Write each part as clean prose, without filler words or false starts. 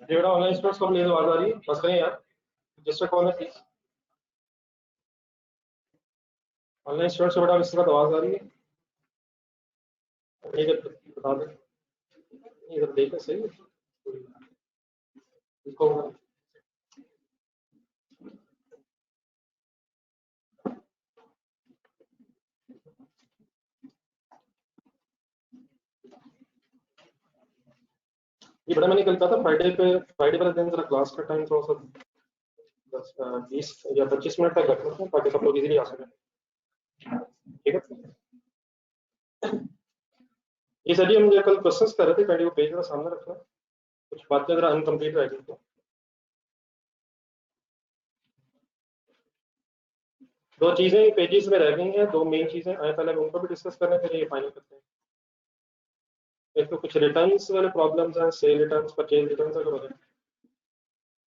ये बेटा online students को मेरी आवाज आ रही है? बस करें यार, रजिस्टर कौन है प्लीज? ऑनलाइन स्टूडेंट्स को बेटा इसके बाद आवाज आ रही है? इधर बता दे, इधर देखो सही है इसको। ये बड़ा मैंने कल कहा था फ्राइडे वाले दिन जरा क्लास का टाइम थोड़ा सा 20 या 25 मिनट तक रखना है ताकि सब लोग इजीली आ सकें। ठीक है, ये सर हम जो कल क्वेश्चंस कर रहे थे, पहले वो पेज का सामने रखना, कुछ बातें जरा अनकम्प्लीट रह गई तो दो चीजें पेजेस में रह गई हैं, दो मेन चीजें आए, पहले हम उनको भी डिस्कस करने के लिए फाइनल करते हैं। एक तो कुछ रिटर्न्स वाले प्रॉब्लम्स हैं, सेल रिटर्न्स, परचेज रिटर्न्स अगर हो जाए,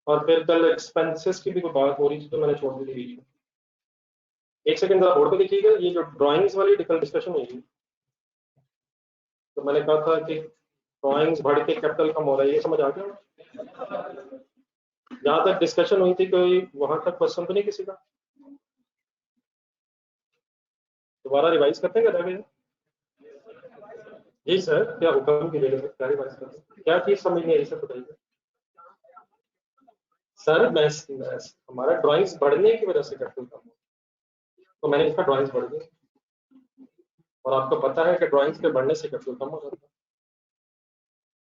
और फिर कल एक्सपेंसेस की भी कोई बात हो रही थी तो मैंने छोड़ दी बीच में। एक सेकंड जरा बोर्ड पे देखिएगा, ये जो ड्राइंग्स वाली कल डिस्कशन हुई थी तो मैंने कहा था कि ड्राइंग्स बढ़ के कैपिटल कम हो रहा है, ये समझ आ गया? जहां तक डिस्कशन हुई थी कोई वहां तक क्वेश्चन तो नहीं किसी का? दोबारा रिवाइज करते हैं क्या? जी सर, क्या हुक्म की देर क्या रिवाइज करते हैं? क्या चीज समझ नहीं आई सर, बताइए सर। हमारा ड्राइंग्स बढ़ने की वजह से कैपिटल कम हो, तो मैंने इसका ड्राइंग्स बढ़ गई, और आपको पता है कि ड्राइंग्स के बढ़ने से कैपिटल कम हो जाता है।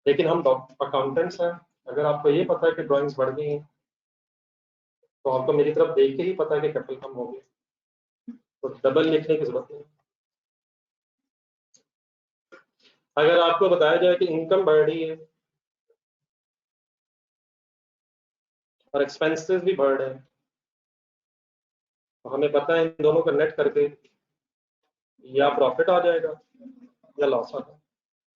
लेकिन हम अकाउंटेंट्स हैं, अगर आपको ये पता है कि ड्राइंग्स बढ़ गई हैं तो आपको मेरी तरफ देख के ही पता है कि कैपिटल कम हो गई, तो डबल लिखने की जरूरत नहीं। अगर आपको बताया जाए कि इनकम बढ़ रही है और एक्सपेंसेस भी बढ़ रहे हैं, तो हमें पता है इन दोनों का नेट करके या प्रॉफिट आ जाएगा या लॉस आ जाएगा।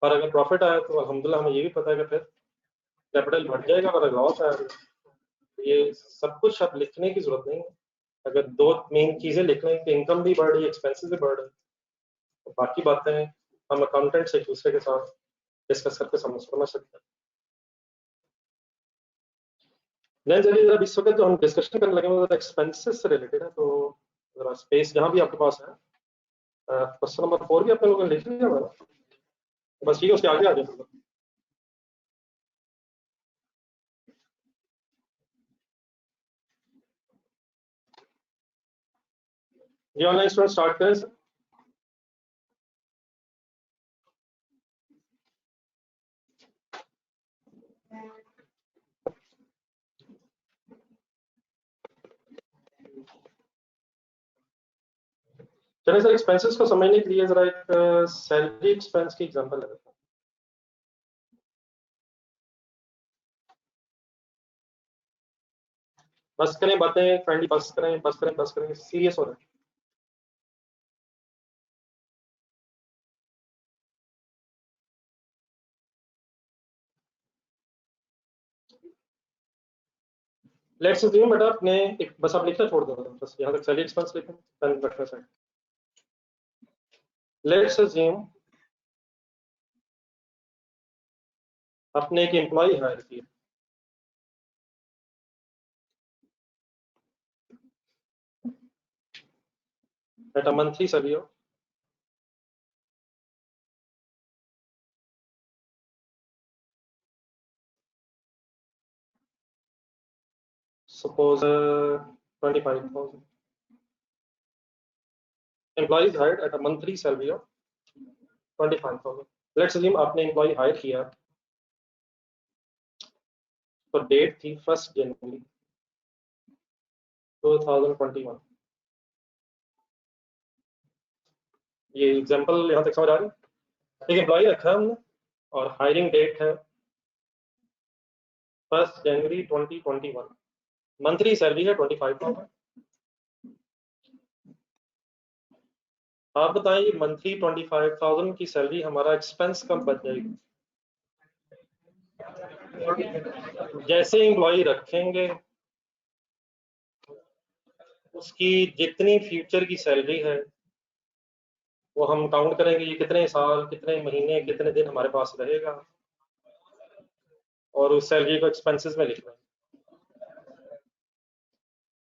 और अगर प्रॉफिट आया तो अल्हम्दुलिल्लाह हमें ये भी पता है कि फिर कैपिटल बढ़ जाएगा, और अगर लॉस आया तो ये सब कुछ अब लिखने की जरूरत नहीं है। अगर दो मेन चीजें लिख लें कि इनकम भी बढ़ रही है, एक्सपेंसेस भी बढ़ रहे हैं, तो बाकी बातें हम अकाउंटेंट्स एक दूसरे के साथ डिस्कस करके समझ सकते हैं। नहीं चलिए जरा इस वक्त जो हम डिस्कशन करने लगे वो एक्सपेंसेस से रिलेटेड है, तो जरा स्पेस जहाँ भी आपके पास है, क्वेश्चन नंबर 4 भी अपने लोगों ने लिख लिया होगा ना? बस ठीक है, उसके आगे आ जाए। ये ऑनलाइन स्टूडेंट स्टार्ट करें सर। चलिए सर, एक्सपेंसेस को समझने के लिए जरा एक सैलरी एक्सपेंस की एग्जांपल लेते हैं। बस करें बातें फ्रेंडली, बस करें सीरियस हो रहे हैं। लेट्स अज्यूम बेटा आपने एक, बस आप लिखना छोड़ दो, बस यहाँ तक सैलरी एक्सपेंस लिखें, पेन रखना साइड। लेट्स अज्यूम आपने एक एम्प्लॉय हायर किया, at a monthly salary of suppose 25,000. Employee is hired at a monthly salary of 25,000. Let's assume आपने एम्प्लॉय हायर किया तो डेट थी 1 जनवरी 2021। ये एग्जांपल यहाँ तक समझ आ रही है? एक एम्प्लॉय रखा है हमने और हायरिंग डेट है 1 जनवरी 2021, मंथली सैलरी है 25,000। आप बताएं ये मंथली 25,000 की सैलरी हमारा एक्सपेंस कब बच जाएगी? जैसे एम्प्लॉय रखेंगे उसकी जितनी फ्यूचर की सैलरी है वो हम काउंट करेंगे ये कितने साल, कितने महीने, कितने दिन हमारे पास रहेगा, और उस सैलरी को एक्सपेंसेस में लिखना है।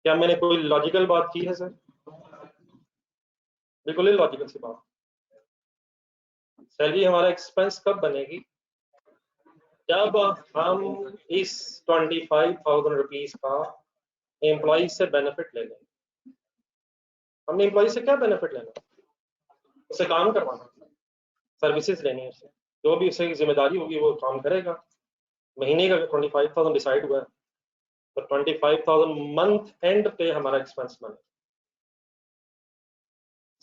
क्या मैंने कोई लॉजिकल बात की है सर? बिल्कुल ही लॉजिकल सी बात। सैलरी हमारा एक्सपेंस कब बनेगी? जब हम इस 25,000 रुपीज का एम्प्लॉय से बेनिफिट ले लेंगे। हमने एम्प्लॉय से क्या बेनिफिट लेना? उसे काम करवाना, सर्विसेज लेनी है उससे, जो भी उसकी जिम्मेदारी होगी वो काम करेगा। महीने का 25,000 डिसाइड हुआ है, तो 25,000 मंथ एंड पे हमारा एक्सपेंस बने।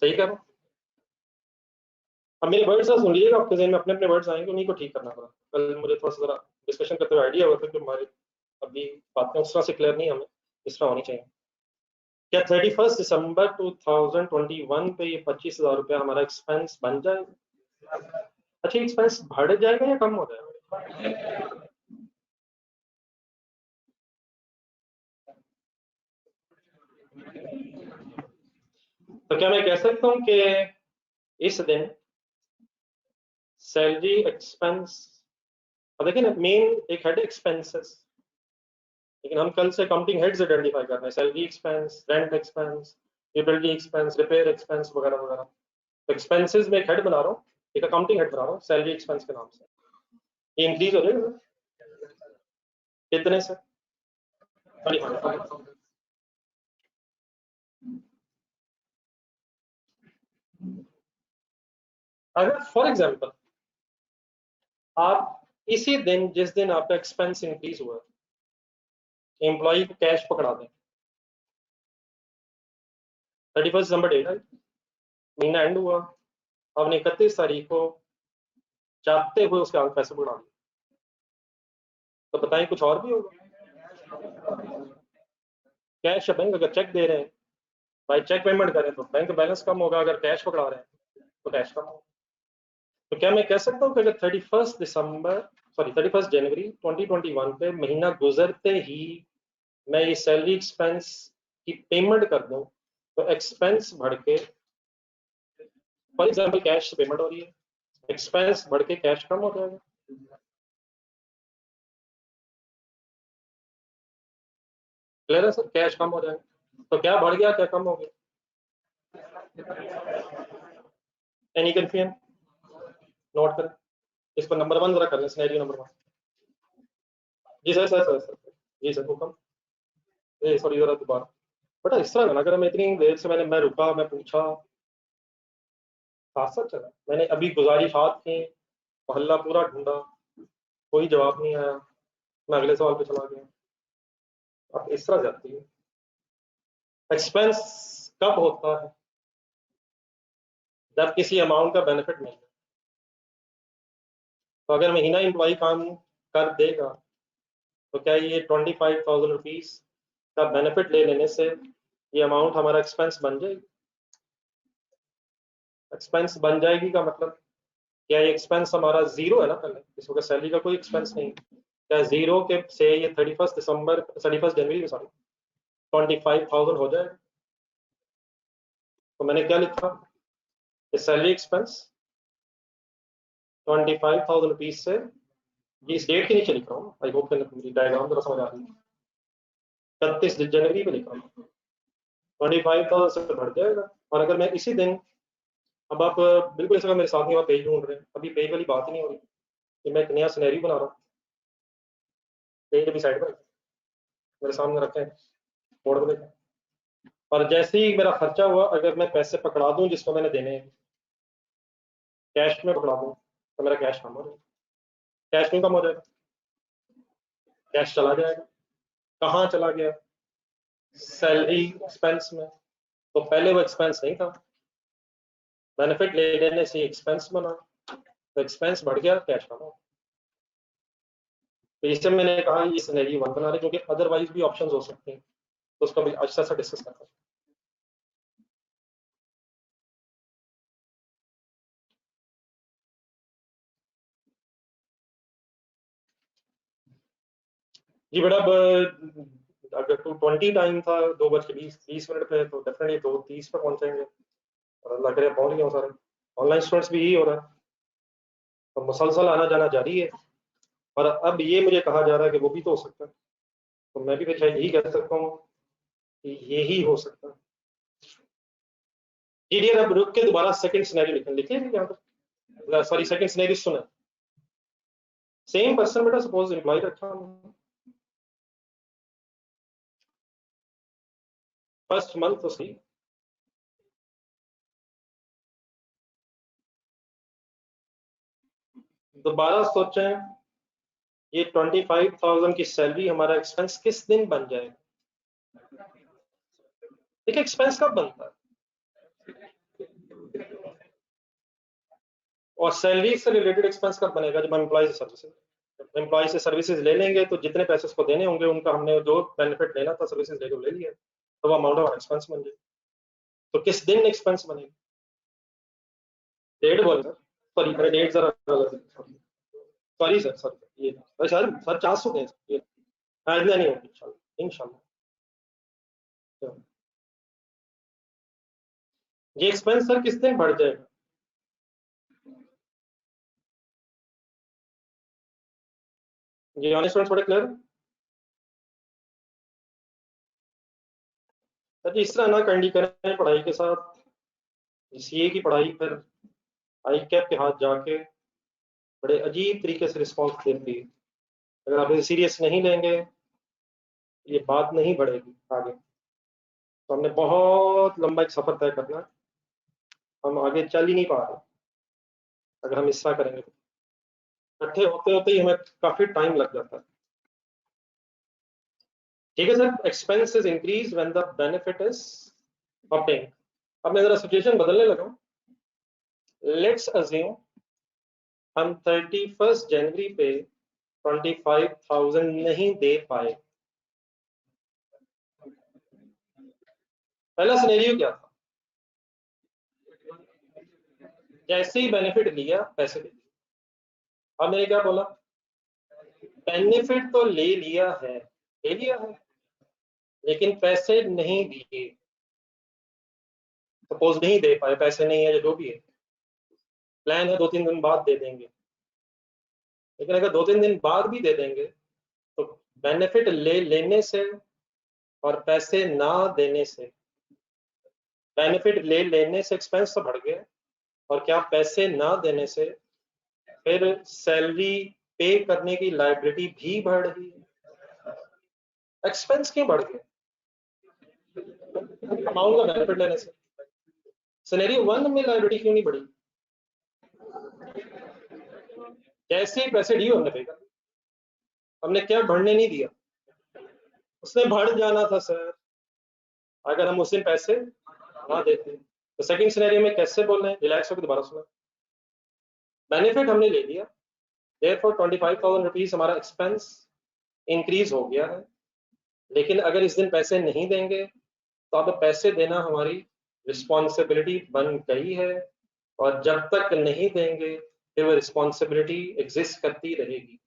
सही कह रहा हूँ? अब मेरे वर्ड्स सुन लीजिएगा, आपके जहन में अपने अपने वर्ड्स आएंगे, उन्हीं को ठीक करना पड़ा। कल मुझे थोड़ा सा जरा डिस्कशन करते हुए आइडिया हुआ था कि हमारी अभी बातें उस तरह से क्लियर नहीं, हमें इस तरह होनी चाहिए। क्या 31 दिसंबर 2021 पे ये 25,000 रुपया हमारा एक्सपेंस बन जाएगा? अच्छा, एक्सपेंस बढ़ जाएगा या कम हो जाएगा? तो क्या मैं कह सकता हूँ कि इस दिन सैलरी एक्सपेंस, अब देखिए ना, मेन एक हेड एक्सपेंसेस, लेकिन हम कल से अकाउंटिंग हेड्स आइडेंटिफाई कर रहे हैं, salary expense, rent expense, utility expense, repair expense वगैरह वगैरह। तो एक्सपेंसेस में एक हेड बना रहा हूँ, एक अकाउंटिंग हेड बना रहा हूँ सैलरी एक्सपेंस के नाम से। ये इंक्रीज हो जाएगा कितने से? अगर फॉर एग्जाम्पल आप इसी दिन, जिस दिन आपका एक्सपेंस इंक्रीज हुआ, एम्प्लॉय को कैश पकड़ा दें, 31 दिसंबर डेट है, महीना एंड हुआ, आपने 31 तारीख को जाते हुए उसके आगे पैसे पकड़ा दिए, तो बताएं कुछ और भी होगा? कैश या बैंक, अगर चेक दे रहे हैं, भाई चेक पेमेंट करें तो बैंक बैलेंस कम होगा, अगर कैश पकड़ा रहे हैं तो कैश कम होगा। तो क्या मैं कह सकता हूँ कि अगर 31 जनवरी 2021 पे महीना गुजरते ही मैं ये सैलरी एक्सपेंस की पेमेंट कर दूं, तो एक्सपेंस बढ़ के, फॉर एग्जाम्पल कैश से पेमेंट हो रही है, एक्सपेंस बढ़ के कैश कम हो जाएगा। क्लियर है सर? कैश कम हो जाएगा। तो क्या बढ़ गया, क्या कम हो गया? Any confusion? नोट करें इसको, नंबर 1 जरा कर लें, सिनेरियो नंबर 1। जी सर, सर जी सर, हुक्म। ये सॉरी, जरा दोबारा। बेटा इस तरह ना करें, मैं इतनी देर से मैं रुका, मैं पूछा, साथ साथ चला, मैंने अभी गुजारिशात की, मोहल्ला पूरा ढूंढा, कोई जवाब नहीं आया, मैं अगले सवाल पे चला गया। आप इस तरह जाती है। एक्सपेंस कब होता है? जब किसी अमाउंट का बेनिफिट मिल जाए। तो अगर महीना एम्प्लॉय काम कर देगा, तो क्या ये 25,000 रुपीज का बेनिफिट ले लेने से ये अमाउंट हमारा एक्सपेंस बन जाएगी? एक्सपेंस बन जाएगी का मतलब क्या ये एक्सपेंस हमारा जीरो है ना? पहले इस वक्त सैलरी का कोई एक्सपेंस नहीं, क्या जीरो के से ये 31 जनवरी, सॉरी 25,000 हो जाएगा? तो मैंने क्या लिखा, सैलरी एक्सपेंस 25,000 रुपीज से, ये इस डेट के नीचे लिख रहा हूँ, आई होप मेरी डायग्राम जरा समझ आ रही है, 31 जनवरी पे लिख रहा हूँ, 25,000 से बढ़ जाएगा। और अगर मैं इसी दिन, अब आप बिल्कुल इस वक्त मेरे साथ नहीं, आप पेज ढूंढ रहे हैं, अभी पेज वाली बात ही नहीं हो रही, कि मैं एक नया सिनेरियो बना रहा हूँ, पेज अभी साइड पर मेरे सामने रखे हैं, बोर्ड पर। और जैसे ही मेरा खर्चा हुआ, अगर मैं पैसे पकड़ा दूं जिसको मैंने देने हैं, कैश में पकड़ा दूं, तो मेरा कैश कम हो जाएगा। कैश में कम हो जाएगा, कैश चला जाएगा। कहाँ चला गया? सैलरी एक्सपेंस में। तो पहले वो एक्सपेंस नहीं था, बेनिफिट ले लेने से एक्सपेंस बना, तो एक्सपेंस बढ़ गया, कैश कम हो। तो इससे मैंने कहा ये सिनेरियो 1 बना रहे, क्योंकि अदरवाइज भी ऑप्शंस हो सकते हैं, तो उसका भी अच्छा सा डिस्कस करते हैं। जी बेटा, अब अगर 2:20 टाइम था, 2:20 20 मिनट पे, तो डेफिनेटली 2:30 पे पहुंचेंगे, और अल्लाह करे पहुंच गए सारे। ऑनलाइन स्टूडेंट्स भी यही हो रहा है, तो मुसलसल आना जाना जारी है। और अब ये मुझे कहा जा रहा है कि वो भी तो हो सकता है, तो मैं भी शायद यही कह सकता हूँ कि यही हो सकता है। जी डियर, अब रुक के दोबारा सेकंड सिनेरियो लिखे यहाँ पर, सॉरी सेकंड सिनेरियो सुना। सेम पर्सन बेटा, सपोज एम्प्लॉय रखा फर्स्ट मंथ तो सही, दोबारा सोचें, ये 25,000 की सैलरी हमारा एक्सपेंस किस दिन बन जाएगा? देखिए एक्सपेंस कब बनता है, और सैलरी से रिलेटेड एक्सपेंस कब बनेगा? जब हम एम्प्लॉय से सर्विसेज, एम्प्लॉय से सर्विसेज ले लेंगे तो जितने पैसे उसको देने होंगे उनका हमने जो बेनिफिट लेना था सर्विसेज ले लिया, तो वो अमाउंट ऑफ एक्सपेंस बन जाएगी। तो किस दिन एक्सपेंस बनेगी? डेट बोल सर, सॉरी मेरे डेट जरा सॉरी सर, सॉरी ये सर चांस तो दें ये, हाँ इतना नहीं होगी इंशाल्लाह इंशाल्लाह। तो ये एक्सपेंस सर किस दिन बढ़ जाएगा? ये ऑनेस्ट थोड़े क्लियर सर जी? इस तरह ना कंडी करें पढ़ाई के साथ, सीए की पढ़ाई फिर आई कैप के हाथ जाके बड़े अजीब तरीके से रिस्पॉन्स देती है। अगर आप इसे सीरियस नहीं लेंगे ये बात नहीं बढ़ेगी आगे, तो हमने बहुत लंबा एक सफर तय करना है, हम आगे चल ही नहीं पा रहे अगर हम इस तरह करेंगे तो। इकट्ठे होते होते ही हमें काफी टाइम लग जाता है। ठीक है sir, expenses increase when the benefit is obtained. अब मैं जरा सिचुएशन बदलने लगा हूं। लेट्स अज्यूम हम 31 जनवरी पे 25,000 नहीं दे पाए। पहला सिनेरियो क्या था? जैसे ही बेनिफिट लिया पैसे दे दिए। अब मैंने क्या बोला? बेनिफिट तो ले लिया है लेकिन पैसे नहीं दिए। सपोज नहीं दे पाए, पैसे नहीं है या जो भी है, प्लान है 2-3 दिन बाद दे देंगे, लेकिन अगर 2-3 दिन बाद भी दे देंगे तो बेनिफिट लेने से और पैसे ना देने से, बेनिफिट लेने से एक्सपेंस तो बढ़ गया, और क्या पैसे ना देने से फिर सैलरी पे करने की लायबिलिटी भी बढ़ रही है। एक्सपेंस क्यों बढ़ गया? अमाउंट का बेनिफिट लेने से। सिनेरियो 1 में लायबिलिटी क्यों नहीं बढ़ी? जैसे ही पैसे दिए हमने पे कर, हमने क्या बढ़ने नहीं दिया, उसने बढ़ जाना था सर अगर हम उस दिन पैसे ना देते। तो सेकंड सिनेरियो में कैसे बोल रहे हैं, रिलैक्स होकर दोबारा सुना। बेनिफिट हमने ले लिया, देयरफॉर 25,000 रुपीज हमारा एक्सपेंस इंक्रीज हो गया है, लेकिन अगर इस दिन पैसे नहीं देंगे तो अब पैसे देना हमारी रिस्पॉन्सिबिलिटी बन गई है, और जब तक नहीं देंगे फिर वो रिस्पॉन्सिबिलिटी एग्जिस्ट करती रहेगी।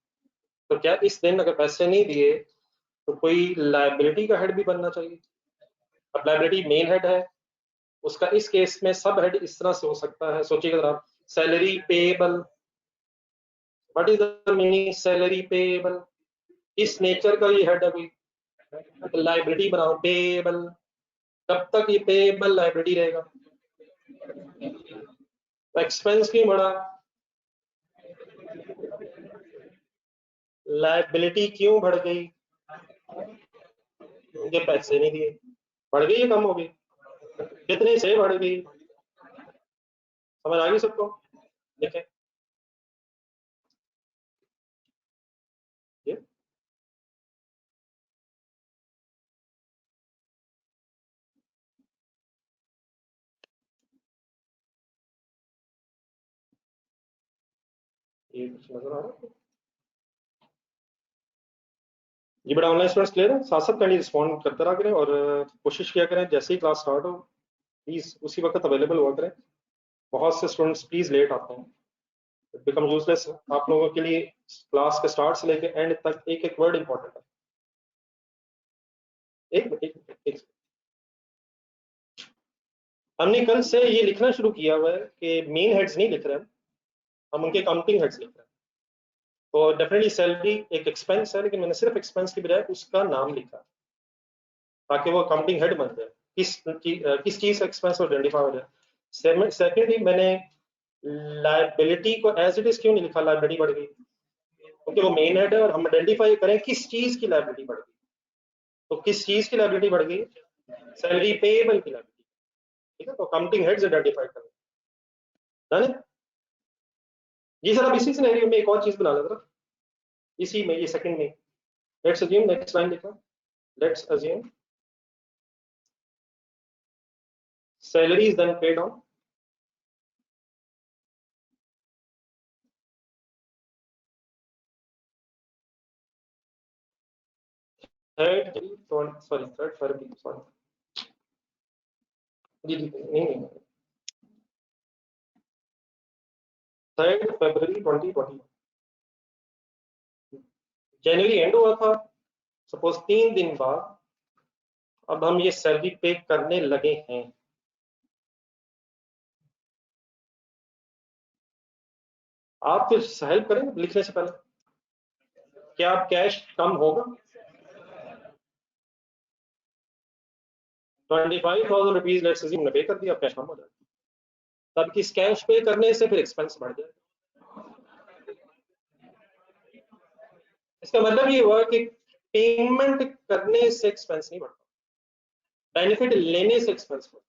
तो क्या इस दिन अगर पैसे नहीं दिए तो कोई लाइबिलिटी का हेड भी बनना चाहिए? अब लाइबिलिटी मेन हेड है, उसका इस केस में सब हेड इस तरह से हो सकता है, सोचिएगा जरा। Salary payable, what is the meaning salary payable? इस नेचर का ये हेड है कोई, लाइबिलिटी बनाओ पेएबल, कब तक ये पेएबल लाइबिलिटी रहेगा? तो एक्सपेंस क्यों बढ़ा? लाइबिलिटी क्यों बढ़ गई? उनके पैसे नहीं दिए, बढ़ गई या कम हो गई? कितने से बढ़ गई? समझ आ गई सबको? देखें ये कुछ नजर आ रहा है जी? बड़ा ऑनलाइन स्टूडेंट्स क्लियर है? साथ साथ कैंडी रिस्पॉन्ड करते रहा करें, और कोशिश किया करें जैसे ही क्लास स्टार्ट हो प्लीज उसी वक्त अवेलेबल हुआ करें। बहुत से स्टूडेंट्स प्लीज लेट आते हैं, इट बिकम यूजलेस। आप लोगों के लिए क्लास के स्टार्ट से लेकर एंड तक एक एक वर्ड इंपॉर्टेंट है। एक मिनट, एक मिनट, एक हमने कल से ये लिखना शुरू किया हुआ है कि मेन हेड्स नहीं लिख रहे हम उनके काउंटिंग हेड्स लिख रहे हैं। तो डेफिनेटली सैलरी एक एक्सपेंस है, लेकिन मैंने सिर्फ एक्सपेंस की बजाय उसका नाम लिखा ताकि वो काउंटिंग हेड बन जाए, किस चीज का एक्सपेंस आइडेंटिफाई हो जाए। सेकेंडली मैंने लाइबिलिटी को एज इट इज क्यों नहीं लिखा, लाइबिलिटी बढ़ गई क्योंकि वो मेन हेड है और हम आइडेंटिफाई करें किस चीज की लाइबिलिटी बढ़ गई। तो किस चीज की लाइबिलिटी बढ़ गई, सैलरी पेएबल की लाइबिलिटी। ठीक है, तो काउंटिंग हेड्स आइडेंटिफाई करें। डन है जी सर। अब इसी सिनेरियो में एक और चीज बना लेना, इसी में ये सेकंड में लेट्स अज्यूम, नेक्स्ट लाइन लिखा, let's assume salary is then paid on third February, sorry जी जी नहीं 3 फरवरी 2020। जनवरी एंड हुआ था, सपोज 3 दिन बाद अब हम ये सैलरी पे करने लगे हैं। आप फिर हेल्प करें लिखने से पहले, क्या आप कैश कम होगा 25,000 रुपीज लेट्स अज्यूम ने पे कर दिया, कैश कम हो जाएगा। तब किस कैश पे करने से फिर एक्सपेंस बढ़ जाएगा। इसका मतलब ये हुआ कि पेमेंट करने से एक्सपेंस नहीं बढ़ता, बेनिफिट लेने से एक्सपेंस बढ़ता।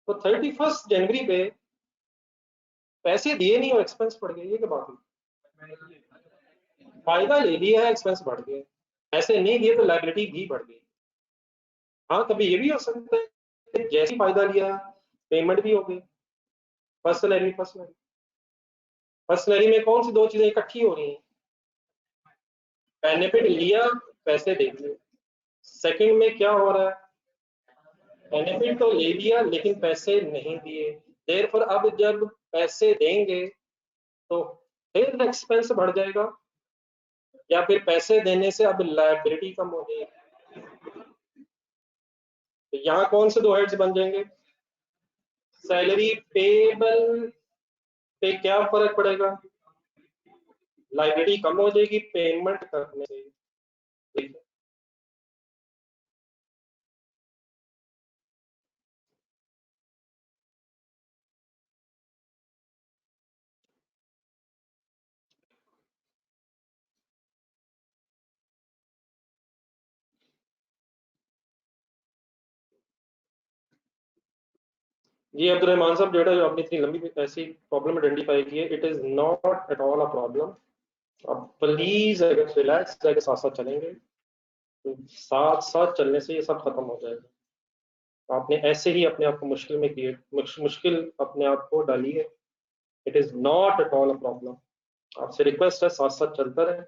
तो 31 जनवरी पे पैसे दिए नहीं और एक्सपेंस बढ़ गए, ये क्या बात हुई। फायदा ले लिया है, एक्सपेंस बढ़ गए, पैसे नहीं दिए तो लाइबिलिटी भी बढ़ गई। हाँ कभी ये भी हो सकता है कि जैसे फायदा लिया पेमेंट भी हो गई। पर्सनली पर्सनली पर्सनली में कौन सी दो चीजें इकट्ठी हो रही हैं, बेनिफिट लिया पैसे दे दिए। सेकंड में क्या हो रहा है, बेनिफिट तो ले लिया लेकिन पैसे नहीं दिए, देयरफॉर अब जब पैसे देंगे तो फिर एक्सपेंस बढ़ जाएगा, या फिर पैसे देने से अब लायबिलिटी कम हो जाएगी। तो यहाँ कौन से दो हेड्स बन जाएंगे, सैलरी पेबल पे क्या फर्क पड़ेगा, लाइबिलिटी कम हो जाएगी पेमेंट करने से। जी अब्दुलरहमान साहब, जो आपने इतनी लंबी ऐसी प्रॉब्लम आइडेंटिफाई की है, it is not at all a problem. अब प्लीज अगर रिलैक्स जाके साथ साथ चलेंगे तो साथ साथ चलने से ये सब खत्म हो जाएगा। आपने ऐसे ही अपने आप को मुश्किल में क्रिएट मुश्किल अपने आप को डाली है। It is not at all a problem. आपसे रिक्वेस्ट है साथ साथ चलता रहे,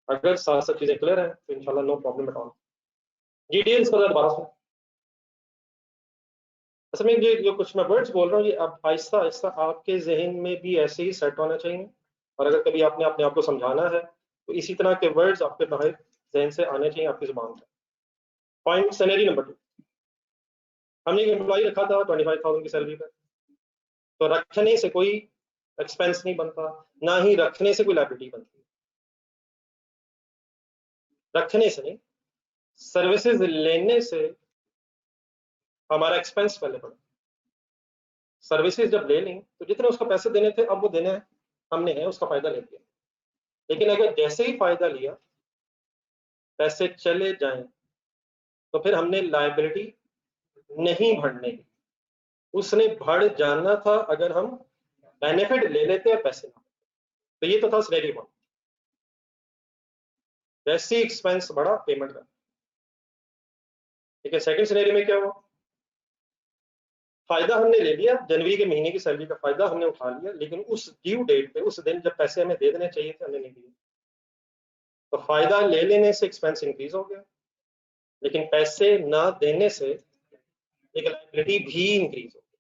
अगर साथ साथ चीजें क्लियर है तो इंशाल्लाह नो प्रॉब्लम एट ऑल। जी डिटेल्स पर दोबारा सुन, असल में ये जो कुछ मैं वर्ड्स बोल रहा हूँ ये अब आहिस्ता आहिस्ता आपके जहन में भी ऐसे ही सेट होना चाहिए, और अगर कभी आपने अपने आप को समझाना है तो इसी तरह के वर्ड्स आपके बाहर जहन से आने चाहिए, आपकी जुबान से। पॉइंट सैलरी नंबर 2, हमने एक एम्प्लॉय रखा था 25,000 की सैलरी पर, तो रखने से कोई एक्सपेंस नहीं बनता, ना ही रखने से कोई लायबिलिटी बनती है। रखने से नहीं, सर्विसेज लेने से हमारा एक्सपेंस पहले बढ़ा। सर्विसेज जब ले लें तो जितने उसको पैसे देने थे अब वो देने हमने है, उसका फायदा ले लिया। लेकिन अगर जैसे ही फायदा लिया पैसे चले जाएं तो फिर हमने लायबिलिटी नहीं भरने की, उसने बढ़ जाना था अगर हम बेनिफिट ले लेते हैं पैसे ना। तो ये तो था सिनेरियो 1। वैसे ही एक्सपेंस बढ़ा पेमेंट का। ठीक है, सेकंड सिनेरियो में क्या हुआ, फायदा हमने ले लिया, जनवरी के महीने की सैलरी का फायदा हमने उठा लिया, लेकिन उस ड्यू डेट पे, उस दिन जब पैसे हमें दे देने चाहिए थे हमने नहीं दिए। तो फायदा ले लेने से एक्सपेंस इंक्रीज हो गया, लेकिन पैसे ना देने से एक लायबिलिटी भी इंक्रीज हो गई।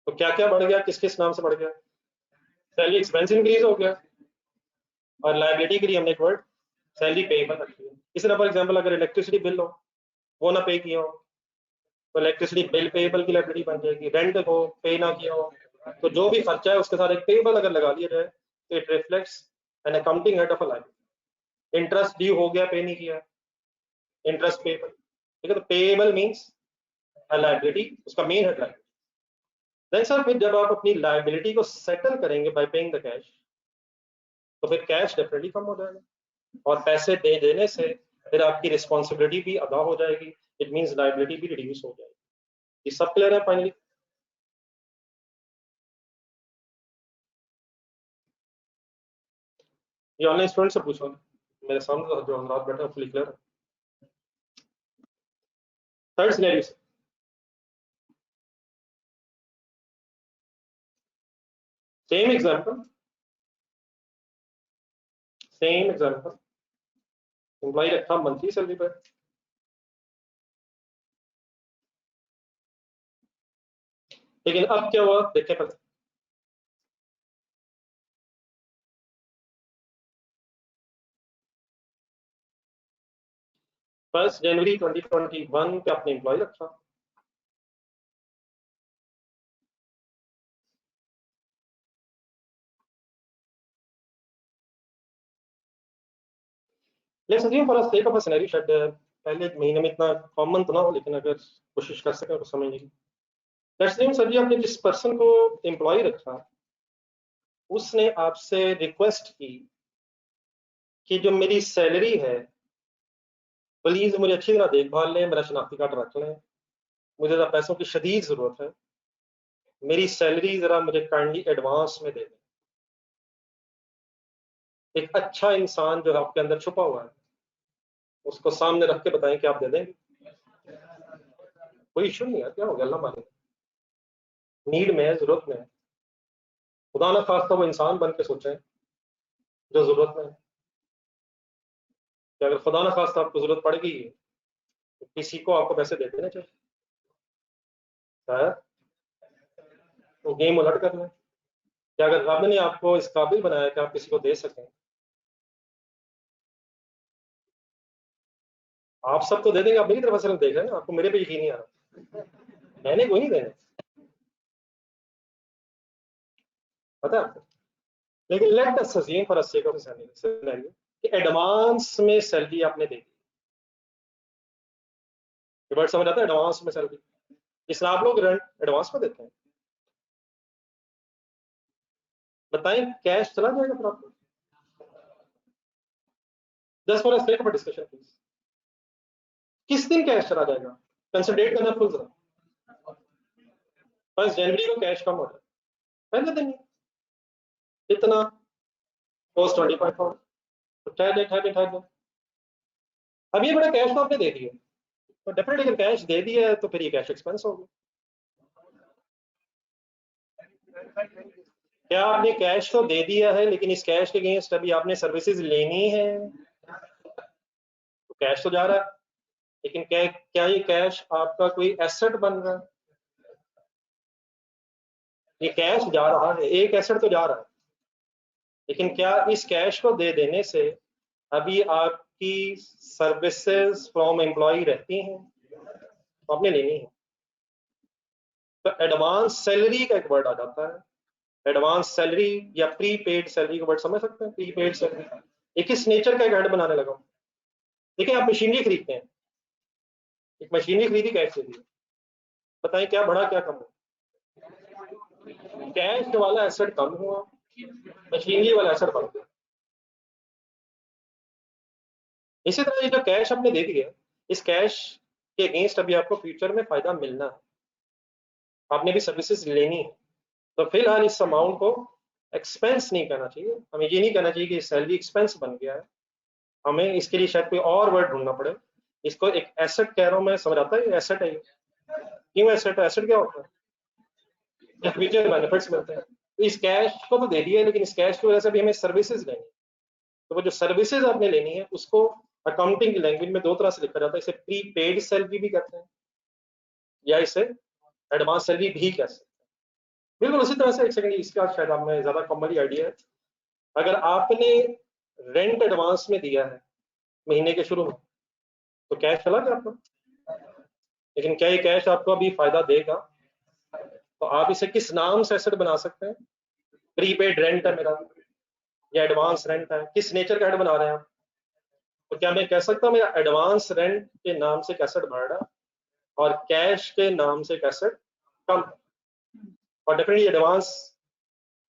तो क्या क्या बढ़ गया, किस किस नाम से बढ़ गया, सैलरी एक्सपेंस इंक्रीज हो गया, और लायबिलिटी के लिए हमने एक वर्ड सैलरी पेएबल रखी है। इस तरह फॉर एग्जाम्पल अगर इलेक्ट्रिसिटी बिल हो वो ना पे किया हो तो इलेक्ट्रिसिटी बिल पेएबल की लायबिलिटी बन जाएगी। रेंट हो पे ना किया हो तो जो भी खर्चा है उसके साथ एक पेएबल अगर लगा लिया जाए तो it reflects an accounting head of a liability. Interest due हो गया, पे नहीं किया, इंटरेस्ट पेएबल, ठीक है। तो पेएबल मींस लायबिलिटी, उसका main head liability. Then sir फिर जब आप अपनी लायबिलिटी को सेटल करेंगे बाय पेइंग द कैश, तो फिर कैश डेफिनेटली कम हो जाएगा और पैसे दे देने से फिर आपकी रिस्पॉन्सिबिलिटी भी अदा हो जाएगी। इट मींस लायबिलिटी भी रिड्यूस हो जाएगी। ये सब क्लियर है फाइनली? ये ऑनलाइन स्टूडेंट से पूछो, मेरे सामने जो हमारा बैठा है फुली क्लियर है। Third scenario, same example, employee रखा मंथली सैलरी पर, लेकिन अब क्या हुआ देखें पहले। फर्स्ट जनवरी 2021 पे आपने एम्प्लॉय रखा, let's assume for sake of a scenario शायद पहले एक महीने में इतना कॉमन तो ना हो, लेकिन अगर कोशिश कर सकें तो समझिए। लेट्स अज्यूम सर जी आपने जिस पर्सन को एम्प्लॉय रखा उसने आपसे रिक्वेस्ट की कि जो मेरी सैलरी है प्लीज मुझे अच्छी तरह देखभाल लें, मेरा शनाख्ती कार्ड रख लें, मुझे जरा पैसों की शदीद जरूरत है, मेरी सैलरी जरा मुझे काइंडली एडवांस में दे दें। एक अच्छा इंसान जो है आपके अंदर छुपा हुआ है, उसको सामने रख के बताएं कि आप दे देंगे, कोई इशू नहीं है, क्या हो गया, अल्लाह मालिक, नीड में है, जरूरत में है। खुदा ना खास्ता वो इंसान बन के सोचें जो जरूरत में है कि अगर खुदा ना खास्ता आपको जरूरत पड़ गई है तो किसी को आपको पैसे दे देने चाहिए, शायद वो गेम उलट कर लें कि अगर रब ने आपको इस काबिल बनाया कि आप किसी को दे सकें, आप सब तो दे देंगे, आप मेरी तरफ से देख रहे हैं, आपको मेरे पे यकीन नहीं आ रहा, मैंने कोई नहीं देने, पता है आपको। लेकिन let us assume for a sake of scenario कि एडवांस में सैलरी आपने दे दी, ये वर्ड समझ आता है, एडवांस में सैलरी, जिस तरह आप लोग रेंट एडवांस में देते हैं, बताएं कैश चला जाएगा फिर आपको? Just for a sec of discussion please, किस दिन कैश चला जाएगा, कंसिडरेट करना फुल जरा। 1 जनवरी को कैश कम हो जाए, पहले दिन इतना कॉस्ट 25 तो ठहर दे। अब ये बड़ा कैश तो आपने दे दिया, तो डेफिनेटली अगर कैश दे दिया है तो फिर ये कैश एक्सपेंस होगा। क्या आपने कैश तो दे दिया है, लेकिन इस कैश के अगेंस्ट अभी आपने सर्विसेज लेनी है, तो कैश तो जा रहा है, लेकिन क्या ये कैश आपका कोई एसेट बन रहा है? ये कैश जा रहा है, एक एसेट तो जा रहा है, लेकिन क्या इस कैश को दे देने से अभी आपकी सर्विसेज फ्रॉम एम्प्लॉय रहती हैं, तो आपने लेनी है। तो एडवांस सैलरी का एक वर्ड आ जाता है, एडवांस सैलरी या प्री पेड सैलरी का वर्ड समझ सकते हैं, प्री पेड सैलरी। ये किस नेचर का एक हेड बनाने लगा हूं। देखिए आप मशीनरी खरीदते हैं, एक मशीनरी खरीदी कैश से दी, बताएं क्या बढ़ा क्या कम हुआ? कैश वाला एसेट कम हुआ, मशीनरी वाला एसेट बढ़ गया। इसी तरह ये जो कैश आपने दे दिया, इस कैश के अगेंस्ट अभी आपको फ्यूचर में फायदा मिलना है, आपने भी सर्विसेज लेनी है, तो फिलहाल इस अमाउंट को एक्सपेंस नहीं करना चाहिए, हमें ये नहीं कहना चाहिए कि सैलरी एक्सपेंस बन गया है, हमें इसके लिए शायद कोई और वर्ड ढूंढना पड़े। इसको एक एसेट कह रहा हूं मैं, समझ आता है एसेट है, क्यों एसेट है, एसेट क्या होता है, फ्यूचर बेनिफिट्स मिलते हैं। तो इस कैश को तो दे दिया है, लेकिन इस कैश की वजह से भी हमें सर्विसेज लेनी है, तो वो जो सर्विसेज आपने लेनी है उसको अकाउंटिंग की लैंग्वेज में दो तरह से लिखा जाता है, इसे प्री पेड सैलरी भी कहते हैं या इसे एडवांस सैलरी भी कह सकते हैं। बिल्कुल उसी तरह से, एक सेकंड, इसका शायद आप में ज्यादा कॉमनली आइडिया है, अगर आपने रेंट एडवांस में दिया है महीने के शुरू में, तो कैश चला गया आपका, लेकिन क्या ये कैश आपको अभी फायदा देगा? तो आप इसे किस नाम से एसेट बना सकते हैं? प्रीपेड रेंट है मेरा, या एडवांस रेंट है, किस नेचर का हेड बना रहे हैं आप? तो क्या मैं कह सकता हूँ मेरा एडवांस रेंट के नाम से कैसेट बढ़ रहा है और कैश के नाम से कैसेट कम? और डेफिनेटली एडवांस,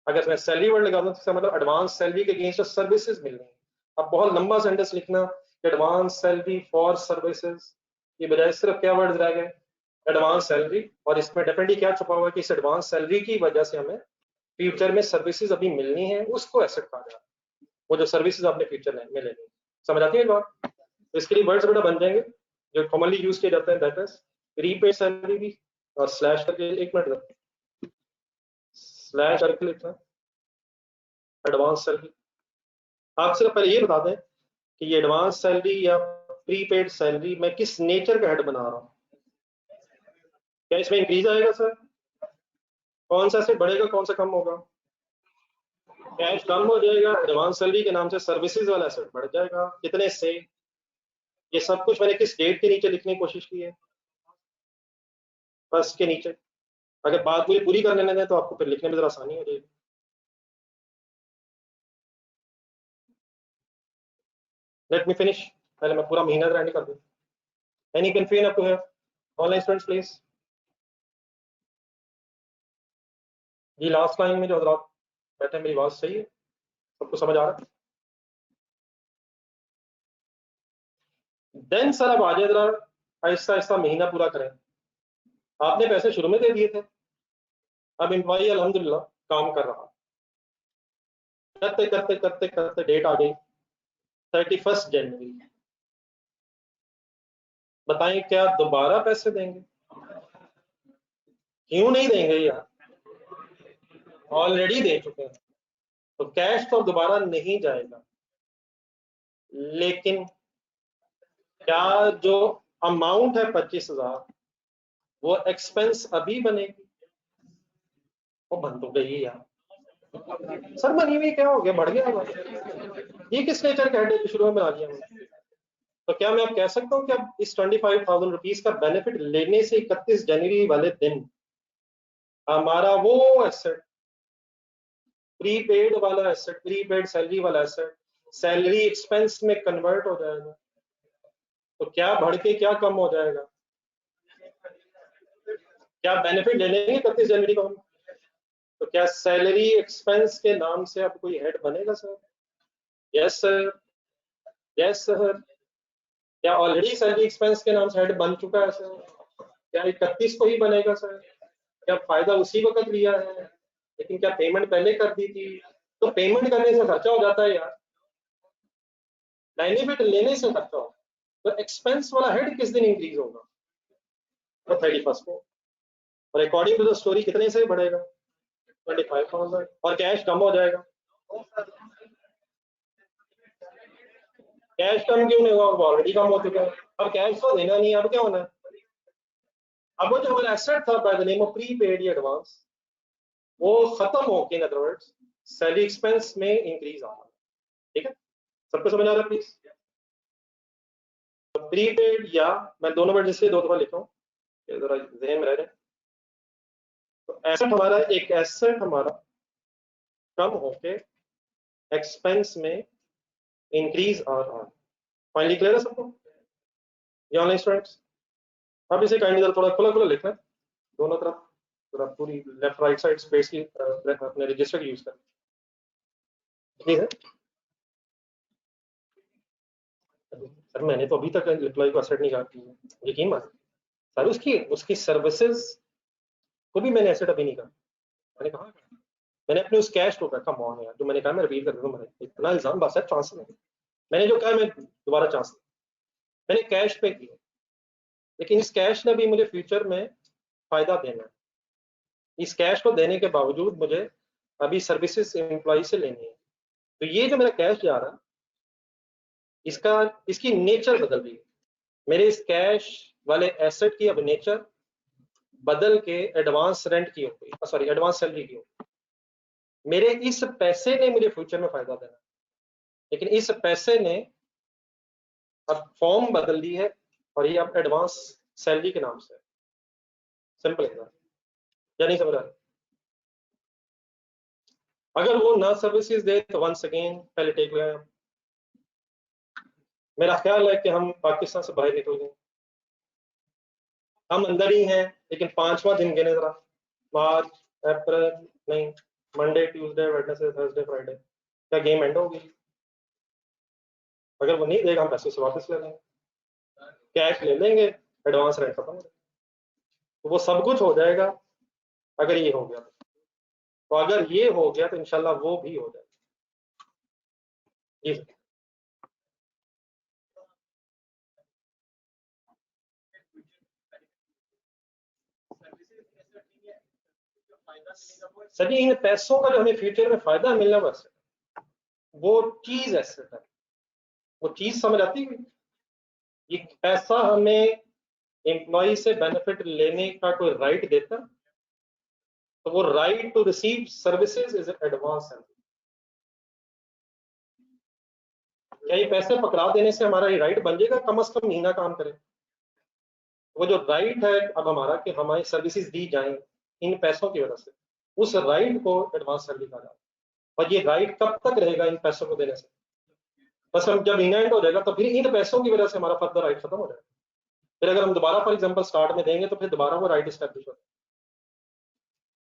अगर मैं सैलरी वर्ड लगा दूं तो मतलब एडवांस सैलरी के अगेंस्ट सर्विसेज मिल रही है। अब बहुत लंबा सेंटेंस लिखना, एडवांस सैलरी फॉर सर्विसेज, ये बजाय सिर्फ क्या वर्ड रह गए? Advance salary. और इसमें डेफिनेटली क्या छुपा हुआ है कि इस एडवांस सैलरी की वजह से हमें फ्यूचर में सर्विसेज अभी मिलनी है, उसको एसेट कहा जाता है, वो जो सर्विसेज आपने फ्यूचर में लेनी है। समझ आती है बात? तो इसके लिए वर्ड्स बेटा बन जाएंगे जो कॉमनली यूज किए जाते हैं, दैट इज प्रीपेड सैलरी भी, और स्लैश करके, एक मिनट, स्लैश करके लिखना एडवांस सैलरी। आप सिर्फ पहले ये बता दें कि ये एडवांस सैलरी या प्रीपेड सैलरी मैं किस नेचर का हेड बना रहा हूँ? क्या इसमें इंक्रीज आएगा सर? कौन सा से बढ़ेगा, कौन सा कम होगा? कैश कम हो जाएगा, एडवांस सैलरी के नाम से सर्विसेज वाला एसेट बढ़ जाएगा। कितने से? ये सब कुछ मैंने किस डेट के नीचे लिखने की कोशिश की है? फर्स्ट के नीचे। अगर बात मुझे पूरी करने दें तो आपको फिर लिखने में जरा आसानी हो जाएगी। लेट मी फिनिश, पहले मैं पूरा महीना रेडी कर दूं। Any confusion up to here? Online students please. ये लास्ट लाइन में जो हजरात बैठे हैं, मेरी आवाज सही है? सबको समझ आ रहा है? देन सर अब आ जाए जरा आहिस्ता आहिस्ता महीना पूरा करें। आपने पैसे शुरू में दे दिए थे, अब एम्प्लॉई अल्हम्दुलिल्लाह काम कर रहा, करते करते करते करते डेट आ गई 31 जनवरी। बताएं क्या दोबारा पैसे देंगे? क्यों नहीं देंगे यार, ऑलरेडी दे चुके हैं, तो कैश तो दोबारा नहीं जाएगा। लेकिन क्या जो अमाउंट है 25,000 वो एक्सपेंस अभी बनेगी? वो बन तो गई यार। सर बनी हुई क्या हो गया, बढ़ गया होगा? ये किस नेचर का हेड शुरू में बना दिया हमने? तो क्या मैं अब कह सकता हूँ कि अब इस 25,000 रुपीज का बेनिफिट लेने से 31 जनवरी वाले दिन हमारा वो एसेट, प्रीपेड वाला एसेट, प्रीपेड सैलरी वाला एसेट सैलरी एक्सपेंस में कन्वर्ट हो जाएगा? तो क्या बढ़ के क्या कम हो जाएगा? क्या बेनिफिट ले लेंगे 31 जनवरी को हम? तो क्या सैलरी एक्सपेंस के नाम से अब कोई हेड बनेगा sir? Yes sir, yes sir. क्या ऑलरेडी सैलरी एक्सपेंस के नाम से हेड बन चुका है सर? क्या 31 को ही बनेगा सर? क्या फायदा उसी वक्त लिया है, लेकिन क्या पेमेंट पहले कर दी थी? तो पेमेंट करने से खर्चा हो जाता है यार, बेनिफिट लेने से खर्चा हो। तो एक्सपेंस वाला हेड किस दिन इंक्रीज होगा? तो 31 को। और अकॉर्डिंग टू द स्टोरी कितने से बढ़ेगा? 25,000। और कैश कम हो जाएगा। कैश कम क्यों नहीं होगा, ऑलरेडी कम हो चुका है। अब कैश तो देना नहीं, अब क्या होना है? अब वो जो हमारा एसेट था by the name of prepaid या एडवांस, वो खत्म होके in other words salary expense में इंक्रीज आ रहा है। ठीक है, सबको समझ आ रहा है प्लीज? तो प्रीपेड, या मैं दोनों वर्ड इसलिए दो दफा लिखा हूँ जरा जहन में रह रहे। तो एसेट हमारा, एक एसेट हमारा कम होके एक्सपेंस में इंक्रीज आ रहा है। फाइनली क्लियर है सबको? ये ऑनलाइन स्टूडेंट्स, अब इसे काइंडली थोड़ा खुला खुला लिखना है दोनों तरफ, थोड़ा पूरी लेफ्ट राइट साइड स्पेस की अपने रजिस्टर यूज करें। ठीक है सर, मैंने तो अभी तक रिप्लाई को एसेट नहीं कहा, यकीन मान सर, उसकी उसकी सर्विसेज को भी मैंने एसेट अभी नहीं कहा। मैंने कहा, मैंने अपने उस कैश को कहा, कम ऑन यार, जो मैंने कहा मैं रिपीट कर दूं, मैंने इतना इल्जाम बस है, चांस नहीं। मैंने जो कहा मैं दोबारा चांस, मैंने कैश पे किया, लेकिन इस कैश ने भी मुझे फ्यूचर में फायदा देना है। इस कैश को देने के बावजूद मुझे अभी सर्विसेज एम्प्लॉय से लेनी है। तो ये जो मेरा कैश जा रहा है, इसका, इसकी नेचर बदल रही है। मेरे इस कैश वाले एसेट की अब नेचर बदल के एडवांस रेंट की हो गई, सॉरी एडवांस सैलरी की हो गई। मेरे इस पैसे ने मुझे फ्यूचर में फायदा देना, लेकिन इस पैसे ने अब फॉर्म बदल दी है और ये अब एडवांस सैलरी के नाम से। सिंपल है या नहीं समझ रहा? अगर वो ना सर्विसेज दे तो वंस अगेन पहले टेक लिया। मेरा ख्याल है कि हम पाकिस्तान से बाहर निकल गए, हम अंदर ही हैं, लेकिन 5वां दिन गिने जरा, मार्च, अप्रैल नहीं, Monday, Tuesday, Wednesday, Thursday, Friday, क्या गेम एंड होगी? अगर वो नहीं देगा हम पैसे से वापस ले लेंगे, कैश ले लेंगे, एडवांस रेंट खत्म हो जाएगा, तो वो सब कुछ हो जाएगा। अगर ये हो गया तो अगर ये हो गया तो इंशाल्लाह वो भी हो जाएगा। जी सर, इन पैसों का जो हमें फ्यूचर में फायदा मिलना, बस वो चीज एसेट है, वो चीज समझ आती है। ये पैसा हमें एम्प्लॉय से बेनिफिट लेने का कोई राइट देता, तो वो right to receive services is advance है। क्या ये पैसे पकड़ा देने से हमारा ये राइट बन जाएगा? कम से कम महीना काम करें। वो जो राइट है अब हमारा कि हमारी सर्विसेज दी जाएं इन पैसों की वजह से, उस राइट को एडवांस सैलरी कहा जाता है। और ये राइट कब तक रहेगा इन पैसों को देने से? बस हम जब इनएंड हो जाएगा तो फिर इन पैसों की वजह से हमारा फर्दर राइट खत्म हो जाएगा। फिर अगर हम दोबारा फॉर एग्जांपल स्टार्ट में देंगे तो फिर दोबारा वो राइट स्टैब्लिश हो जाएगा।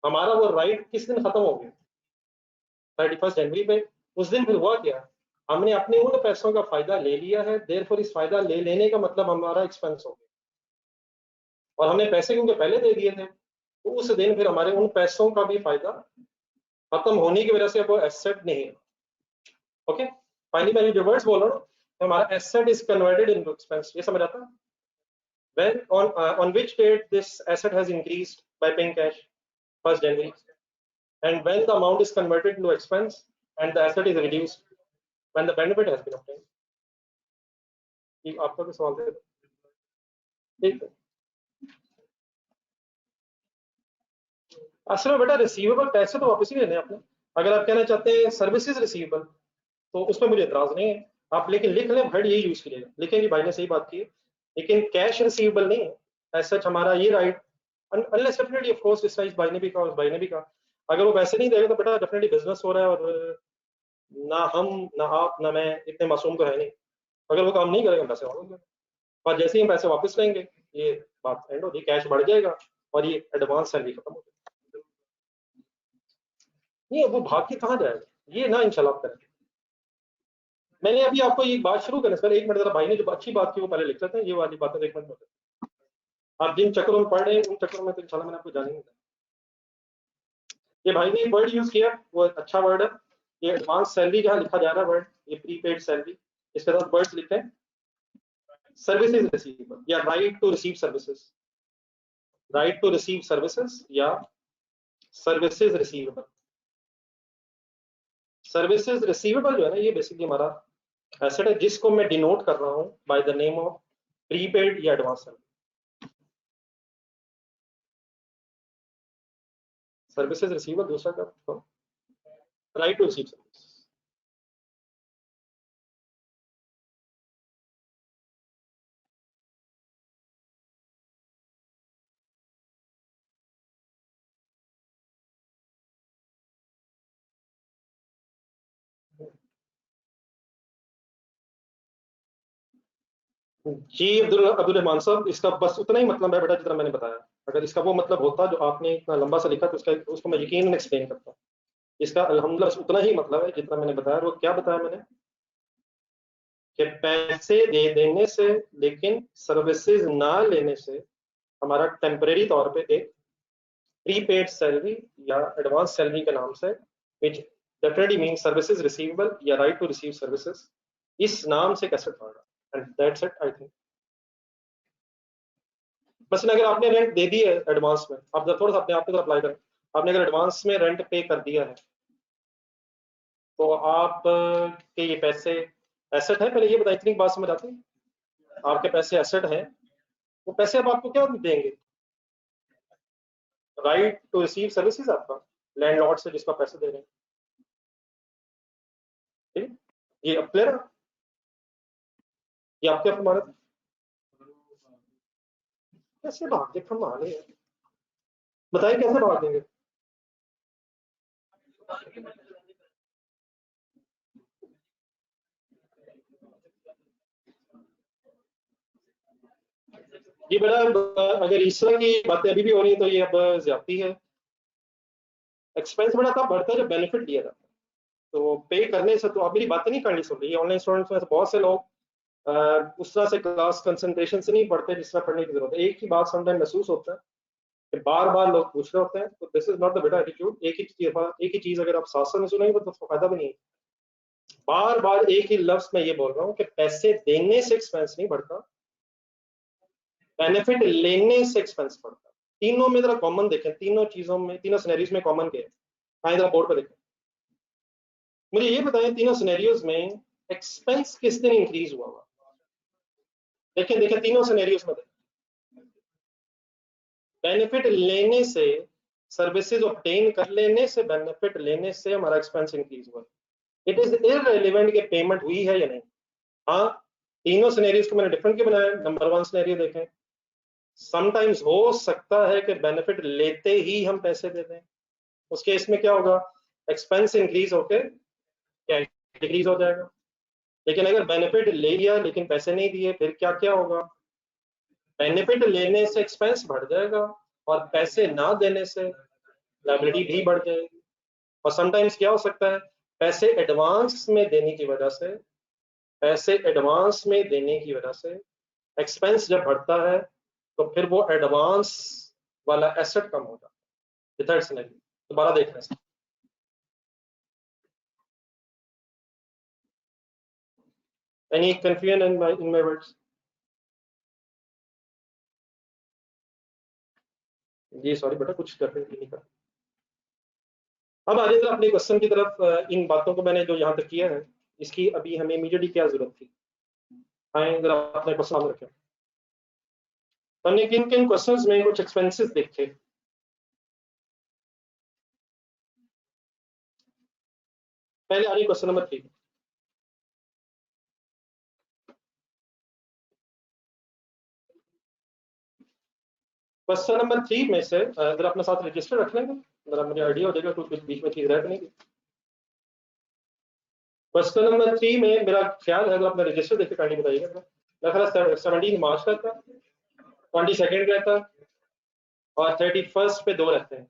हमारा वो राइट किस दिन खत्म हो गया? 31 जनवरी पे। उस दिन फिर हुआ क्या? हमने अपने उन पैसों का फायदा ले लिया है, देयरफॉर इस फायदा ले लेने का मतलब हमारा एक्सपेंस हो गया, और हमने पैसे क्योंकि पहले दे दिए थे, तो उस दिन फिर हमारे उन पैसों का भी फायदा खत्म होने की वजह से वो एसेट नहीं है। ओके, फाइनली मैं जो वर्ड्स बोल रहा हूँ, हमारा asset is converted into expense, ये समझ आता है? When on which date this asset has increased by paying cash? 1st January. And when the amount is converted into expense and the asset is reduced when the benefit has been obtained. ये आपका भी सवाल है? ठीक है। असल में बेटा रिसीवेबल पैसे तो वापस ही लेने हैं आपने। अगर आप कहना चाहते हैं सर्विसेज रिसीवेबल तो उसमें मुझे एतराज नहीं है, आप लेकिन लिख लें, वर्ड यही यूज कीजिएगा, लिखेंगे भाई ने सही बात की है, लेकिन कैश रिसीवेबल नहीं है ऐसा हमारा ये right, unless definitely of course इस भाई ने भी कहा, उस भाई ने भी कहा, अगर वो पैसे नहीं देगा तो बेटा डेफिनेटली बिजनेस हो रहा है, और ना हम ना आप ना मैं इतने मासूम तो है नहीं, अगर वो काम नहीं करेगा पैसे वापस लेंगे, और जैसे ही हम पैसे वापस लेंगे ये बात एंड होगी, कैश बढ़ जाएगा और ये एडवांस सैलरी खत्म हो जाएगी। नहीं वो भाग के कहाँ जाएगा, ये ना इंशाल्लाह आप करेंगे। मैंने अभी आपको ये बात शुरू करने से पहले 1 मिनट जरा भाई ने जो अच्छी बात की वो पहले लिख लेते हैं, ये वाली बातें 1 मिनट में आप जिन चक्करों में पढ़ रहे हैं उन चक्करों में तो इंशाल्लाह मैंने आपको जाने नहीं दिया। ये भाई ने एक वर्ड यूज किया, वो अच्छा वर्ड है, ये एडवांस सैलरी जहाँ लिखा जा रहा है वर्ड, ये प्रीपेड सैलरी, इसके साथ वर्ड्स लिखते हैं सर्विसेज रिसीवेबल या right to receive services, right to receive services या सर्विसेज रिसीवेबल। सर्विसेज रिसीवेबल जो है ना, ये बेसिकली हमारा एसेट है जिसको मैं डिनोट कर रहा हूं by the name of prepaid या एडवांस सैलरी। सर्विसेज रिसीवेबल दूसरा का राइट टू रिसीव सर्विस। जी अब्दुल रहमान साहब, इसका बस उतना ही मतलब है बेटा जितना मैंने बताया। अगर इसका वो मतलब होता जो आपने इतना लंबा सा लिखा तो उसको मैं यकीन एक्सप्लेन करता हूँ। इसका अल्हम्दुलिल्लाह उतना ही मतलब है जितना मैंने बताया। वो क्या बताया मैंने कि पैसे दे देने से लेकिन सर्विसेज ना लेने से हमारा टेम्परेरी तौर पे एक प्रीपेड सैलरी या एडवांस सैलरी के नाम से, विच डेफिनेटली मीन सर्विसेज रिसीवेबल या राइट टू रिसीव सर्विसेज, इस नाम से कैसे पड़ा, and that's it I think. बस अगर आपने रेंट दे दी है एडवांस में, आप थोड़ा सा अपने आप को अप्लाई करें, आपने अगर एडवांस में रेंट पे कर दिया है तो आप के ये पैसे एसेट है, पहले ये बताइए, इतनी बात समझ आती है? आपके पैसे एसेट है, वो पैसे अब आपको क्या देंगे? राइट टू रिसीव सर्विसेज आपका लैंडलॉर्ड से जिसका पैसे दे रहे हैं, ठीक है? ये अब क्लियर है? ये आपके फरमाना था। कैसे भाग के कमाल है, बताइए कैसे भाग देंगे? ये बड़ा, अगर इस तरह की बातें अभी भी हो रही है तो ये अब ज्यादती है। एक्सपेंस बड़ा तब बढ़ता है जब बेनिफिट दिया जाता है, तो पे करने से तो आप मेरी बातें नहीं करनी सुन रही। ऑनलाइन स्टूडेंट्स में से बहुत से लोग उस तरह से क्लास कंसंट्रेशन से नहीं पढ़ते जिस तरह पढ़ने की जरूरत है। एक ही बात समटाइम महसूस होता है कि बार बार लोग पूछ रहे होते हैं, तो this is not the better attitude. एक ही चीज अगर आप साथ साथ में सुनेंगे तो फायदा भी नहीं है। बार बार एक ही लफ्ज मैं ये बोल रहा हूँ कि पैसे देने से एक्सपेंस नहीं बढ़ता, बेनिफिट लेने से एक्सपेंस बढ़ता। तीनों में जरा कॉमन देखें, तीनों चीजों में, तीनों सिनेरियोज में कॉमन क्या है, जरा बोर्ड पर देखें। मुझे ये बताएं तीनों सिनेरियोज में एक्सपेंस किस दिन इंक्रीज हुआ हुआ? देखें देखें तीनों सिनेरियोज में देखें। बेनिफिट लेने से, सर्विसेज ऑब्टेन कर लेने से, बेनिफिट लेने से हमारा एक्सपेंस इंक्रीज हुआ। इट इज इररिलेवेंट कि पेमेंट हुई है या नहीं। हाँ, तीनों सिनेरियोज को मैंने डिफरेंट क्यों बनाया? नंबर वन सिनेरियो देखें, समटाइम्स हो सकता है कि बेनिफिट लेते ही हम पैसे दे दें, उस केस में क्या होगा? एक्सपेंस इंक्रीज होके क्या डिक्रीज हो जाएगा। लेकिन अगर बेनिफिट ले लिया लेकिन पैसे नहीं दिए, फिर क्या क्या होगा? बेनिफिट लेने से एक्सपेंस बढ़ जाएगा और पैसे ना देने से लायबिलिटी भी बढ़ जाएगी। और समटाइम्स क्या हो सकता है, पैसे एडवांस में देने की वजह से, पैसे एडवांस में देने की वजह से एक्सपेंस जब बढ़ता है तो फिर वो एडवांस वाला एसेट कम हो जाता है। थर्ड सिनेरियो दोबारा देखना है। Any confusion in my words? जी सॉरी बेटा, कुछ डेफिनेटली नहीं कर। अब आ जाइए अपने क्वेश्चन की तरफ। इन बातों को मैंने जो यहाँ तक किया है, इसकी अभी हमें इमीडिएटली क्या जरूरत थी? आए जरा अपने क्वेश्चन सामने रखें। हमने किन किन क्वेश्चंस में कुछ एक्सपेंसेस देखे? पहले आ रही क्वेश्चन नंबर 3। क्वेश्चन नंबर 3 में से जरा अपने साथ रजिस्टर रख लेंगे, जरा मुझे आइडिया हो जाएगा कुछ बीच में चीज रह नहीं। क्वेश्चन नंबर 3 में मेरा ख्याल है, अगर अपना रजिस्टर देख के काइंडली बताइएगा। मेरा ख्याल 17 मार्च का था, 22 रहता और 31 पे 2 रहते हैं।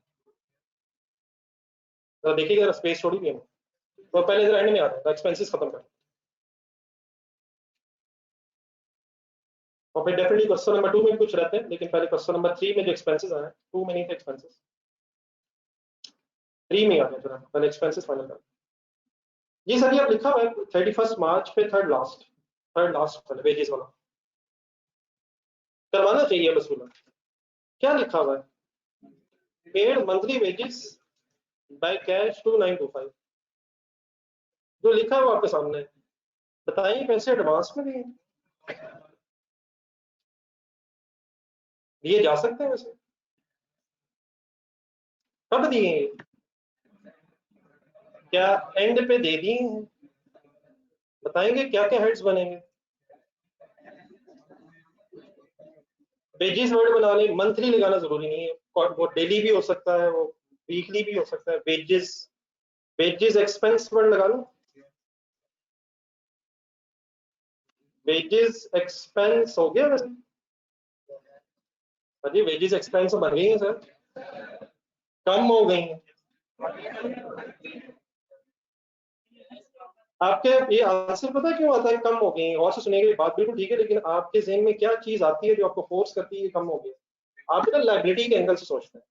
तो देखिएगा जरा स्पेस छोड़ी भी है। तो पहले जरा एंड में आता है एक्सपेंसेस खत्म कर, और फिर डेफिनेटली क्वेश्चन नंबर 2 में भी कुछ रहते हैं, लेकिन पहले क्वेश्चन नंबर 3 में जो एक्सपेंसेस आए, 2 में नहीं थे एक्सपेंसेस, 3 में आते हैं। जरा पहले एक्सपेंसेस फाइनल कर। जी सर, ये अब लिखा हुआ है 31 मार्च पे थर्ड लास्ट वाला वेजेस वाला करवाना चाहिए वसूला। क्या लिखा हुआ है? Paid monthly wages by cash 2925, जो लिखा हुआ आपके सामने। बताइए पैसे एडवांस में दिए, दिए जा सकते हैं वैसे? कब दिए? क्या एंड पे दे दिए हैं? बताएंगे क्या क्या हेड्स बनेंगे? वेजेस वर्ड बना लें, मंथली लगाना जरूरी नहीं है, वो डेली भी हो सकता है, वो वीकली भी हो सकता है। वेजेस, वेजेस एक्सपेंस वर्ड लगा लो, वेजेस एक्सपेंस हो गया वैसे। अजी वेजेस एक्सपेंस बन गई है सर, कम हो गई हैं आपके। ये आंसर पता क्यों आता है कम हो गई? और से सुनेंगे, बात बिल्कुल ठीक है, लेकिन आपके जहन में क्या चीज आती है जो आपको फोर्स करती है कम हो गया? आप ना लाइब्रेरी के एंगल से सोचते हैं,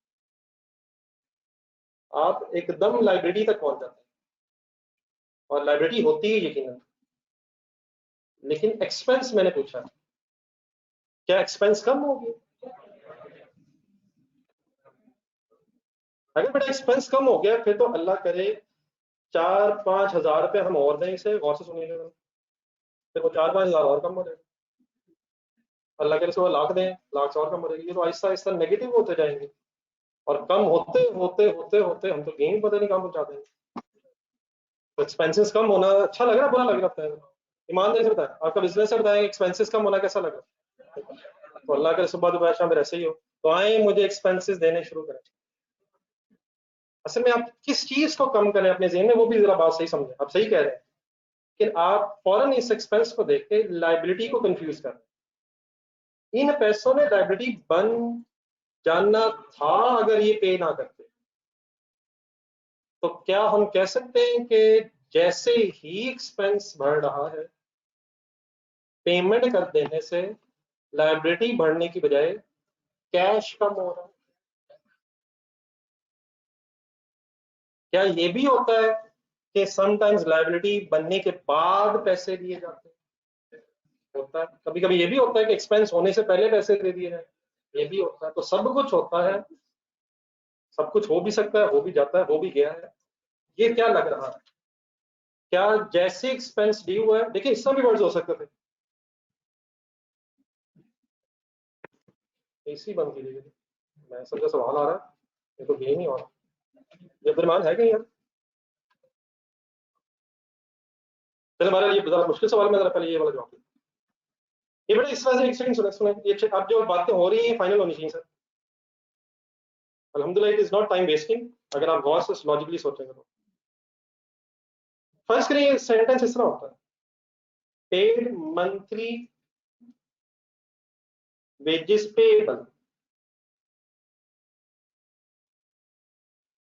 आप एकदम लाइब्रेरी तक पहुंच जाते हैं, और लाइब्रेरी होती है यकीनन। लेकिन एक्सपेंस मैंने पूछा, क्या एक्सपेंस कम हो गया? अगर बेटा एक्सपेंस कम हो गया, फिर तो अल्लाह करे 4-5 हज़ार रुपये हम और दें इसे, गौर से सुनिएगा, फिर वो 4-5 हज़ार और कम हो जाएगा। अल्लाह करे वो लाख दें, लाख से और कम हो जाएगी। ये तो आहिस्ता आहिस्ता नेगेटिव होते जाएंगे, और कम होते होते होते होते हम तो गेम पता नहीं कहाँ पहुंचा देंगे। तो एक्सपेंसेस कम होना अच्छा लग रहा है, बुरा लग रहा है? ईमानदारी से बताएं, आपका बिजनेस है, बताएं एक्सपेंसेस कम होना कैसा लग रहा है? तो अल्लाह करे सुबह दोपहर शाम ऐसे ही हो, तो आए मुझे एक्सपेंसेस देने शुरू करें। असल में आप किस चीज को कम करें अपने ज़हन में, वो भी जरा बात सही समझें। आप सही कह रहे हैं, लेकिन आप फौरन इस एक्सपेंस को देख के लाइबिलिटी को कंफ्यूज कर रहे हैं। इन पैसों में लाइबिलिटी बन जाना था अगर ये पे ना करते। तो क्या हम कह सकते हैं कि जैसे ही एक्सपेंस बढ़ रहा है, पेमेंट कर देने से लाइबिलिटी बढ़ने की बजाय कैश कम हो रहा है? क्या ये भी होता है कि समटाइम्स लाइबिलिटी बनने के बाद पैसे दिए जाते हैं? होता है। कभी कभी ये भी होता है कि एक्सपेंस होने से पहले पैसे दे दिए जाए, ये भी होता है। तो सब कुछ होता है, सब कुछ हो भी सकता है, हो भी जाता है, हो भी गया है। ये क्या लग रहा है, क्या जैसे एक्सपेंस ड्यू हुआ है, देखिए इसमें भी वर्ड्स हो सकते थे, एसी बंद कीजिए। मैं समझा सवाल आ रहा है, ये तो गेम ही हो रहा है। ये अब्दुलरहमान है कहीं यार? चलो हमारा ये ज्यादा मुश्किल सवाल में जरा पहले ये वाला जवाब दे। ये बेटा इस वजह से एक सेकंड सुने सुने, ये अब जो बातें हो रही हैं फाइनल होनी चाहिए सर। अल्हम्दुलिल्लाह it is not time wasting, अगर आप गौर से लॉजिकली सोचेंगे तो। फर्स्ट करिए सेंटेंस इस तरह होता है, paid monthly wages payable.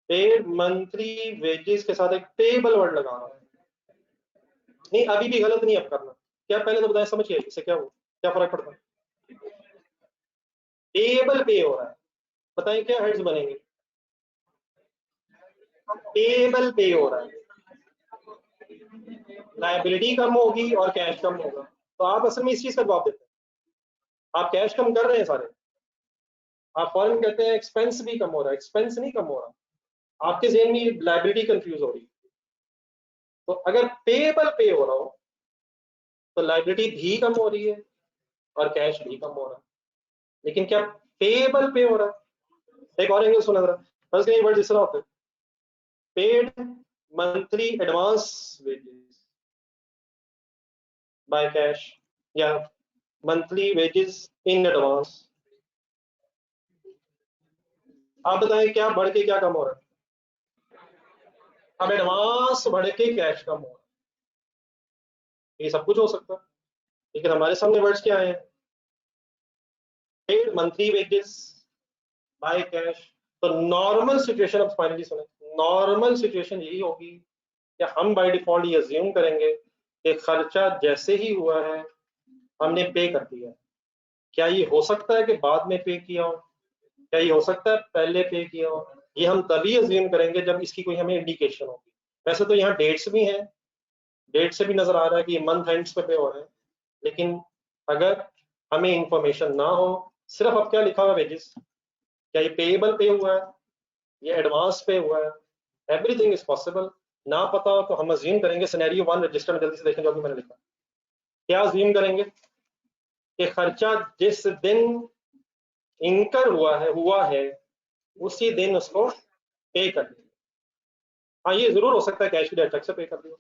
Paid monthly wages के साथ एक पेबल वर्ड लगा रहा है। नहीं अभी भी गलत नहीं अब करना, क्या पहले तो बताएं समझिए इससे क्या हो, क्या फर्क पड़ता है? पेबल पे हो रहा है, बताएं क्या हेड्स बनेंगे? पेबल पे हो रहा है, लायबिलिटी कम होगी और कैश कम होगा। तो आप असल में इस चीज का जवाब देते हैं, आप कैश कम कर रहे हैं सारे, आप फौरन कहते हैं एक्सपेंस भी कम हो रहा है, एक्सपेंस नहीं कम हो रहा, आपके जेहन में लाइबिलिटी कंफ्यूज हो रही है। तो अगर पेबल पे हो रहा हो तो लाइबिलिटी भी कम हो रही है और कैश भी कम हो रहा है। लेकिन क्या पेबल पे हो रहा है? एक और एंगल सुना जरा, बस ये वर्ड इस तरह होते हैं, paid monthly advance wages by cash, या मंथली वेजेस इन एडवांस। आप बताएं क्या बढ़ के क्या कम हो रहा है? अब एडवांस बढ़ के कैश कम हो रहा है, ये सब कुछ हो सकता है। लेकिन हमारे सामने वर्ड्स क्या है? Paid monthly wages by cash. तो नॉर्मल सिचुएशन, अब फाइनली सुने, नॉर्मल सिचुएशन यही होगी कि हम बाय डिफॉल्ट ये अज्यूम करेंगे कि खर्चा जैसे ही हुआ है हमने पे कर दिया। क्या ये हो सकता है कि बाद में पे किया हो? क्या ये हो सकता है पहले पे किया हो? ये हम तभी अज्यूम करेंगे जब इसकी कोई हमें इंडिकेशन होगी। वैसे तो यहाँ डेट्स भी हैं, डेट से भी नजर आ रहा है कि ये मंथ एंड्स पे हो रहे हैं, लेकिन अगर हमें इंफॉर्मेशन ना हो, सिर्फ अब क्या लिखा हुआ वेजेस, क्या ये पेएबल पे हुआ है, ये एडवांस पे हुआ है, एवरीथिंग इज पॉसिबल। ना पता हो तो हम अज्यूम करेंगे, सिनेरियो 1 रजिस्टर में जल्दी से देखें जो भी मैंने लिखा, क्या अज्यूम करेंगे कि खर्चा जिस दिन इनकर हुआ है उसी दिन उसको पे कर दिया। हाँ ये जरूर हो सकता है कैश की डायरेक्ट से पे कर दिया।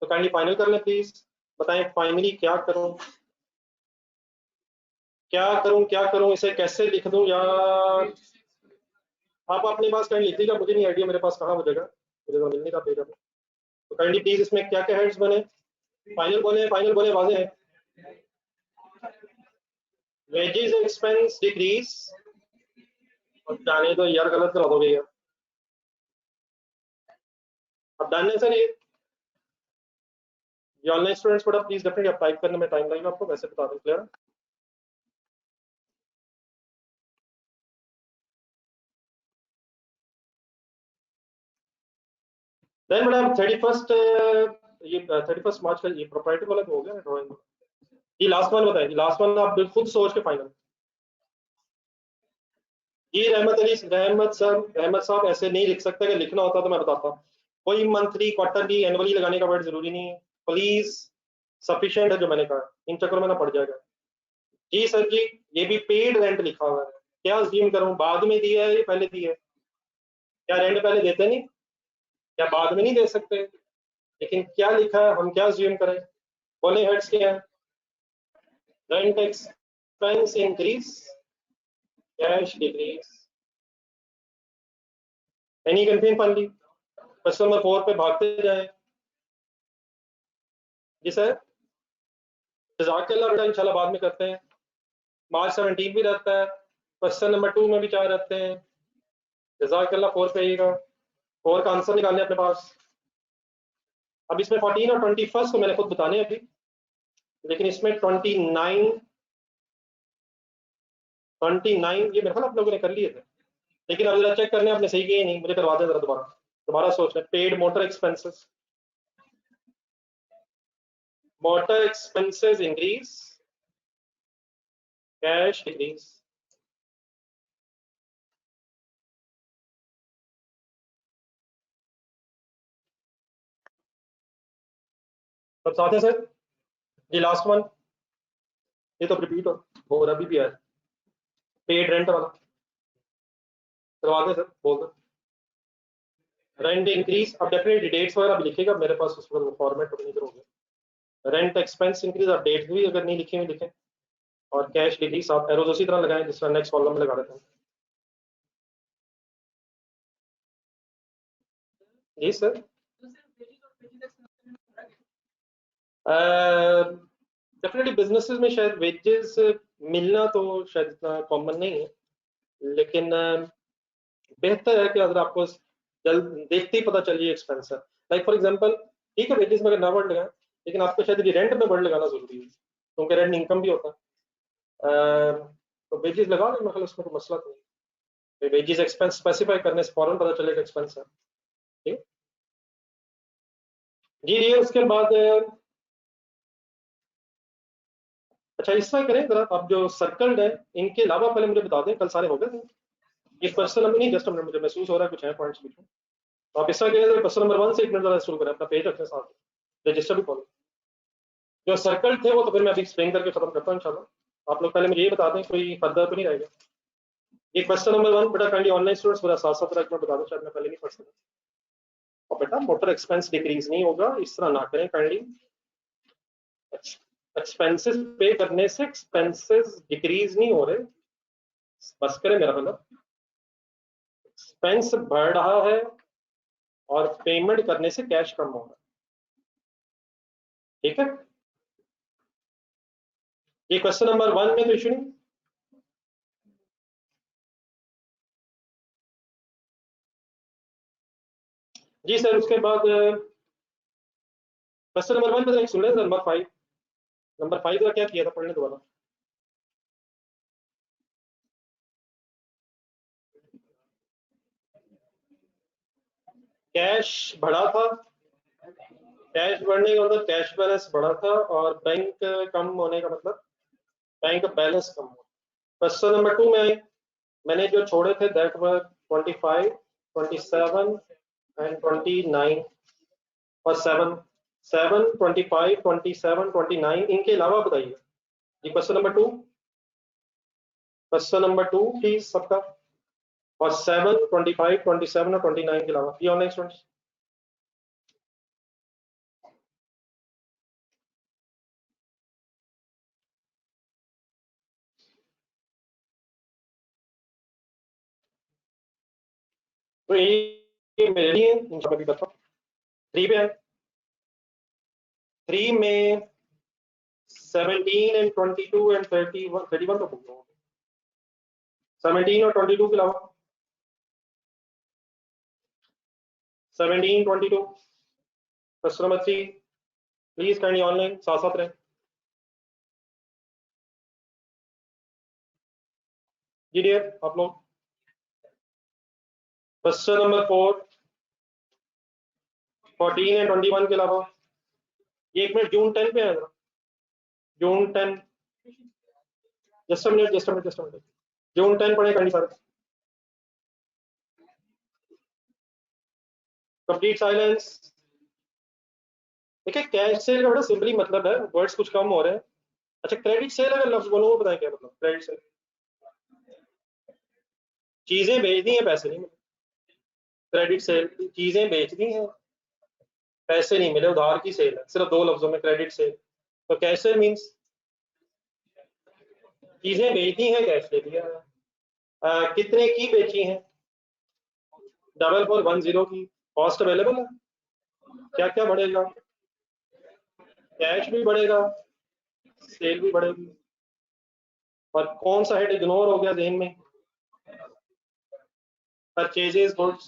तो काइंडली फाइनल कर लें प्लीज, बताएं फाइनली क्या करूं, क्या करूं इसे कैसे लिख दूं यार? आप अपने पास काइंडली लिख लीजिएगा, मुझे नहीं आइडिया मेरे पास कहाँ हो जाएगा, मुझे तो मिल नहीं रहा पेगा। तो काइंडली प्लीज इसमें क्या क्या हेड्स बने, फाइनल बोले वाजे हैं। वेजेस एक्सपेंस डिक्रीज, और जाने तो यार गलत करा दोगे यार। अब डन है सर ये ऑनलाइन स्टूडेंट्स पढ़ा प्लीज डेफिनेटली आप टाइप करने में टाइम लगेगा आपको, वैसे बता दूं क्लियर। देन मैडम 31st, ये 31st मार्च का ये प्रोप्राइटर वाला तो हो गया ड्राइंग। ये लास्ट वन बताइए, लास्ट वन आप खुद सोच के फाइनल। जी रहमत साहब ऐसे नहीं लिख सकते, अगर लिखना होता तो मैं बताता। कोई मंथली क्वार्टरली एनुअली लगाने का वर्ड जरूरी नहीं है, प्लीज सफिशिएंट है जो मैंने कहा, इन चक्करों में ना पड़ जाएगा। जी सर जी, ये भी पेड रेंट लिखा हुआ है, क्या अज्यूम करूं बाद में दिया है या पहले दिया है? क्या रेंट पहले देते नहीं, क्या बाद में नहीं दे सकते? लेकिन क्या लिखा है, हम क्या अज्यूम करें? बोले हेड्स क्या है? Rent tax expense increase, cash decrease. Any confusion finally? Question number 4 पे भागते जाएं। जी सर, जज़ाकल्लाह बेटा, इंशाल्लाह बाद में करते हैं। मार्च 17 भी रहता है, क्वेश्चन नंबर 2 में भी 4 रहते हैं। जज़ाकल्लाह 4 पे आइएगा, 4 का आंसर निकालने अपने पास। अब इसमें 14 और 21 को मैंने खुद बताने अभी, लेकिन इसमें 29 ये मेरे ख्याल आप लोगों ने कर लिए थे, लेकिन अब जरा चेक करने आपने सही किए नहीं, मुझे करवा दें जरा दोबारा सोच लें। Paid motor expenses, motor expenses increase, cash decrease. सब साथ है सर? जी लास्ट वन, ये तो रिपीट हो रहा भी है, पेड रेंट वाला करवा दें सर, बोल दो। रेंट इंक्रीज, अब डेफिनेटली डेट्स वगैरह भी लिखेगा मेरे पास, उस पर फॉर्मेट नहीं करोगे। रेंट एक्सपेंस इंक्रीज और डेट्स भी अगर नहीं लिखे हुए लिखें, और कैश डिक्रीज आप एरोज उसी तरह लगाएं जिस तरह नेक्स्ट कॉलम में लगा देते हैं। जी सर, डेफिनेटली बिजनेसेस में शायद वेजेस मिलना तो शायद इतना कॉमन नहीं है, लेकिन बेहतर है कि अगर आपको जल्द देखते ही पता चल जाए एक्सपेंस है। लाइक फॉर एग्जांपल, ठीक है वेजेस में अगर ना बढ़ लगाएं, लेकिन आपको शायद रेंट में बढ़ लगाना जरूरी है, क्योंकि रेंट इनकम भी होता है। तो वेजेस लगा लें, मतलब उसमें कोई मसला तो नहीं। वेजेस एक्सपेंस स्पेसिफाई करने से फौरन पता चलेगा एक्सपेंस है। ठीक जी, ये उसके बाद अच्छा इस तरह करें जरा, आप जो सर्कल्ड है इनके अलावा पहले मुझे बता दें, कल सारे हो गए थे ये क्वेश्चन नंबर नहीं, जस्ट मुझे महसूस हो रहा है कुछ है पॉइंट्स लिखूं, तो आप इस तरह करें, क्वेश्चन नंबर 1 से 1 मिनट ज़्यादा शुरू करें, अपना पेज रखने साथ रजिस्टर भी खोलें। जो सर्कल थे वो तो फिर मैं अभी एक्सप्लेन करके खत्म करता हूँ इंशाल्लाह। आप लोग पहले मुझे ये बता दें कोई फर्दर तो नहीं रहेगा। ये क्वेश्चन नंबर 1 बेटा काइंडली ऑनलाइन स्टूडेंट्स मेरा साथ साथ रख, मैं बता दूं, शायद मैं पहले नहीं पढ़ सका। और बेटा मोटर एक्सपेंस डिक्रीज नहीं होगा, इस तरह ना करें काइंडली। एक्सपेंसेस पे करने से एक्सपेंसेस डिक्रीज नहीं हो रहे, बस करें मेरा मतलब। एक्सपेंस बढ़ रहा है और पेमेंट करने से कैश कम हो रहा है, ठीक है। ये क्वेश्चन नंबर 1 में तो इशू नहीं। जी सर, उसके बाद क्वेश्चन नंबर 1 में सुन रहे हैं, नंबर 5 का क्या किया था, पढ़ने दोबारा। कैश बढ़ा था, कैश बढ़ने का मतलब कैश बैलेंस बढ़ा था, और बैंक कम होने का मतलब बैंक बैलेंस कम हुआ। क्वेश्चन नंबर 2 में मैंने जो छोड़े थे दैट वर 25, 27 एंड 29 और 7, 25, 27, 29 इनके अलावा बताइए। जी question number 2, question number 2 please सबका, और 7, 25, 27 और 29 के अलावा ये ऑनलाइन स्टूडेंट्स। तो ये मेरे लिए इंशाल्लाह भी करता हूँ। 3 पे है, 3 में 17 एंड 22 एंड 31 तो भूल गया, 17 और 22 के अलावा 17, 22। Question number 3 please kindly online साथ साथ रहें। जी डियर आप लोग, क्वेश्चन नंबर 4, 14 एंड 21 के अलावा ये 1 मिनट जून 10 पे है जरा, जून 10, जस्ट अ मिनट, जून 10 पढ़े काइंडली सारे। Complete silence. देखिए कैश सेल का बड़ा सिंपली मतलब है, वर्ड्स कुछ कम हो रहे हैं। अच्छा क्रेडिट सेल अगर लफ्ज बोलो वो बताएं क्या मतलब क्रेडिट सेल। चीजें बेच दी हैं, पैसे नहीं मिले। क्रेडिट सेल चीजें बेच दी हैं, पैसे नहीं मिले, उधार की सेल है, सिर्फ 2 लफ्जों में क्रेडिट सेल। तो कैश सेल मीन्स चीजें बेचती हैं, कैश ले लिया। कितने की बेची हैं? 4410 की। कॉस्ट अवेलेबल है। क्या क्या बढ़ेगा? कैश भी बढ़ेगा, सेल भी बढ़ेगी। और कौन सा हेड इग्नोर हो गया जहन में? Purchases goods.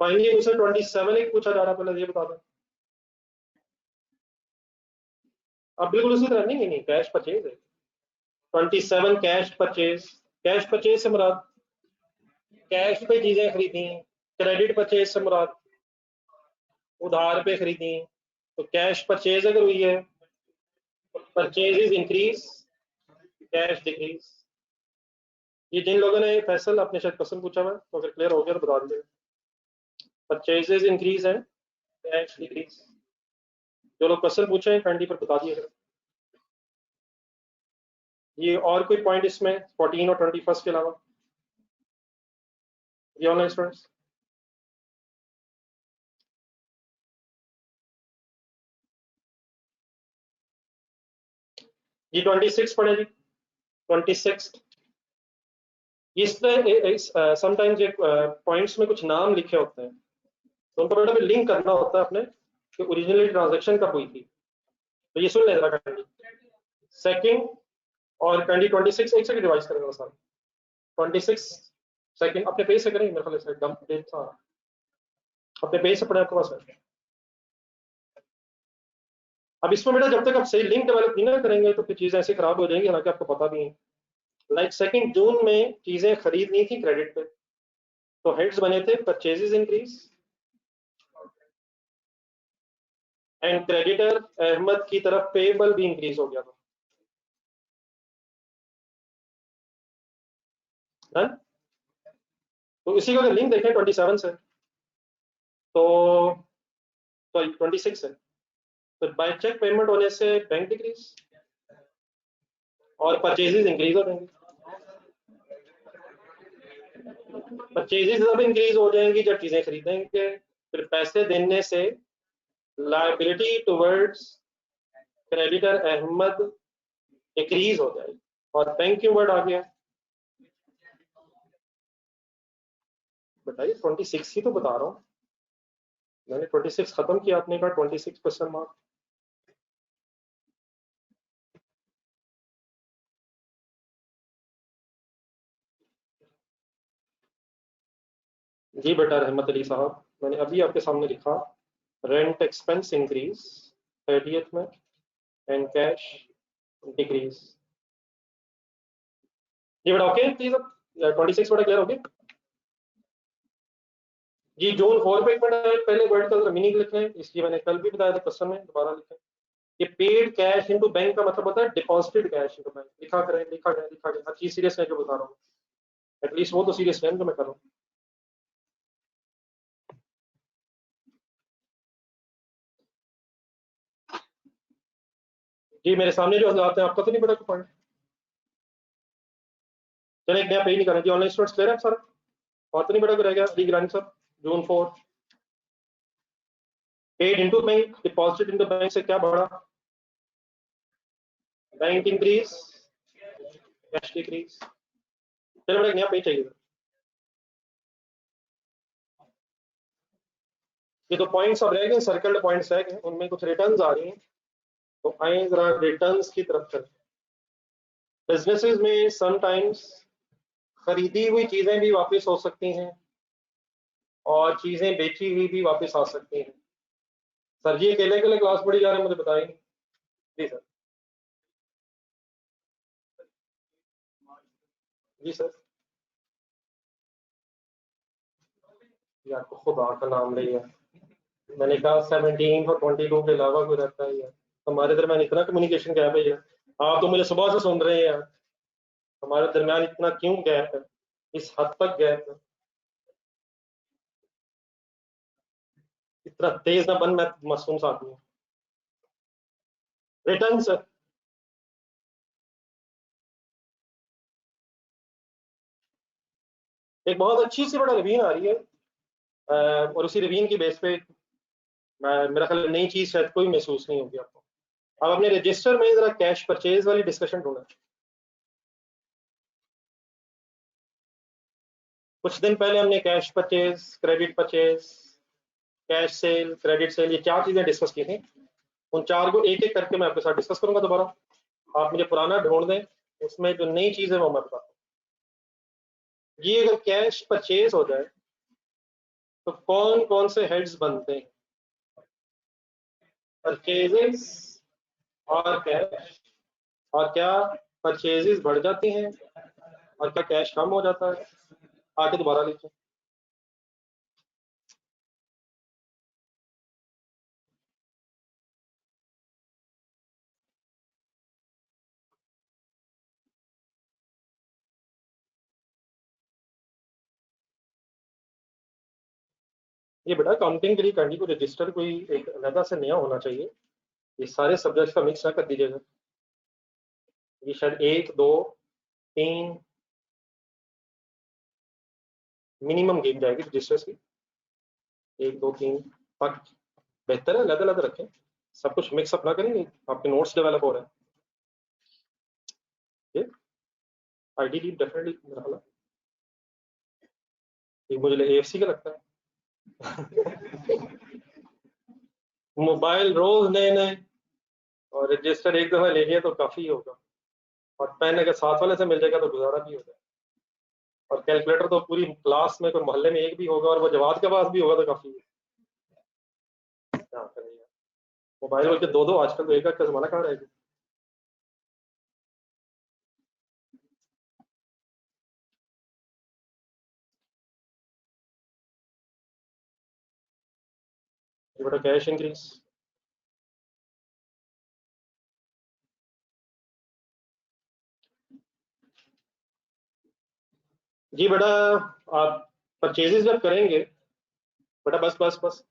फाइनली उसे 27 एक पूछा जा रहा, पहले ये बता दें। अब बिल्कुल उसी तरह नहीं, कैश परचेज है। 27 कैश परचेज। कैश परचेज से मुराद कैश पे चीजें खरीदी, क्रेडिट परचेज से मुराद उधार पे खरीदी। तो कैश परचेज अगर हुई है, purchase is increase, cash decrease. ये जिन लोगों ने फैसल अपने शायद क्वेश्चन पूछा हुआ तो अगर क्लियर हो गया तो बता दीजिए। परचेजेज इंक्रीज है, कैश डिक्रीज। जो लोग क्वेश्चन पूछे हैं काइंडली पर बता दिए। ये और कोई पॉइंट इसमें 14 और 21 के अलावा? ये ऑनलाइन स्टूडेंट्स ये 26 पढ़े जी। 26 इसमें समटाइम्स एक पॉइंट्स में कुछ नाम लिखे होते हैं, तो उनको बेटा में लिंक करना होता है अपने कि ओरिजिनली ट्रांजैक्शन कब हुई थी। तो ये सुन लेना कैंडी। सेकंड और कैंडी 26 एक सेकंड रिवाइज करेंगे सर। 26 सेकंड अपने पेज से करेंगे, मेरे ख्याल से एकदम डेट था, अपने पेज से पढ़े आपके पास है। अब इसमें बेटा जब तक आप सही लिंक डेवलप नहीं ना करेंगे तो फिर चीजें ऐसे खराब हो जाएंगी, हालांकि आपको पता भी है। लाइक 2 जून में चीजें खरीदनी थी क्रेडिट पे, तो हेड्स बने थे purchases increase and creditor Ahmed की तरफ पेबल भी इंक्रीज हो गया था। Done? तो इसी का अगर लिंक देखें 27 से तो सॉरी 26 है, तो बाय चेक पेमेंट होने से बैंक डिक्रीज और परचेजेस इंक्रीज हो जाएंगे। परचेजेस अब इंक्रीज हो जाएंगी जब चीजें खरीदेंगे, फिर पैसे देने से liability towards creditor Ahmed decrease हो जाएगी। और बैंक क्यों वर्ड आ गया बताइए? 26 ही तो बता रहा हूँ मैंने, 26 खत्म किया, आपने कहा 26 क्वेश्चन मार्क। जी बेटा रहमत अली साहब, मैंने अभी आपके सामने लिखा रेंट एक्सपेंस इंक्रीज 30th में एंड कैश डिक्रीज। जी बेटा ओके प्लीज, अब 26 बेटा क्लियर हो गया जी। जोन 4 पे एक मिनट पहले वर्ड का मीनिंग लिख लें, इसलिए मैंने कल भी बताया था क्वेश्चन में, दोबारा लिखें। ये पेड कैश इनटू बैंक का मतलब होता है डिपॉजिटेड कैश इनटू बैंक। लिखा करें, लिखा करें, लिखा करें, हर चीज सीरियस है जो बता रहा हूँ, एटलीस्ट वो तो सीरियस है जो मैं कर रहा हूँ। जी मेरे सामने जो हजरात हैं, आपका तो नहीं पता पॉइंट। चले एक नया पेज नहीं करना जी। ऑनलाइन स्टूडेंट्स क्लियर है सर? और तो नहीं पता रह गया अली गिलानी सर? जून 4 paid into bank, deposit into bank से क्या बढ़ा? Bank increase, cash decrease. चलो बड़ा एक नया पेज चाहिए। ये तो पॉइंट्स अब रह गए, सर्कल्ड पॉइंट्स रह गए, उनमें कुछ रिटर्न्स आ रही हैं, तो आए जरा रिटर्न्स की तरफ चलते। बिजनेसेस में समटाइम्स खरीदी हुई चीजें भी वापस हो सकती हैं और चीजें बेची हुई भी वापस आ सकती हैं। सर जी अकेले अकेले क्लास पढ़ी जा रहे हैं, मुझे बताएंगे? जी सर। जी सर। यार खुदा का नाम ले यार, मैंने कहा 17 और 22 के अलावा कोई रहता है यार? हमारे दरमियान इतना कम्युनिकेशन गैप है यार। आप तो मुझे सुबह से सुन रहे हैं यार, हमारे दरमियान इतना क्यों गैप है, इस हद तक गैप है? इतना तेज ना बन, मैं मासूम सा आदमी हूँ। Return sir. एक बहुत अच्छी सी बड़ा रिवीन आ रही है, और उसी रिवीन की बेस पे मेरा ख्याल नई चीज शायद कोई महसूस नहीं होगी आपको। अब अपने रजिस्टर में जरा कैश परचेज वाली डिस्कशन ढूंढा। कुछ दिन पहले हमने cash purchase, credit purchase, cash cell, credit cell, ये 4 चीजें डिस्कस की थी। उन 4 को एक एक करके मैं आपके साथ डिस्कस करूंगा दोबारा। आप मुझे पुराना ढूंढ दें, उसमें जो नई चीज है वो मैं बताता हूँ। ये अगर कैश परचेज हो जाए तो कौन कौन से हेड्स बनते हैं? परचेजेस और कैश। और क्या परचेजेस बढ़ जाती हैं और क्या कैश कम हो जाता है? आगे दोबारा लिखिए। ये बेटा काउंटिंग के लिए कैंडी को रजिस्टर कोई एक अलग से नया होना चाहिए। ये सारे सब्जेक्ट्स का मिक्स ना कर दीजिएगा। ये शायद 1 2 3 मिनिमम गेम जाएगी रजिस्टर्स की। 1 2 3 5। बेहतर है अलग अलग रखें, सब कुछ मिक्सअप ना करेंगे, आपके नोट्स डेवलप हो रहे हैं। आईडी टीम डेफिनेटली मेरा ख्याल है। ये मुझे एएफसी का लगता है। मोबाइल रोज नए नए, और रजिस्टर एक दफा ले लिया तो काफी होगा। और पेन अगर साथ वाले से मिल जाएगा तो गुजारा भी हो जाएगा। और कैलकुलेटर तो पूरी क्लास में कोई मोहल्ले में एक भी होगा और वो जवाब के पास भी होगा तो काफी है। क्या करेंगे मोबाइल बल्कि दो दो, आजकल तो एक का जमाना कहाँ रहेगा। ये बड़ा कैश इंक्रीज। जी बेटा, आप परचेजेस जब करेंगे, बेटा बस बस बस,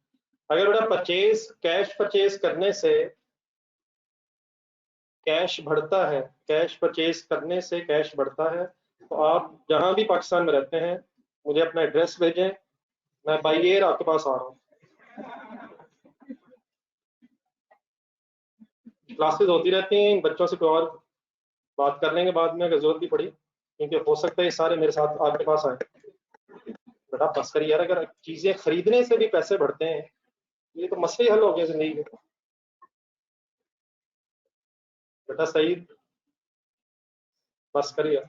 अगर बेटा परचेज कैश परचेज करने से कैश बढ़ता है, कैश परचेज करने से कैश बढ़ता है, तो आप जहां भी पाकिस्तान में रहते हैं मुझे अपना एड्रेस भेजें, मैं बाई एयर आपके पास आ रहा हूँ। क्लासेस होती रहती हैं, इन बच्चों से कोई और बात कर लेंगे बाद में अगर जरूरत भी पड़ी, क्योंकि हो सकता है ये सारे मेरे साथ आपके पास आए। बेटा बस करिए यार, अगर चीजें खरीदने से भी पैसे बढ़ते हैं ये तो मसले हल हो गए जिंदगी के। बेटा सही, बस करिए।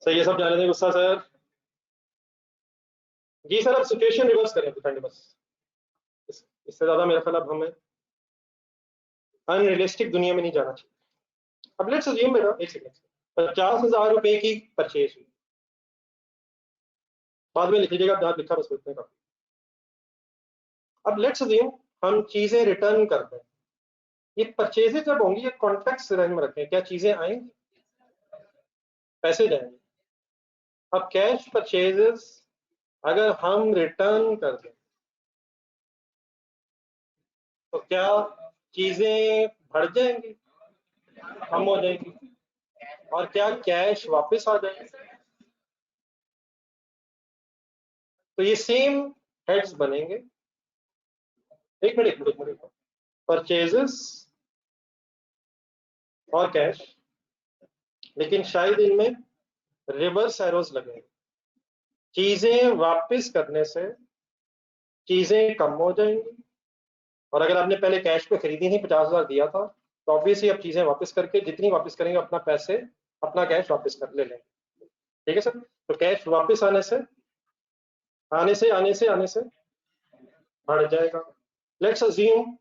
सही है, सब जाने दें गुस्सा सर। जी सर, अब सिचुएशन रिवर्स करें डिपेंड बस। इससे ज्यादा मेरा ख्याल अब हमें अनरियलिस्टिक दुनिया में नहीं जाना चाहिए। अब लेट्स अज्यूम मेरा एक सेकंड, 50,000 रुपए की परचेज हुई। बाद में लिख लीजिएगा, जहां लिखा बस लिखने का। अब लेट्स अज्यूम हम चीजें रिटर्न कर दें। ये परचेजेज जब होंगी, ये कॉन्टेक्स्ट में रखें, क्या चीजें आएंगी, पैसे जाएंगे। अब कैश परचेजेस अगर हम रिटर्न कर दें तो क्या चीजें बढ़ जाएंगी, कम हो जाएंगी, और क्या कैश वापस आ जाएगा? तो ये सेम हेड्स बनेंगे। एक मिनट एक मिनट एक मिनट, परचेजेस और कैश, लेकिन शायद इनमें रिवर्स एरोज लगेंगे। चीजें वापस करने से चीजें कम हो जाएंगी, और अगर आपने पहले कैश पे खरीदी थी, 50,000 दिया था, तो ऑब्वियसली अब चीजें वापस करके जितनी वापस करेंगे अपना पैसे, अपना कैश वापस कर ले लेंगे। ठीक है सर, तो कैश वापस आने से बढ़ जाएगा। लेट्स अज्यूम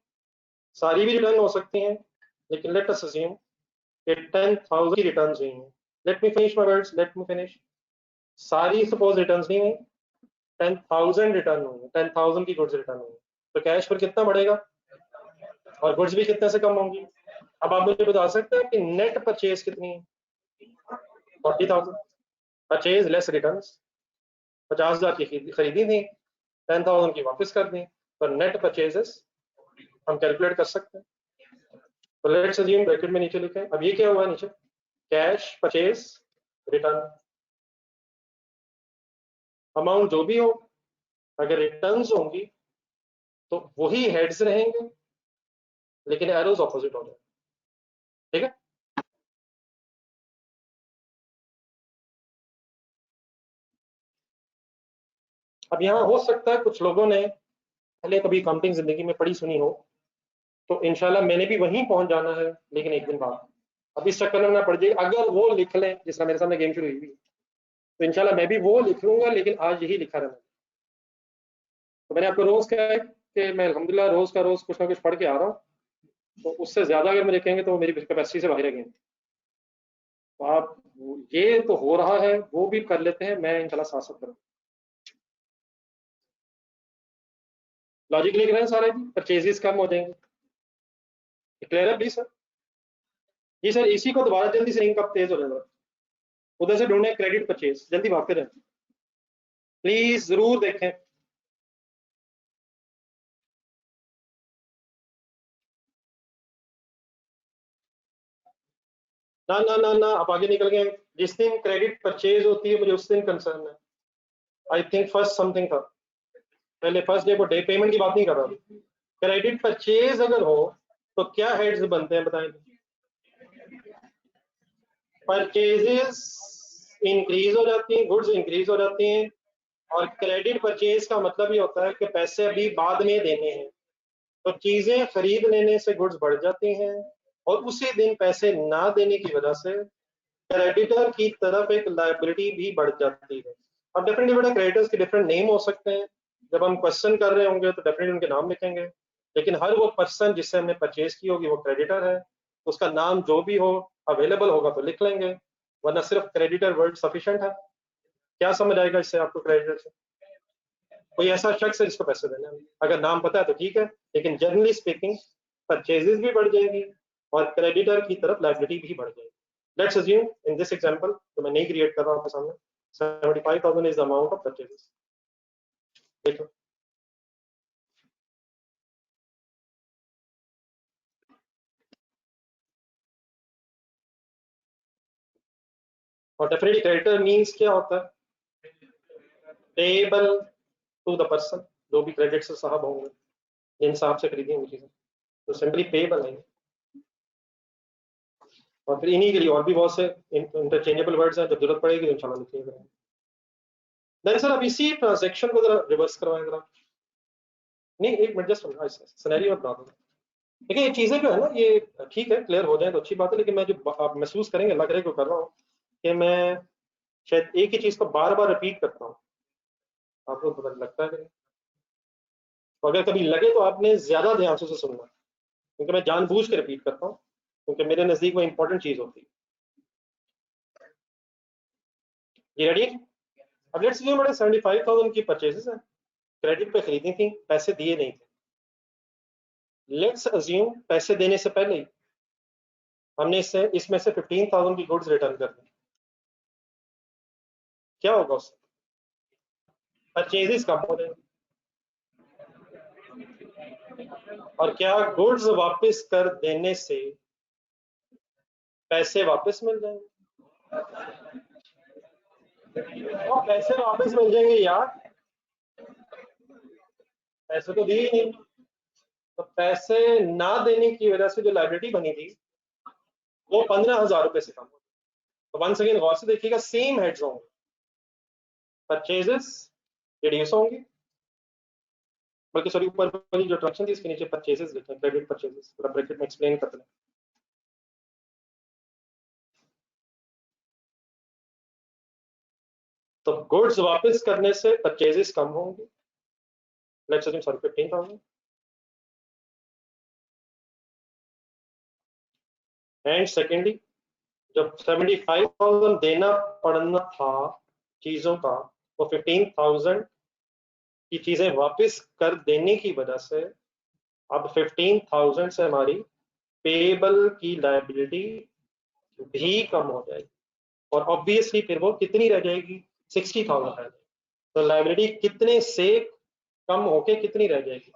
सारी भी रिटर्न हो सकती हैं, लेकिन लेट अस अज्यूम कि 10,000 की रिटर्न हुई हैं। Let me finish my words, let me finish. सारी सपोज रिटर्न नहीं हुई, 10,000 रिटर्न हुई, 10,000 की गुड्स रिटर्न हुई, तो कैश पर कितना बढ़ेगा और गुड्स भी कितने से कम होंगी? अब आप मुझे बता सकते हैं कि नेट परचेज कितनी है? 40,000। परचेज लेस रिटर्न, 50,000 की खरीदी थी, 10,000 की वापस कर दी, तो नेट परचेजेस हम कैलकुलेट कर सकते हैं। तो लेट्स अज्यूम ब्रैकेट में नीचे लिखें, अब ये क्या हुआ नीचे, कैश परचेज रिटर्न, अमाउंट जो भी हो, अगर रिटर्न्स होंगी तो वही हेड्स रहेंगे लेकिन एरोज ऑपोजिट हो जाएंगे। ठीक है, अब यहाँ हो सकता है कुछ लोगों ने पहले कभी अकाउंटिंग जिंदगी में पढ़ी सुनी हो, तो इंशाल्लाह मैंने भी वहीं पहुंच जाना है लेकिन एक दिन बाद। अब इस चक्कर में ना पड़ जाए, अगर वो लिख लें जिस तरह मेरे सामने गेम शुरू हुई, तो इंशाल्लाह मैं भी वो लिख लूंगा लेकिन आज यही लिखा रहना। तो मैंने आपको रोज कहा है कि मैं अल्हम्दुलिल्लाह रोज का रोज कुछ ना कुछ पढ़ के आ रहा हूँ, तो उससे ज्यादा अगर मुझे कहेंगे तो मेरी कैपेसिटी से बाहर है गेम। तो आप ये तो हो रहा है वो भी कर लेते हैं, मैं इंशाल्लाह साथ साथ करूँ। लॉजिक लिख रहे हैं सारे जी, परचेजेस कम हो जाएंगे। क्लियर है प्लीज सर? जी सर, इसी को दोबारा जल्दी से इनकम तेज हो जाएगा, उधर से ढूंढे क्रेडिट परचेज, जल्दी भागते रहें प्लीज, जरूर देखें। ना ना ना ना, आप आगे निकल गए। जिस दिन क्रेडिट परचेज होती है मुझे उस दिन कंसर्न है। आई थिंक फर्स्ट समथिंग था, पहले फर्स्ट डे को डे पेमेंट की बात नहीं कर रहा। क्रेडिट परचेज अगर हो तो क्या हेड्स बनते हैं बताएं? परचेजेस इंक्रीज हो जाती हैं, गुड्स इंक्रीज हो जाती हैं, और क्रेडिट परचेज का मतलब ये होता है कि पैसे अभी बाद में देने हैं, तो चीजें खरीद लेने से गुड्स बढ़ जाती हैं, और उसी दिन पैसे ना देने की वजह से क्रेडिटर की तरफ एक लायबिलिटी भी बढ़ जाती है। अब डेफिनेटली बेटा क्रेडिटर्स के डिफरेंट नेम हो सकते हैं, जब हम क्वेश्चन कर रहे होंगे तो डेफिनेटली उनके नाम लिखेंगे, लेकिन हर वो पर्सन जिससे हमने परचेज की होगी वो क्रेडिटर है, उसका नाम जो भी हो अवेलेबल होगा तो लिख लेंगे, वरना सिर्फ क्रेडिटर वर्ड सफिशिएंट है। क्या समझ आएगा इससे आपको? क्रेडिटर से कोई ऐसा शख्स है जिसको पैसे देने हैं, अगर नाम पता है तो ठीक है, लेकिन जनरली स्पीकिंग परचेजेस भी बढ़ जाएगी और क्रेडिटर की तरफ लायबिलिटी भी बढ़ जाएगी। Let's assume in this example जो मैं नहीं क्रिएट कर रहा हूं आपके सामने, 75,000 is the amount of purchases. देखो और डेफिनेटली क्रेडिटर मींस क्या होता है? पेएबल टू द पर्सन, जो भी क्रेडिट से साहब होंगे जिन साहब से खरीदी होंगी चीजें, तो सिंपली पेएबल है। और फिर इन्हीं के लिए और भी बहुत से इंटरचेंजेबल वर्ड्स हैं, जब जरूरत पड़ेगी तो इंशाल्लाह लिखिएगा। नहीं सर, अब इसी ट्रांजेक्शन को जरा रिवर्स करवाएं जरा। नहीं एक मिनट जस्ट सिनेरियो बता दूं। देखिए ये चीजें जो है ना, ये ठीक है क्लियर हो जाए तो अच्छी बात है, लेकिन मैं जो आप महसूस करेंगे अल्लाह करे को कर रहा हूँ कि मैं शायद एक ही चीज को बार बार रिपीट करता हूँ, आपको पता लगता है नहीं। तो अगर कभी लगे तो आपने ज्यादा ध्यान से सुनना, क्योंकि मैं जानबूझ के रिपीट करता हूँ, क्योंकि मेरे नजदीक वो इंपॉर्टेंट चीज होती है। ये रेडी? अब लेट्स अज्यूम मैंने 75,000 की परचेजेस है, क्रेडिट पे खरीदी थी, पैसे दिए नहीं थे। लेट्स अज्यूम पैसे देने से पहले ही हमने इसमें से 15,000 की गुड्स रिटर्न कर दी, क्या होगा उससे? परचेजेस कम हो जाएंगे, और क्या गुड्स वापस कर देने से पैसे वापस मिल जाएंगे? और पैसे वापस मिल जाएंगे यार, पैसे तो दिए ही नहीं। तो पैसे ना देने की वजह से जो लाइबिलिटी बनी थी वो 15,000 रुपए से कम हो। तो वन सेकेंड गौर से देखिएगा, सेम हेड्स होंगे, परचेजेस रिड्यूस होंगी, बल्कि सॉरी ऊपर वाली जो ट्रांजेक्शन थी इसके नीचे परचेजेस लिखे हैं, क्रेडिट परचेजेस, पूरा ब्रैकेट में एक्सप्लेन करते हैं। तो गुड्स वापस करने से परचेजेस कम होंगे, let's assume sorry 15,000, and secondly जब 75,000 देना पड़ना था चीजों का, वो 15,000 की चीजें वापस कर देने की वजह से अब 15,000 से हमारी पेबल की लायबिलिटी भी कम हो जाएगी, और ऑब्वियसली फिर वो कितनी रह जाएगी? 60,000 रह जाएगी। तो लायबिलिटी कितने से कम होके कितनी रह जाएगी?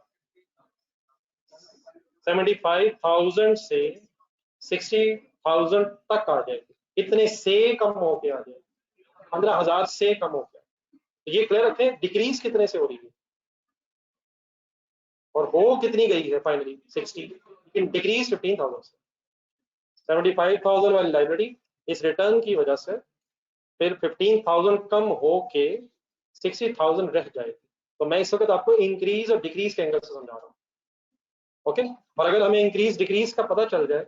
75,000 से 60,000 तक आ जाएगी। कितने से कम होके आ जाएगी? 15,000 से कम होके। ये क्लियर रखें, डिक्रीज कितने से हो रही है? और हो कितनी गई है फाइनली 60, लेकिन डिक्रीज 15,000 से। 75,000 वाली लाइब्रेरी इस रिटर्न की वजह से फिर 15,000 कम हो के 60,000 रह जाएगी। तो मैं इस वक्त आपको इंक्रीज और डिक्रीज के एंगल से समझा रहा हूँ, ओके। और अगर हमें इंक्रीज डिक्रीज का पता चल जाए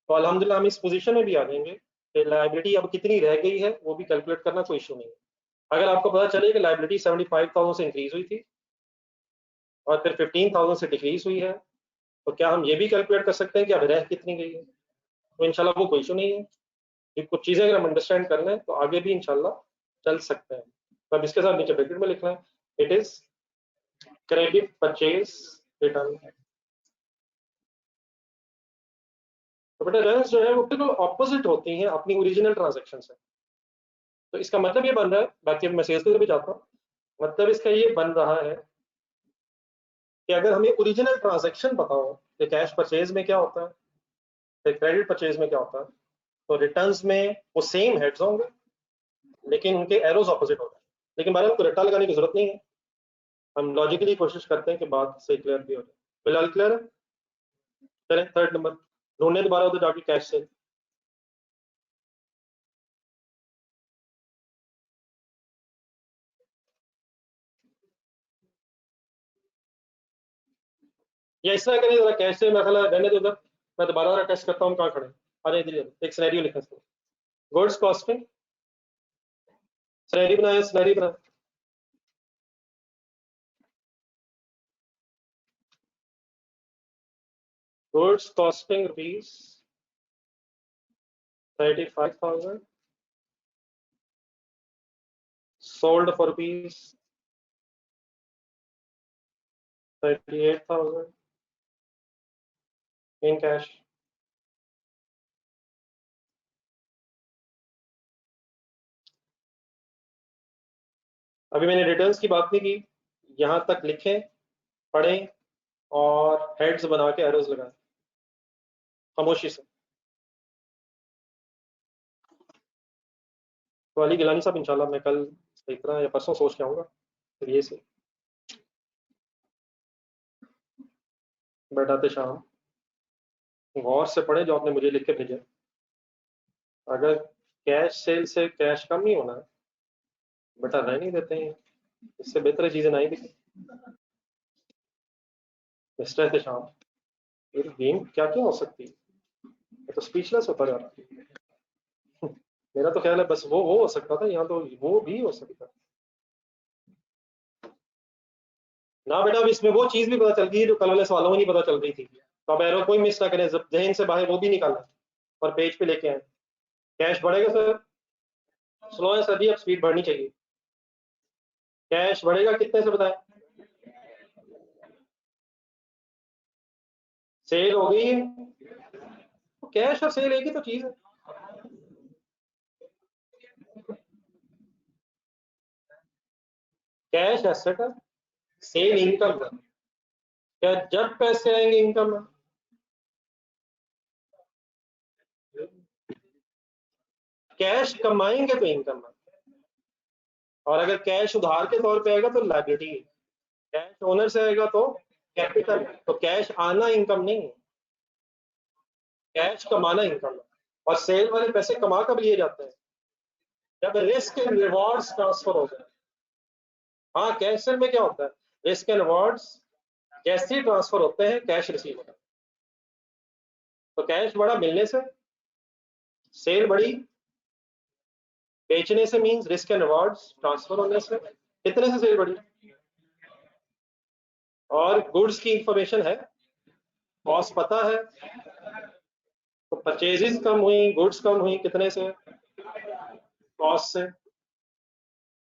तो अल्हम्दुलिल्लाह हम इस पोजीशन में भी आ जाएंगे कि लाइबिलिटी अब कितनी रह गई है वो भी कैलकुलेट करना कोई इशू नहीं है। अगर आपको पता चले कि लाइबिलिटी 75,000 से इंक्रीज हुई थी और फिर 15,000 से डिक्रीज हुई है, तो क्या हम ये भी कैलकुलेट कर सकते हैं कि अब रह कितनी गई है? तो इंशाल्लाह वो कोई इशू नहीं है। ये कुछ चीजें अगर हम अंडरस्टैंड कर लें तो आगे भी इंशाल्लाह चल सकते हैं। तो अब इसके साथ नीचे ब्रैकेट में लिखना है, it is credit purchase return. तो बेटा रन्स जो है वो बिल्कुल ऑपोजिट होती हैं अपनी ओरिजिनल ट्रांजैक्शन से। तो इसका मतलब ये बन रहा है, बाकी अब मैं सेल्स की तरफ भी जाता हूँ, मतलब इसका ये बन रहा है कि अगर हमें ओरिजिनल ट्रांजैक्शन पता हो कि कैश परचेज में क्या होता है, फिर क्रेडिट परचेज में क्या होता है, तो रिटर्न्स में वो सेम हेड्स होंगे लेकिन उनके एरोज ऑपोजिट होंगे। लेकिन बहरहाल को रट्टा लगाने की जरूरत नहीं है, हम लॉजिकली कोशिश करते हैं कि बात सही क्लियर भी हो जाए। फिलहाल क्लियर है? चलें थर्ड नंबर ढूंढने दोबारा उधर जाके कैश से। या इस तरह करें जरा, कैश से मैं ख्याल रहने दो उधर, मैं दोबारा टेस्ट करता हूँ कहाँ खड़े। अरे इधर एक सिनेरियो लिखा है, गुड्स कॉस्टिंग सिनेरियो बनाया, सिनेरियो बनाया। Goods costing rupees 35,000 sold for rupees 38,000 in cash। अभी मैंने रिटर्न्स की बात नहीं की, यहां तक लिखें, पढ़ें और हेड्स बना के एरोज लगाएं खामोशी से। तो अली गिलानी साहब इंशाल्लाह मैं कल देख रहा या परसों सोच के आऊंगा, फिर ये से बैठाते शाम गौर से पढ़े जो आपने मुझे लिख के भेजा। अगर कैश सेल से कैश कम नहीं होना है बेटा रह नहीं देते हैं, इससे बेहतर चीजें नहीं दिखी। मिस्टर एहतेशाम, ये गेम क्या क्या हो सकती है, मैं तो स्पीचलेस होता जा रहा। मेरा तो ख्याल है बस वो हो सकता था, यहाँ तो वो भी हो सकता ना बेटा। अब इसमें वो चीज भी पता चल गई जो कल वाले सवालों में नहीं पता चल रही थी। तो अब एरो कोई मिस ना करें, जब जहन से बाहर वो भी निकालना और पेज पे लेके आए। कैश बढ़ेगा सर, स्लो है सर जी, अब स्पीड बढ़नी चाहिए। कैश बढ़ेगा कितने से बताएं? सेल हो गई है, तो कैश और सेल एक ही तो चीज है। कैश एसेट है, सेल इनकम है। क्या जब पैसे आएंगे इनकम है? कैश कमाएंगे तो इनकम है, और अगर कैश उधार के तौर पे आएगा तो लायबिलिटी है। कैश ओनर से आएगा तो कैपिटल। तो कैश आना इनकम नहीं है, कैश कमाना इनकम है। और सेल वाले पैसे कमा कब लिए जाते हैं? जब रिस्क एंड रिवॉर्ड्स ट्रांसफर हो जाए। हाँ, कैश सेल में क्या होता है, रिस्क एंड रिवॉर्ड्स जैसे ही ट्रांसफर होते हैं कैश रिसीव होता है। तो कैश बढ़ा मिलने से, सेल बढ़ी बेचने से, means risk and rewards transfer होने से। कितने से सेल बढ़ी? और गुड्स की इंफॉर्मेशन है, कॉस्ट पता है, तो परचेजेस कम हुई, गुड्स कम हुई, कितने से? कॉस्ट से।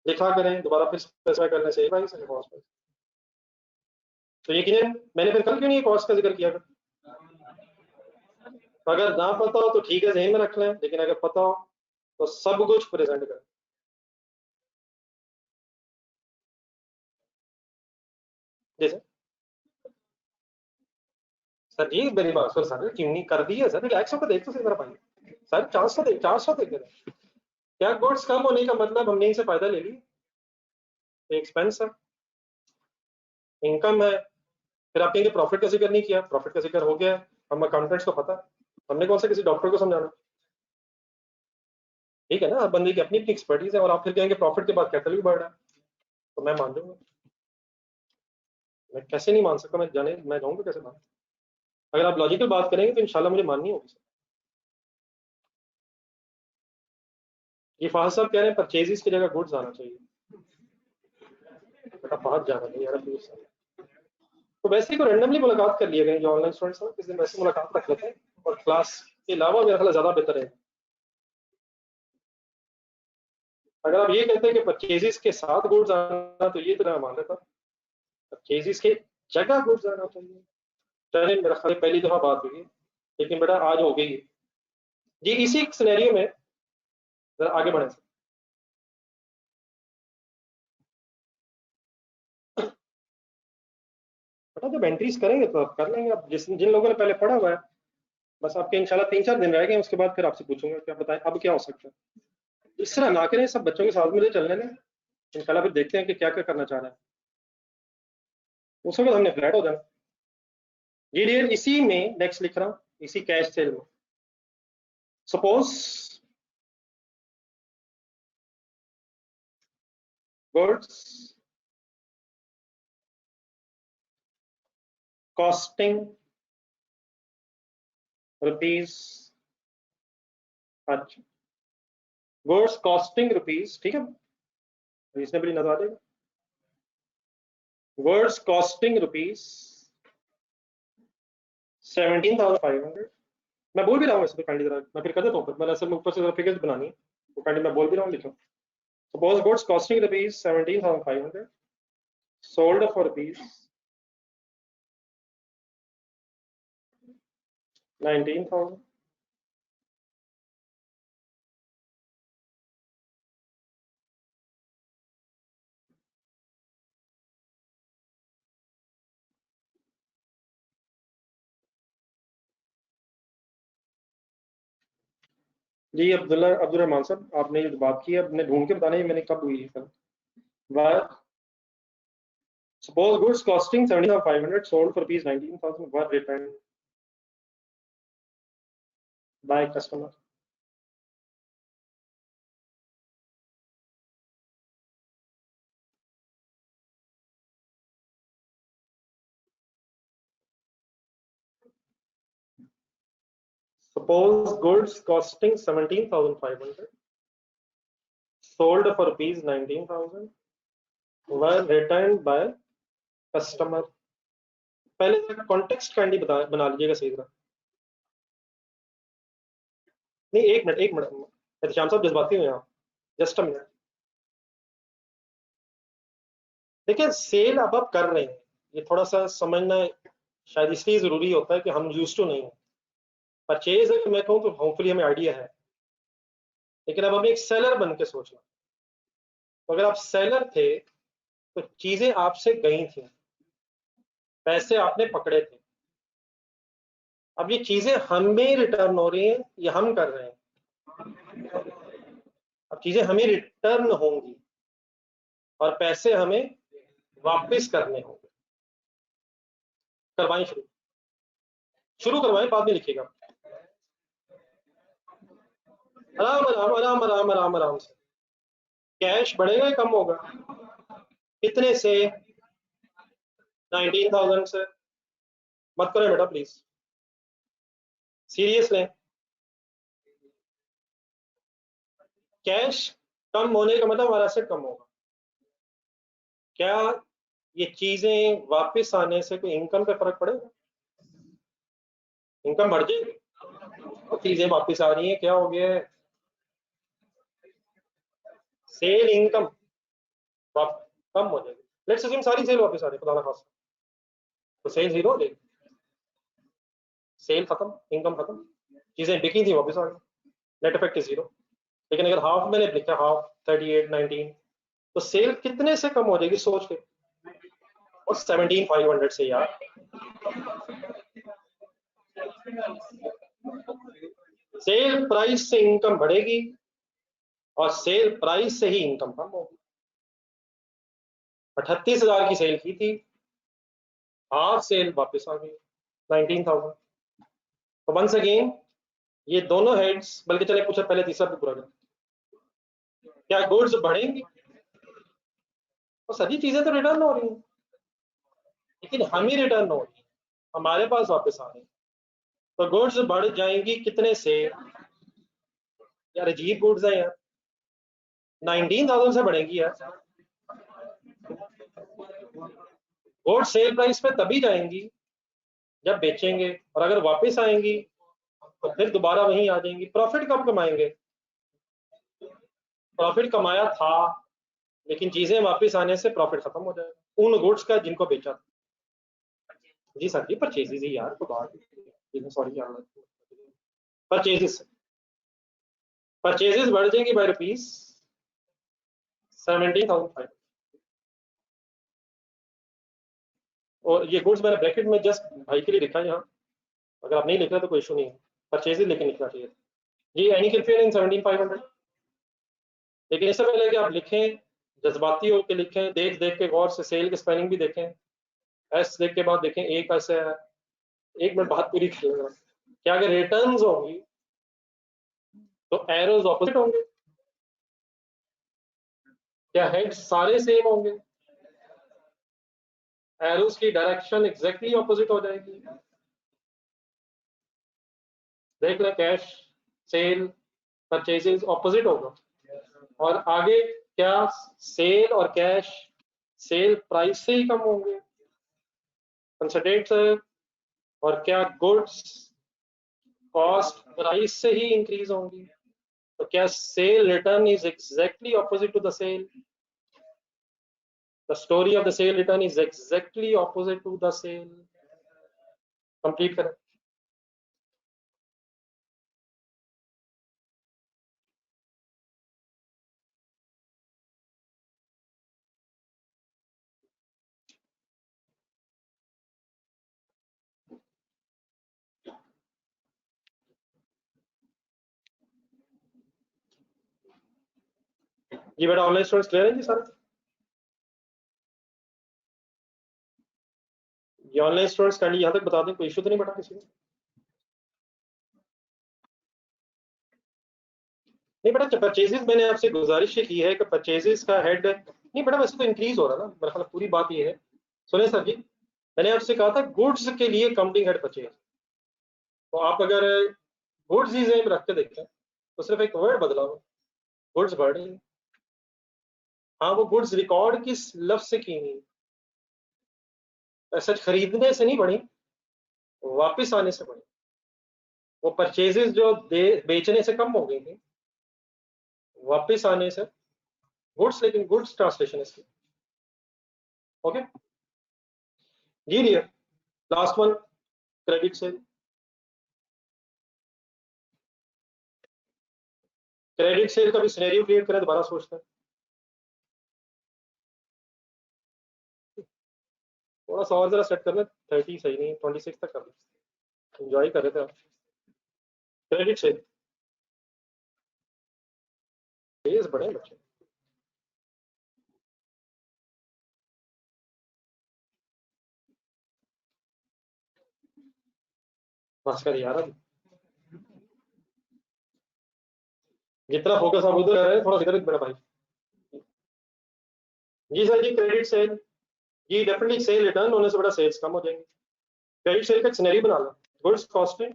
लिखा करें दोबारा फिर स्पेसिफाई करने से भाई से कॉस्ट। तो यकीनन मैंने फिर कल क्यों नहीं कॉस्ट का जिक्र किया? तो अगर ना पता हो तो ठीक है जहन में रख लें, लेकिन अगर पता हो तो सब कुछ प्रेजेंट करें। जैसे सर जी मेरी बात सर क्यों नहीं कर दी है सर, रिलैक्स होकर देख तो सही मेरा भाई। सर चार सौ देख रहे। क्या गुड्स कम होने का मतलब हमने इनसे फायदा ले लिया? एक्सपेंस है, इनकम है, फिर आप कहेंगे प्रॉफिट का जिक्र नहीं किया, प्रॉफिट का जिक्र हो गया, हम अकाउंटेंट्स को पता, हमने कौन सा किसी डॉक्टर को समझाना, ठीक है ना, हर बंदे की अपनी अपनी एक्सपर्टीज है, और आप फिर कहेंगे प्रॉफिट के बाद कैपिटल भी बढ़ रहा है, तो मैं मान लूंगा, मैं कैसे नहीं मान सकता, मैं जाऊंगा कैसे मान, अगर आप लॉजिकल बात करेंगे तो इंशाल्लाह मुझे माननी होगी। ये फाहद साहब कह रहे हैं परचेजेस की जगह गुड्स आना चाहिए, बेटा फाहद जाना नहीं यार प्लीज। तो वैसे ही को रैंडमली मुलाकात कर लिया गए जो ऑनलाइन स्टूडेंट्स हैं, किस दिन वैसे मुलाकात रख लेते हैं, और क्लास के अलावा मेरा ख्याल ज्यादा बेहतर है। अगर आप ये कहते हैं कि परचेजेस के साथ गुड्स आना, तो ये तो मैं मान लेता, परचेजेस के जगह गुड्स आना चाहिए। चले मेरा ख्याल पहली दफा बात हुई है, लेकिन बेटा आज हो गई है जी। इसी सिनेरियो में जरा आगे बढ़े, बेटा जब एंट्रीज करेंगे तो आप कर लेंगे, आप जिन लोगों ने पहले पढ़ा हुआ है, बस आपके इंशाल्लाह 3-4 दिन रह गए, उसके बाद फिर आपसे पूछूंगा क्या बताएं अब क्या हो सकता है। इस तरह ना करें, सब बच्चों के साथ मिले चलने दें, इंशाल्लाह फिर देखते हैं कि क्या क्या करना चाह रहे हैं, उस वक्त हमने फ्लैट हो जाना। जी डियर, इसी में नेक्स्ट लिख रहा हूँ, इसी कैश सेल में सपोज गुड्स कॉस्टिंग रुपीज, अच्छा गुड्स कॉस्टिंग रुपीज, ठीक है, रीजनेबली नजर आ देगा, गुड्स कॉस्टिंग रुपीज 17,500। मैं बोल भी रहा हूँ वैसे तो काइंडली, जरा मैं फिर कर देता हूँ, मैंने असल में ऊपर से जरा फिगर्स बनानी है, तो काइंडली मैं बोल भी रहा हूँ, लिखो suppose goods costing rupees 17,500 sold for rupees 19,000। जी अब्दुल रहमान साहब, आपने ये बात की है, आपने ढूंढ के बताना है मैंने कब हुई है sir. Suppose goods costing 17,500 sold for rupees 19,000 were returned by customer. Suppose goods costing 17,500 sold for rupees 19,000 were returned by customer. पहले कॉन्टेक्स्ट काइंडली बना लीजिएगा सही तरह। नहीं एक मिनट एहतशाम साहब जज्बाती हुए आप, जस्ट अ मिनट। देखिए सेल अब आप कर रहे हैं, ये थोड़ा सा समझना शायद इसलिए जरूरी होता है कि हम यूज टू नहीं है। परचेज अगर मैं कहूँ तो होपफुली हमें आइडिया है, लेकिन अब हमें एक सेलर बन के सोचना। तो अगर आप सेलर थे तो चीजें आपसे गई थी, पैसे आपने पकड़े थे, अब ये चीजें हमें रिटर्न हो रही हैं, ये हम कर रहे हैं, अब चीजें हमें रिटर्न होंगी और पैसे हमें वापस करने होंगे। करवाएं शुरू, शुरू करवाएं, बाद में लिखिएगा। आराम आराम आराम आराम आराम आराम से। कैश बढ़ेगा या कम होगा? कितने से? 19,000 से। मत करें बेटा प्लीज, सीरियस लें। कैश कम होने का मतलब हमारा एसेट कम होगा। क्या ये चीजें वापस आने से कोई इनकम पे फर्क पड़ेगा? इनकम बढ़ जाएगी, और चीजें वापस आ रही हैं, क्या हो गया है? सेल इनकम कम हो जाएगी। लेट्स अज्यूम सारी सेल वापस आ रही है, खुदा ना खास्ता, तो सेल जीरो हो जाएगी, सेल खत्म, इनकम खत्म, चीजें बिकी थी वापस आ गई, नेट इफेक्ट इज जीरो। लेकिन अगर हाफ मैंने लिखा, हाफ 38-19, तो सेल कितने से कम हो जाएगी सोच के? और 17,500 से यार, सेल प्राइस से इनकम बढ़ेगी और सेल प्राइस से ही इनकम कम होगी। 38,000 की सेल की थी, हाफ सेल वापस आ गई 19,000। तो वंस अगेन ये दोनों हेड्स, बल्कि चले पूछा पहले तीसरा भी पूरा कर, क्या गुड्स बढ़ेंगी? तो सभी चीजें तो रिटर्न हो रही हैं, लेकिन हम ही रिटर्न हो रही हैं, हमारे पास वापस आ रही हैं। तो गुड्स बढ़ जाएंगी कितने से? यार अजीब गुड्स है यार, 19,000 से बढ़ेंगी यार। गुड्स सेल प्राइस पे तभी जाएंगी जब बेचेंगे, और अगर वापस आएंगी तो फिर दोबारा वहीं आ जाएंगी। प्रॉफिट कब कमाएंगे? प्रॉफिट कमाया था, लेकिन चीजें वापस आने से प्रॉफिट खत्म हो जाएगा उन गुड्स का जिनको बेचा था। जी सर जी, परचेजेस ही यार, तो बात, सॉरी यार, परचेजेस, परचेजेस बढ़ जाएंगी बाय रुपीज 17,500। और ये गुड्स मैंने ब्रैकेट में जस्ट भाई के लिए लिखा है यहाँ, अगर आप नहीं लिख रहे तो कोई इशू नहीं है, परचेजेस लेके लिखना चाहिए। जी एनी कंफ्यूजन इन 17,500। लेकिन इससे पहले कि आप लिखें, जज्बाती होकर लिखें, देख देख के गौर से सेल की स्पेलिंग भी देखें, एस देख के बाद देखें ए कैसे है। एक मिनट बात पूरी कर लेगा। क्या अगर रिटर्न्स होंगी तो एरोज ऑपोजिट होंगे? क्या हेड्स सारे सेम होंगे? एरोज की डायरेक्शन एग्जैक्टली ऑपोजिट हो जाएगी। देख लें, कैश, सेल, परचेजेस ऑपोजिट होगा। और आगे क्या सेल और कैश सेल प्राइस से ही कम होंगे? Considerate sir. और क्या गुड्स कॉस्ट प्राइस से ही इंक्रीज होंगी? तो क्या sale return is exactly opposite to the sale? The story of the sale return is exactly opposite to the sale. Complete करें। जी बेटा ऑनलाइन स्टूडेंट्स क्लियर है जी सारे? ये ऑनलाइन स्टूडेंट्स काइंडली यहाँ तक बता दें, कोई इशू तो नहीं बेटा किसी को? नहीं बेटा, परचेजेस मैंने आपसे गुजारिश की है कि परचेजेस का हेड नहीं बेटा, वैसे तो इंक्रीज हो रहा है ना मेरा ख्याल, पूरी बात ये है। सुने सर जी, मैंने आपसे कहा था गुड्स के लिए काउंटिंग हेड परचेज। तो आप अगर गुड्स ही सेम रख के देखें तो सिर्फ एक वर्ड बदला हो, गुड्स बढ़ रही है। हाँ वो गुड्स रिकॉर्ड किस लफ्ज से की नहीं, सच खरीदने से नहीं बढ़ी, वापस आने से बढ़ी। वो परचेजेस जो बेचने से कम हो गई थी, वापस आने से गुड्स, लेकिन गुड्स ट्रांसलेशन इसकी। ओके जी dear, last one, credit sale. Credit sale का भी सिनेरियो क्रिएट करें, दोबारा सोचते हैं, थोड़ा सा और जरा सेट कर लें, 30 सही नहीं, 26 तक कर लें, एंजॉय कर रहे थे आप। क्रेडिट सेल तेज बढ़े बच्चे, बस कर यार, अब जितना फोकस आप उधर कर रहे हैं थोड़ा इधर मेरा भाई। जी सर जी, क्रेडिट सेल, जी डेफिनेटली सेल रिटर्न होने से बड़ा सेल्स कम हो जाएंगे। क्रेडिट सेल का सिनेरियो बना लो, गुड्स कॉस्टिंग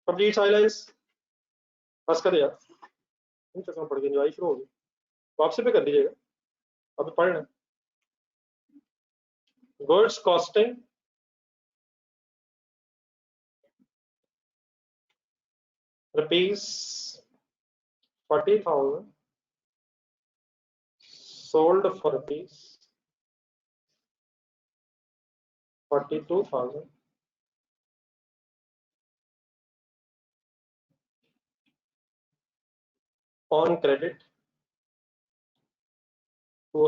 कंप्लीट साइलेंस, बस कर यार, चश्मा पड़ गया, एंजॉय शुरू होगी, वापसी पे कर दीजिएगा, अब पढ़ना। Goods costing rupees 40,000 sold for rupees 42,000 on credit to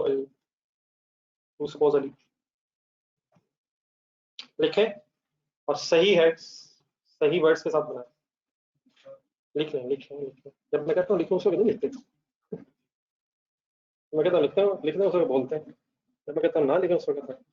suppose Ali। लिखें और सही है, सही वर्ड्स के साथ बनाए, लिख लें लिख लें लिख लें। जब मैं कहता हूँ लिखो, उसको नहीं लिखते, मैं कहता हूँ लिखते हैं, लिखते हैं उसको बोलते हैं, जब मैं कहता हूँ ना लिखें उसको कहते हैं।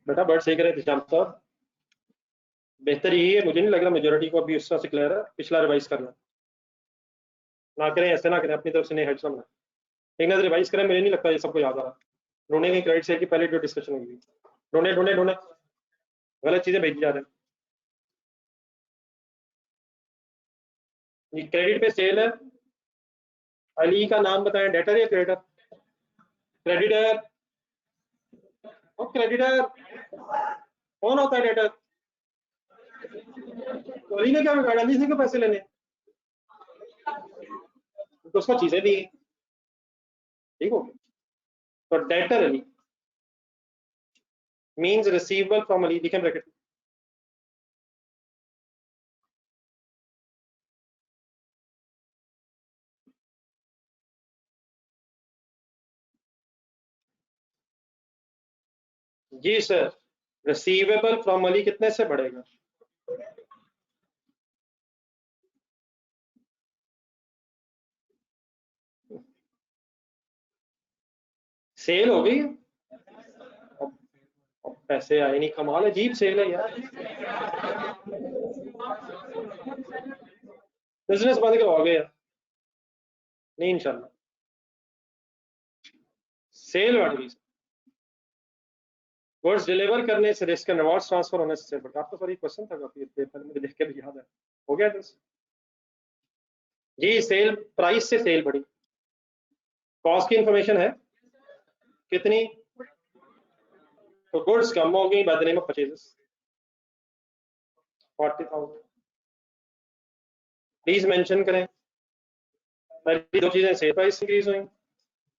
बेटा वर्ड सही करें निजाम साहब, बेहतर यही है, मुझे नहीं लग रहा मेजोरिटी को अभी उस तरह से क्लियर है, पिछला रिवाइज करना ना करें, ऐसे ना करें अपनी तरफ से नए हेड्स ना बनाए, एक नजर रिवाइज करें, मुझे नहीं लगता ये सबको याद आ रहा। ढूंढे नहीं क्रेडिट सेल की पहले जो डिस्कशन हुई थी, ढूंढे ढूंढे ढूंढे, गलत चीजें भेजी जा रहे हैं। क्रेडिट पे सेल है, अली का नाम बताएं, डेटर या क्रेडिटर? क्रेडिटर, और क्रेडिटर कौन होता है डेटर? तो अली ने क्या बिगाड़ा, अली से क्यों पैसे लेने, तो उसको चीजें दी, ठीक हो। तो debtor Ali means receivable from Ali, लिखें ब्रैकेट। जी सर, रिसीवेबल फ्रॉम अली कितने से बढ़ेगा? सेल हो गई, अब पैसे आए नहीं, कमाल अजीब सेल है यार, बिजनेस बंद करवाओगे यार? नहीं इंशाल्लाह, सेल बढ़ गई, गुड्स डिलीवर करने से रिस्क एंड रिवॉर्ड्स ट्रांसफर होने से बढ़, आपका सॉरी क्वेश्चन था काफी पेपर में देख के भी याद है, हो गया दस। जी सेल, प्राइस से सेल बढ़ी, कॉस्ट की इंफॉर्मेशन है कितनी, तो गुड्स कम हो गई by the name of purchases 40,000, please mention करें। पहली दो चीजें, सेल प्राइस इंक्रीज हुई,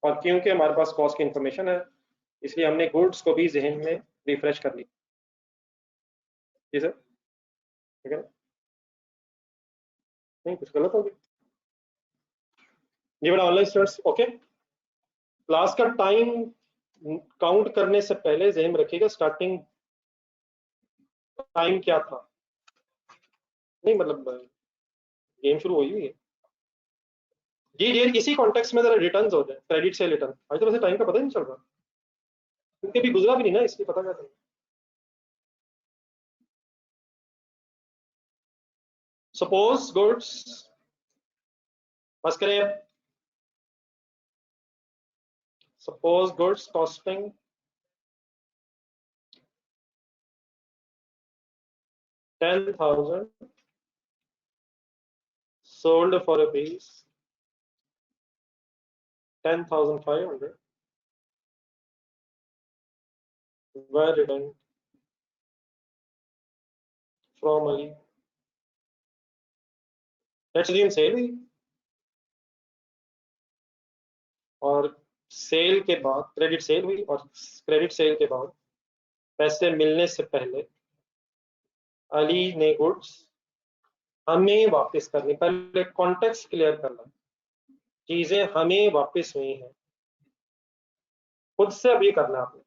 और क्योंकि हमारे पास कॉस्ट की इंफॉर्मेशन है इसलिए हमने गुड्स को भी जहन में रिफ्रेश कर ली। जी सर, ठीक है, नहीं कुछ गलत हो गया जी बेटा, ऑनलाइन स्टूडेंट्स ओके। क्लास का टाइम काउंट करने से पहले जहन में रखिएगा स्टार्टिंग टाइम क्या था, नहीं मतलब गेम शुरू हुई हुई है जी जी, इसी कॉन्टेक्स्ट में जरा रिटर्न्स हो जाए, क्रेडिट से रिटर्न, आज तो वैसे टाइम का पता ही नहीं चल रहा क्योंकि अभी गुजरा भी नहीं ना, इसलिए पता क्या चल। सपोज गुड्स, बस करें, suppose goods costing 10,000 sold for rupees 10,500 were returned from Ali. Let's assume sale हुई, और सेल के बाद क्रेडिट सेल हुई, और क्रेडिट सेल के बाद पैसे मिलने से पहले अली ने गुड्स हमें वापस करनी, पहले कॉन्टेक्स्ट क्लियर करना, चीजें हमें वापस हुई हैं, खुद से अभी करना आपने,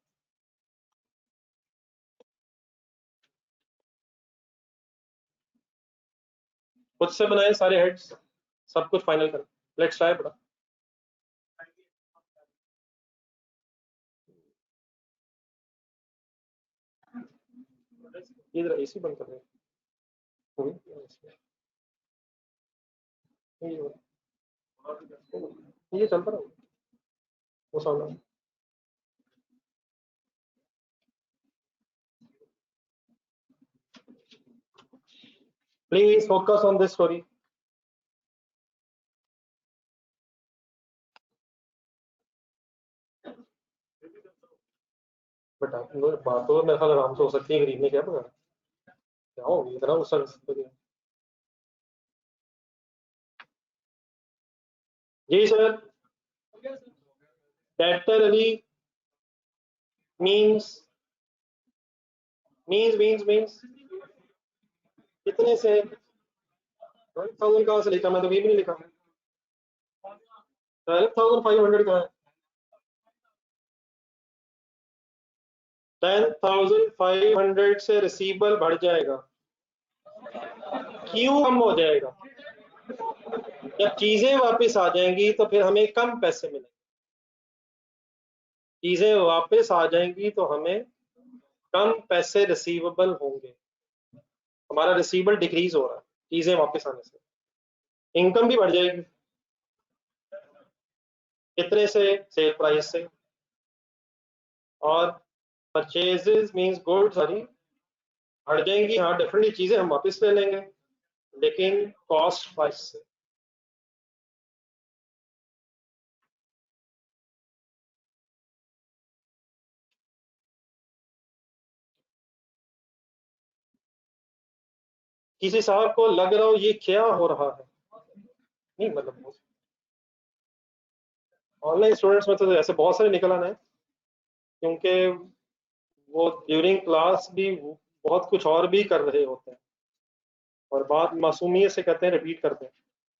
खुद से बनाए सारे हेड्स, सब कुछ फाइनल करें। लेट्स ट्राई बड़ा, इधर एसी बंद कर रहे ये चलता रहा वो सामने। Please focus on this story. But आप बात तो मेरे ख्याल आराम से हो सकती है, गरीब ने क्या पकड़ा, क्या हो गया इतना गुस्सा कर दिया। जी sir, debtor Ali means means कितने से, 12,000 कहाँ से लिखा, मैं तो कहीं भी नहीं लिखा, 12,500 का है, 10,500 से रिसीवेबल बढ़ जाएगा, क्यों कम हो जाएगा, जब चीजें वापस आ जाएंगी तो फिर हमें कम पैसे मिलेंगे, चीजें वापस आ जाएंगी तो हमें कम पैसे रिसीवेबल होंगे, हमारा रिसीवेबल डिक्रीज हो रहा है चीजें वापस आने से, इनकम भी बढ़ जाएगी। कितने से? सेल प्राइस से। और परचेजेस मींस गुड्स सॉरी बढ़ जाएंगी, हाँ डेफिनेटली चीजें हम वापस ले लेंगे, लेकिन कॉस्ट प्राइस से। किसी साहब को लग रहा हो ये क्या हो रहा है, नहीं मतलब ऑनलाइन स्टूडेंट्स में तो ऐसे बहुत सारे निकल आना है, क्योंकि वो ड्यूरिंग क्लास भी बहुत कुछ और भी कर रहे होते हैं और बात मासूमियत से कहते हैं, रिपीट करते हैं,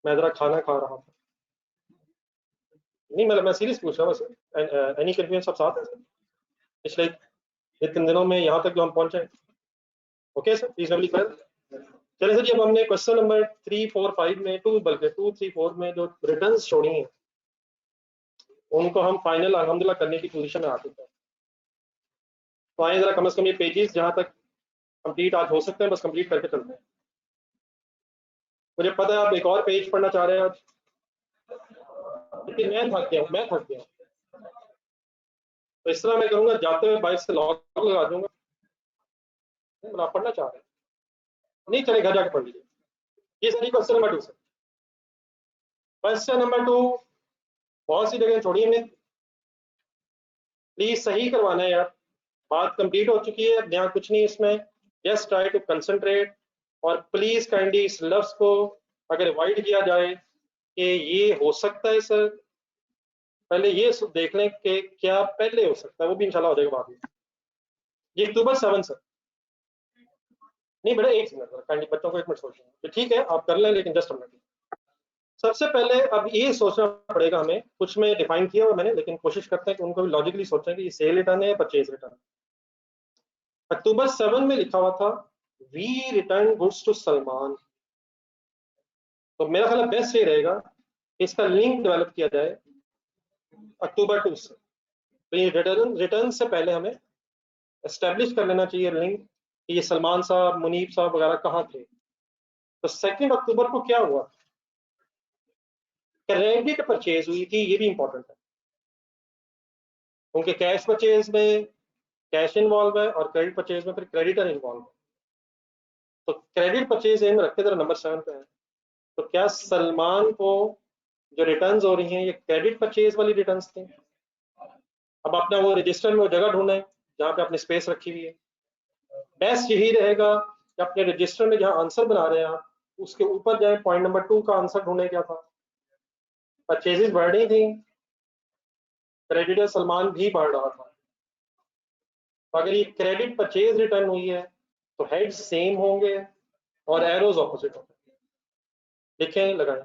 मैं जरा खाना खा रहा था। नहीं मतलब मैं सीरियस पूछ रहा हूँ वैसे, एनी कंफ्यूजन सब साथ है सर पिछले 2-3 दिनों में यहाँ तक जो हम पहुंचे। Okay sir, reasonably clear. चलिए सर जी, अब हमने क्वेश्चन नंबर 3, 4, 5 में बल्कि 2, 3, 4 में जो रिटर्न छोड़ी हैं उनको हम फाइनल अल्हम्दुलिल्लाह करने की पोजीशन में आ चुके हैं। तो आए जरा कम से कम ये पेजेस जहाँ तक कंप्लीट आज हो सकते हैं बस कंप्लीट करके चलते हैं। मुझे पता है आप एक और पेज पढ़ना चाह रहे हैं आज, लेकिन मैं थक गया हूँ। तो इस तरह मैं करूंगा, जाते हुए बाइक से लॉक लगा दूंगा, आप पढ़ना चाह रहे हैं नहीं चले घर जाके पढ़ लीजिए। ये sir question number 2 sir. Question number 2 बहुत सी जगह छोड़ी हमने, प्लीज सही करवाना है यार, बात कंप्लीट हो चुकी है, अब यहाँ कुछ नहीं इसमें, जस्ट ट्राई टू कंसंट्रेट। और प्लीज काइंडली इस लफ्ज को अगर अवॉइड किया जाए कि ये हो सकता है सर, पहले ये देख लें कि क्या पहले हो सकता है, वो भी इंशाल्लाह हो जाएगा बाद में। ये अक्टूबर 7 सर, नहीं बेटा एक मिनट काइंडली बच्चों को 1 मिनट सोचना, ठीक है आप कर लें लेकिन जस्ट मिनट। सबसे पहले अब ये सोचना पड़ेगा हमें, कुछ में डिफाइन किया हुआ मैंने लेकिन कोशिश करते हैं कि उनको भी लॉजिकली सोचें कि ये सेल रिटर्न है या परचेज रिटर्न। अक्टूबर 7 में लिखा हुआ था we return goods to Salman, तो मेरा ख्याल बेस्ट ये रहेगा कि इसका लिंक डेवलप किया जाए अक्टूबर 2 से। तो ये रिटर्न से पहले हमें एस्टेब्लिश कर लेना चाहिए लिंक कि ये सलमान साहब, मुनीब साहब वगैरह कहाँ थे। तो 2 अक्टूबर को क्या हुआ, क्रेडिट परचेज हुई थी, ये भी इंपॉर्टेंट है क्योंकि कैश परचेज में कैश इन्वॉल्व है और क्रेडिट परचेज में फिर क्रेडिटर इन्वॉल्व है। तो क्रेडिट परचेज एम रखते जरा नंबर 7 पे है, तो क्या सलमान को जो रिटर्न्स हो रही हैं ये क्रेडिट परचेज वाली रिटर्न्स थी। अब अपना वो रजिस्टर में वो जगह ढूंढे जहाँ पे अपनी स्पेस रखी हुई है, बेस्ट यही रहेगा कि अपने रजिस्टर में जहाँ आंसर बना रहे हैं आप उसके ऊपर जाए, पॉइंट नंबर 2 का आंसर ढूंढे क्या था, परचेजेस बढ़ रही थी, क्रेडिटर सलमान भी बढ़ रहा था। तो अगर ये क्रेडिट परचेज रिटर्न हुई है तो हेड सेम होंगे और एरोज ऑपोजिट होंगे, लिखें लगाएं।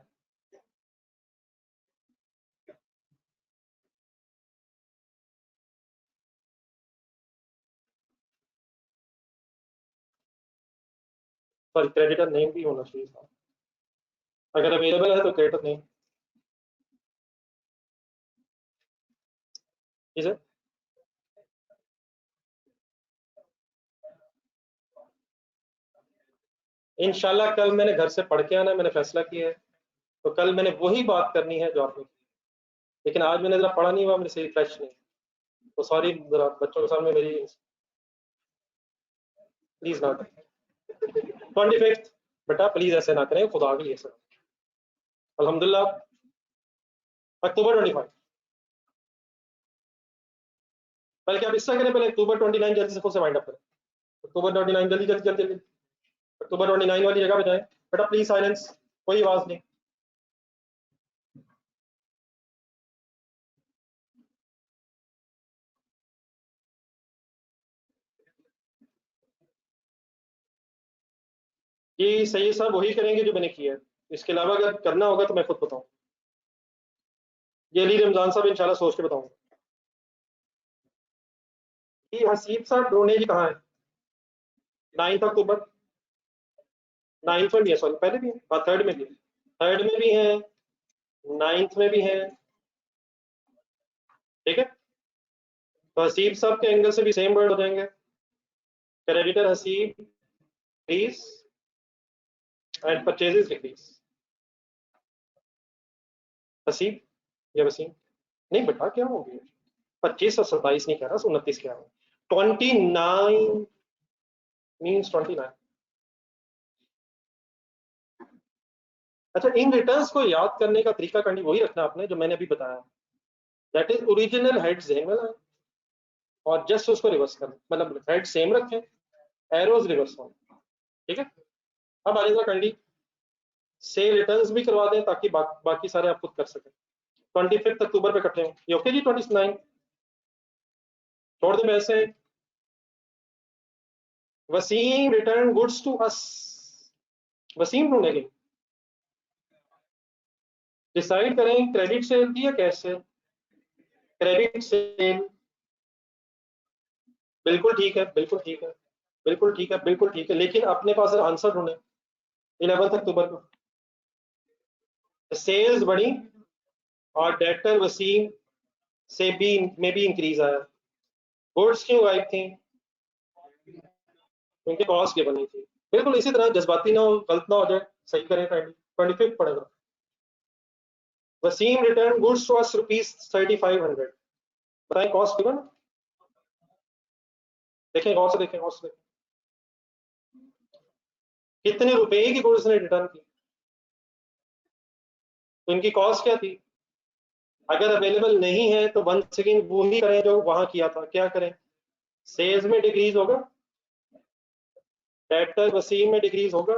सॉरी क्रेडिटर नेम भी होना चाहिए था, अगर अवेलेबल है तो क्रेडिटर नेम। ठीक है इंशाल्लाह कल मैंने घर से पढ़ के आना है, मैंने फैसला किया है, तो कल मैंने वही बात करनी है जो आपने की, लेकिन आज मैंने जरा पढ़ा नहीं हुआ, मेरे से फ्रेश नहीं, तो सॉरी जरा बच्चों के सामने मेरी प्लीज ना करें। 25 बेटा प्लीज ऐसे ना करें खुदा के लिए सर। अल्हम्दुलिल्लाह अक्टूबर 25, बल्कि आप इससे करें पहले अक्टूबर 29 जल्दी से खुद से वाइंड अप करें। अक्टूबर 29 जल्दी जल्दी जल्दी जल्दी अक्टूबर 29 वाली जगह पे जाए, बेटा प्लीज साइलेंस, कोई आवाज नहीं। जी सही सब वही करेंगे जो मैंने किया है, इसके अलावा अगर करना होगा तो मैं खुद बताऊँ। ये अली रमजान साहब इंशाल्लाह सोच के बताऊंगा। ये हसीब साहब ढूंढे जी कहाँ है, 9 अक्टूबर, 9 में भी है, सॉरी पहले भी है, हाँ 3rd में भी है, 3rd में भी है, 9th में भी है, ठीक है। तो हसीब साहब के एंगल से भी सेम वर्ड हो जाएंगे, creditor receive decrease and purchases decrease. Wasim या वसीम नहीं बेटा क्या हो गया 25 और 27 नहीं कह रहा 29 क्या हो 29 मींस 29. अच्छा इन रिटर्न्स को याद करने का तरीका कंडी वही रखना आपने जो मैंने अभी बताया that is original head same है और जस्ट उसको रिवर्स करना मतलब हेड सेम रखें एरोज रिवर्स हो ठीक है. अब आ जाएगा कंडी सेल रिटर्न्स भी करवा दें ताकि बाकी सारे आप खुद कर सकें 25 अक्टूबर पे इकट्ठे ये ओके जी 29 छोड़ दें वैसे Waseem return goods to us Waseem ढूंढेंगे डिसाइड करें क्रेडिट सेल की या कैश सेल क्रेडिट सेल बिल्कुल ठीक है बिल्कुल ठीक है बिल्कुल ठीक है बिल्कुल ठीक है लेकिन अपने पास आंसर ढूंढे 11 अक्टूबर को सेल्स बढ़ी और डेटर वसीम से भी में भी इंक्रीज आया गुड्स क्यों गायब थी उनके कॉस्ट के बनी थी बिल्कुल इसी तरह जज्बाती ना हो गलत ना हो जाए सही करें 25 पड़ेगा Waseem return goods to us ₹3500 बताएं कॉस्ट गिवन देखें गौर से देखें गौर से देखें कितने रुपए की गुड्स ने रिटर्न की तो इनकी कॉस्ट क्या थी अगर अवेलेबल नहीं है तो 1 सेकेंड वो ही करें जो वहां किया था क्या करें सेल्स में डिक्रीज होगा डेटर वसीम में डिक्रीज होगा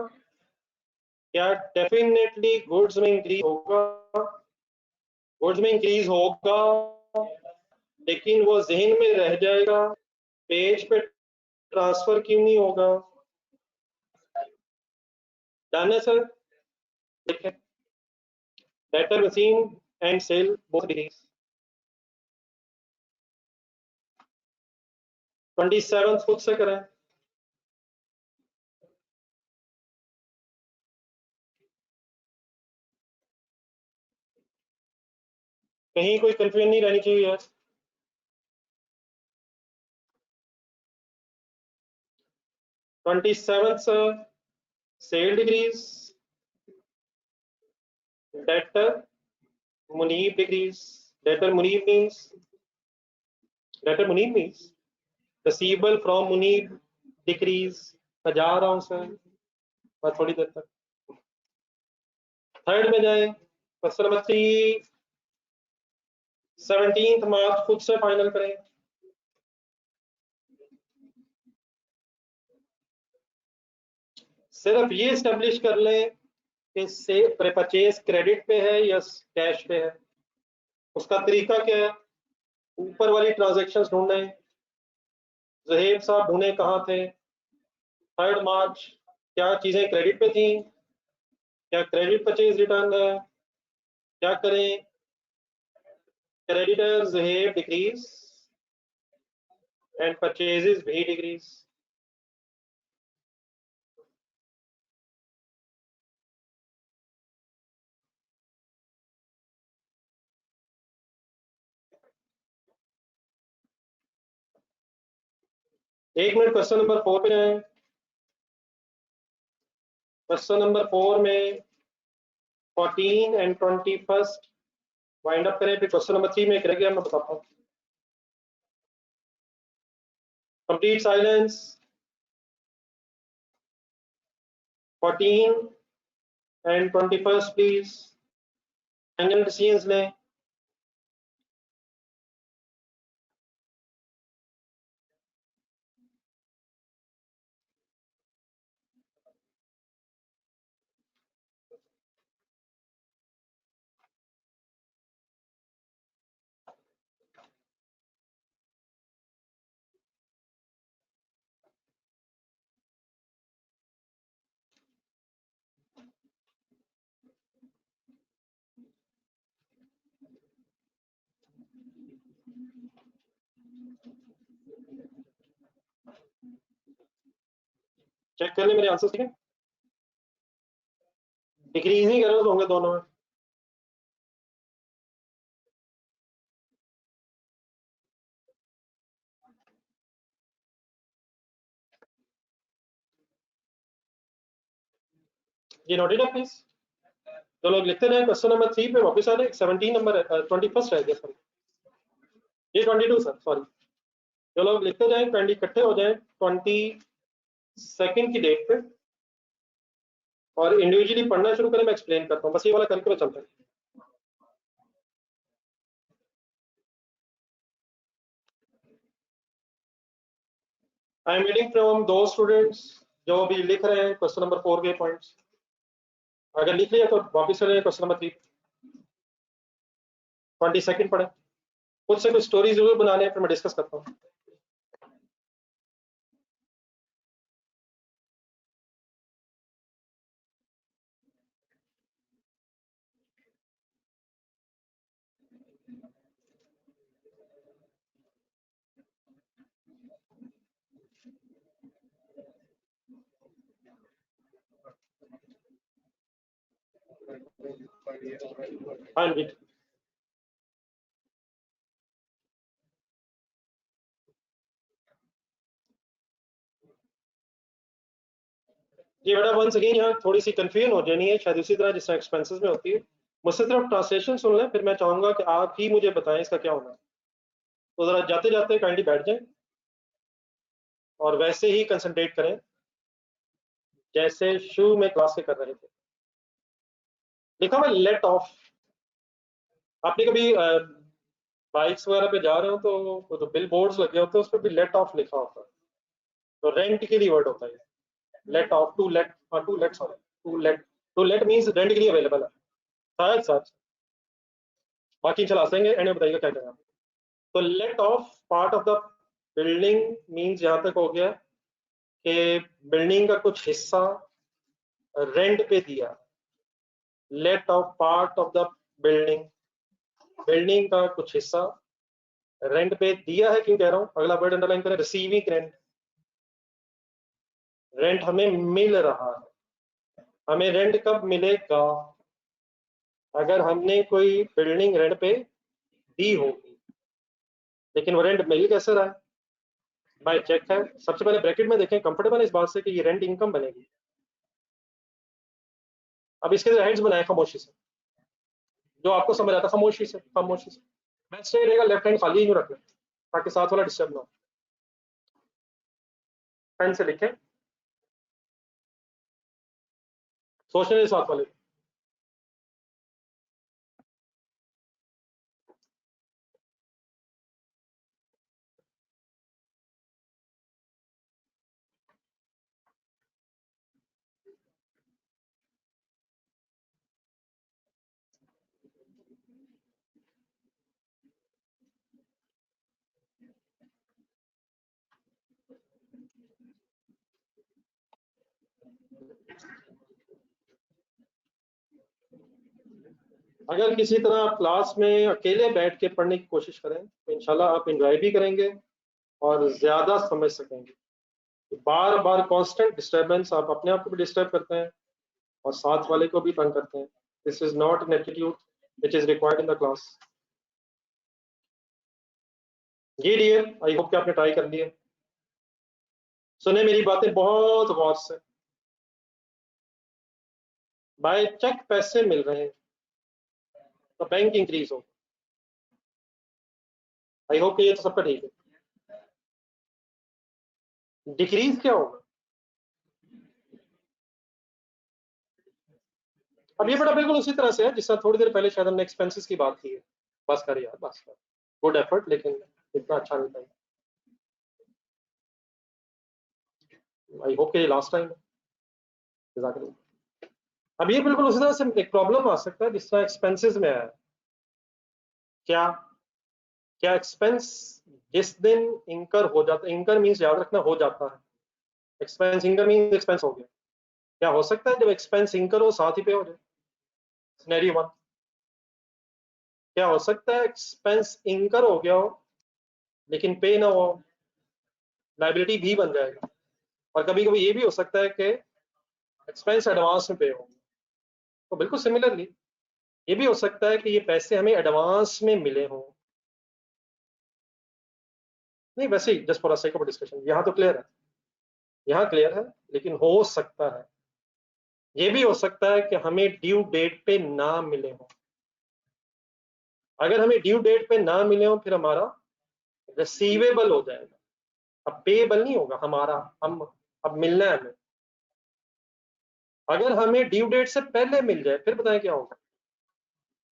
क्या डेफिनेटली गुड्स में इंक्रीज होगा गुड्स में इंक्रीज होगा लेकिन वो जहन में रह जाएगा पेज पे ट्रांसफर क्यों नहीं होगा जाने सर देखें debtor Waseem and sale both decrease 27 खुद से करें कहीं कोई कंफ्यूजन नहीं रहनी चाहिए यार 27th sale decrease debtor Munib decrease debtor Munib means receivable from Munib decrease मैं जा रहा हूं सर मैं थोड़ी देर तक थर्ड में जाए क्वेश्चन नंबर 3 17 मार्च खुद से फाइनल करें सिर्फ ये स्टेब्लिश कर लें कि से परचेज क्रेडिट पे है या कैश पे है उसका तरीका क्या है ऊपर वाली ट्रांजैक्शंस ढूंढने जहेब साहब ढूंढे कहाँ थे 3 मार्च क्या चीजें क्रेडिट पे थी क्या क्रेडिट परचेज रिटर्न है क्या करें क्रेडिटर जहेब डिक्रीज एंड परचेजेस भी डिक्रीज एक मिनट क्वेश्चन नंबर 4 पे जाएं क्वेश्चन नंबर 4 में 14 एंड 21 वाइंड अप करें फिर क्वेश्चन नंबर 3 में एक रह गया मैं बताता हूँ complete silence 14 and 21 please final decisions लें चेक कर ले मेरे आंसर ठीक है डिक्रीज नहीं कर रहे तो होंगे दोनों में ये नोटेड है प्लीज। जो लोग लिखते रहे क्वेश्चन नंबर 3 पे वापस आ रहे, 17 नंबर 21 रह गया सर, ये 22 सर सॉरी। जो लोग लिखते जाए 20 इकट्ठे हो जाए 22 की डेट पे और इंडिविजुअली पढ़ना शुरू करें, मैं एक्सप्लेन करता हूँ, बस ये वाला करके चलता है। आई एम रीडिंग फ्रॉम दो स्टूडेंट्स जो भी लिख रहे हैं क्वेश्चन नंबर 4 के पॉइंट्स। अगर लिख लिया तो वापिस चले क्वेश्चन नंबर 3, 22 पढ़े, खुद से कुछ स्टोरी जरूर बनाने, फिर मैं डिस्कस करता हूँ। हाँ जी, ये बेटा वंस अगेन यहाँ थोड़ी सी कंफ्यूजन हो जानी है शायद, उसी तरह जिस तरह एक्सपेंसेस में होती है। मुझसे सिर्फ ट्रांसलेशन सुन लें, फिर मैं चाहूंगा कि आप ही मुझे बताएं इसका क्या होना है। तो जरा जाते जाते काइंडली बैठ जाएं और वैसे ही कंसंट्रेट करें जैसे शुरू में क्लास से कर रहे थे। लिखा हुआ लेट ऑफ, आपने कभी बाइक्स वगैरह पे जा रहे हो तो वो तो बिल बोर्ड्स लगे होते हैं, उस पर भी लेट ऑफ लिखा होता है, तो रेंट के लिए वर्ड होता है let off, to let, to let sorry, to let means rent के लिए अवेलेबल है शायद सच। बाकी चला देंगे, एंड में बताइएगा क्या करें आप। तो let off part of the building means यहाँ तक हो गया कि बिल्डिंग का कुछ हिस्सा रेंट पे दिया। Let off part of the building, building का कुछ हिस्सा रेंट पे दिया है। क्यों कह रहा हूं, अगला वर्ड अंडरलाइन करें, रिसीविंग रेंट। रेंट हमें मिल रहा है, हमें रेंट कब मिलेगा, अगर हमने कोई बिल्डिंग रेंट पे दी होगी। लेकिन वो रेंट मिल कैसे रहा है, बाय चेक है। सबसे पहले ब्रैकेट में देखें, कंफर्टेबल है इस बात से कि ये रेंट इनकम बनेगी। अब इसके हेड्स बनाए खामोशी से, जो आपको समझ आता खामोशी से, खामोशी से। बेस्ट ये रहेगा लेफ्ट हैंड खाली ही रखना ताकि साथ वाला डिस्टर्ब ना हो। पेन से लिखें, सोचने साथ वाले। अगर किसी तरह आप क्लास में अकेले बैठ के पढ़ने की कोशिश करें तो इंशाल्लाह आप एंजॉय भी करेंगे और ज्यादा समझ सकेंगे। बार बार कांस्टेंट डिस्टरबेंस, आप अपने आप को भी डिस्टर्ब करते हैं और साथ वाले को भी तंग करते हैं। This is not an attitude which is required in the class. जी डियर, आई होप कि आपने ट्राई कर लिया। सुने मेरी बातें बहुत गौर से। बाय चेक पैसे मिल रहे हैं तो बैंक इंक्रीज हो, आई होप कि ये तो सबका ठीक है। डिक्रीज क्या होगा, अब ये बड़ा बिल्कुल उसी तरह से है जिस तरह थोड़ी देर पहले शायद हमने एक्सपेंसेस की बात की है। बस कर यार, बस कर, गुड एफर्ट, लेकिन इतना अच्छा नहीं था। आई होप कि लास्ट टाइम है। अब ये बिल्कुल उसी तरह से एक प्रॉब्लम आ सकता है जिस तरह एक्सपेंसेस में है। क्या क्या एक्सपेंस जिस दिन इंकर हो जाता है, इंकर मीन्स याद रखना हो जाता है, एक्सपेंस इंकर मीन्स एक्सपेंस हो गया। क्या हो सकता है जब एक्सपेंस इंकर हो साथ ही पे हो जाए, सिनेरियो वन। क्या हो सकता है एक्सपेंस इंकर हो गया हो लेकिन पे ना हो, लाइबिलिटी भी बन जाएगा। और कभी कभी ये भी हो सकता है कि एक्सपेंस एडवांस में पे हो, तो बिल्कुल सिमिलरली ये भी हो सकता है कि ये पैसे हमें एडवांस में मिले हों। नहीं वैसे ही just for sake of discussion, यहाँ तो क्लियर है, यहाँ क्लियर है, लेकिन हो सकता है ये भी हो सकता है कि हमें ड्यू डेट पे ना मिले हो। अगर हमें ड्यू डेट पे ना मिले हो फिर हमारा रिसीवेबल हो जाएगा, अब पेएबल नहीं होगा हमारा, हम अब मिलना है हमें। अगर हमें ड्यू डेट से पहले मिल जाए फिर बताएं क्या होगा।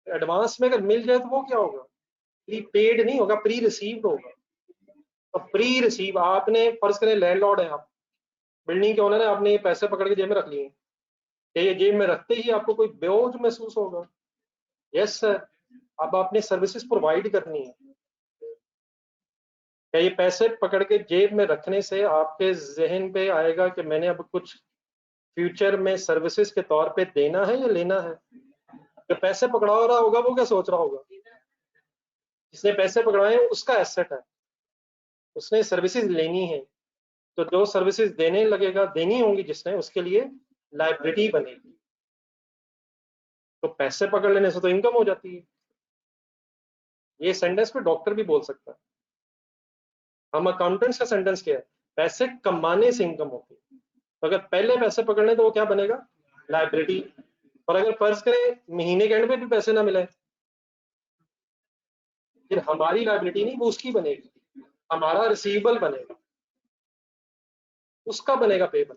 एडवांस में अगर मिल जाए तो वो क्या होगा, प्री पेड नहीं होगा, प्री रिसीव्ड होगा। तो प्री रिसीव, आपने फर्ज करें लैंडलॉर्ड है आप, बिल्डिंग के ओनर है, आपने ये पैसे पकड़ के जेब में रख लिए, क्या ये जेब में रखते ही आपको कोई बोझ महसूस होगा? Yes sir. अब आपने सर्विसेज प्रोवाइड करनी है, क्या ये पैसे पकड़ के जेब में रखने से आपके जहन पे आएगा कि मैंने अब कुछ फ्यूचर में सर्विसेज के तौर पे देना है या लेना है? जो पैसे पकड़ा रहा होगा वो क्या सोच रहा होगा, जिसने पैसे पकड़ाए उसका एसेट है, उसने सर्विसेज लेनी है, तो जो सर्विसेज देने लगेगा, देनी होंगी जिसने, उसके लिए लाइबिलिटी बनेगी। तो पैसे पकड़ लेने से तो इनकम हो जाती है। ये सेंटेंस पे डॉक्टर भी बोल सकता है। हम अकाउंटेंट्स का सेंटेंस क्या है, पैसे कमाने से इनकम होती है। तो अगर पहले पैसे पकड़ने तो वो क्या बनेगा, लाइबिलिटी। और अगर फर्ज करें महीने के एंड में भी पैसे ना मिले, फिर हमारी लाइबिलिटी नहीं, वो उसकी बनेगी, हमारा रिसीवेबल बनेगा, उसका बनेगा पेबल।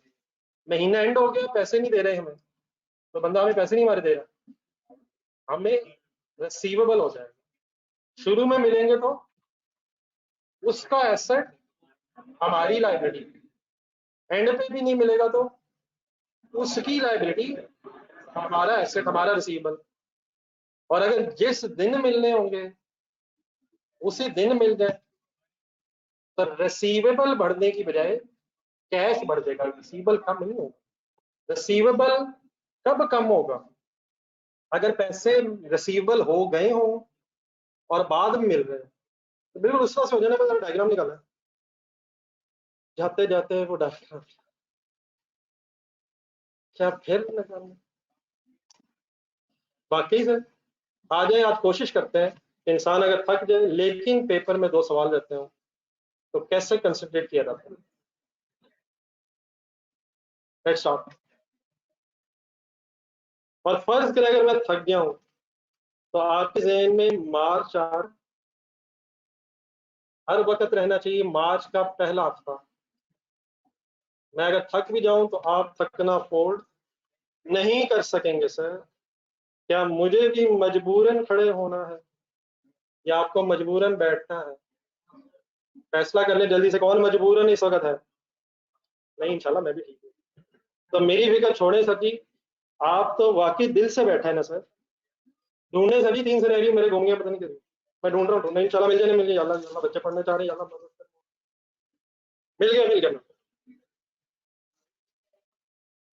महीना एंड हो गया, पैसे नहीं दे रहे हमें, तो बंदा हमें पैसे नहीं हमारे दे रहा, हमें रिसीवेबल हो जाएगा। शुरू में मिलेंगे तो उसका एसेट हमारी लाइबिलिटी, एंड पे भी नहीं मिलेगा तो उसकी लाइबिलिटी हमारा एसेट, हमारा रिसीवेबल। और अगर जिस दिन मिलने होंगे उसी दिन मिल जाए तो रिसीवेबल बढ़ने की बजाय कैश बढ़ जाएगा, रिसीवेबल कम नहीं होगा। रिसीवेबल कब कम होगा, अगर पैसे रिसीवेबल हो गए हो और बाद में मिल रहे हैं, तो बिल्कुल उस तरह से हो जाना। मैं डायग्राम निकाला है, जाते जाते वो डायग्राम क्या फिर निकालना, बाकी से आ जाए। आज कोशिश करते हैं, इंसान अगर थक जाए लेकिन पेपर में 2 सवाल रहते हो तो कैसे कंसंट्रेट किया जाता है। Let's start. और फर्ज करें अगर मैं थक गया हूं तो आपके जहन में मार्च 4 हर वक्त रहना चाहिए, मार्च का पहला हफ्ता। मैं अगर थक भी जाऊं तो आप थकना अफोर्ड नहीं कर सकेंगे सर। क्या मुझे भी मजबूरन खड़े होना है या आपको मजबूरन बैठना है? फैसला करने जल्दी से, कौन मजबूरन इस वक्त है? नहीं, इंशाल्लाह मैं भी ठीक हूँ। तो मेरी फिक्र छोड़े सर जी, आप तो वाकई दिल से बैठा है ना सर। ढूंढने सर जी 3 सिनेरियो मेरे घूम गया, पता नहीं कैसे। मैं ढूंढ रहा हूँ, ढूंढ इंशाल्लाह मिल जाए, मिल जाए, अल्लाह बच्चे पढ़ने चाह रहे हैं, अल्लाह मिल गया, मिल गया।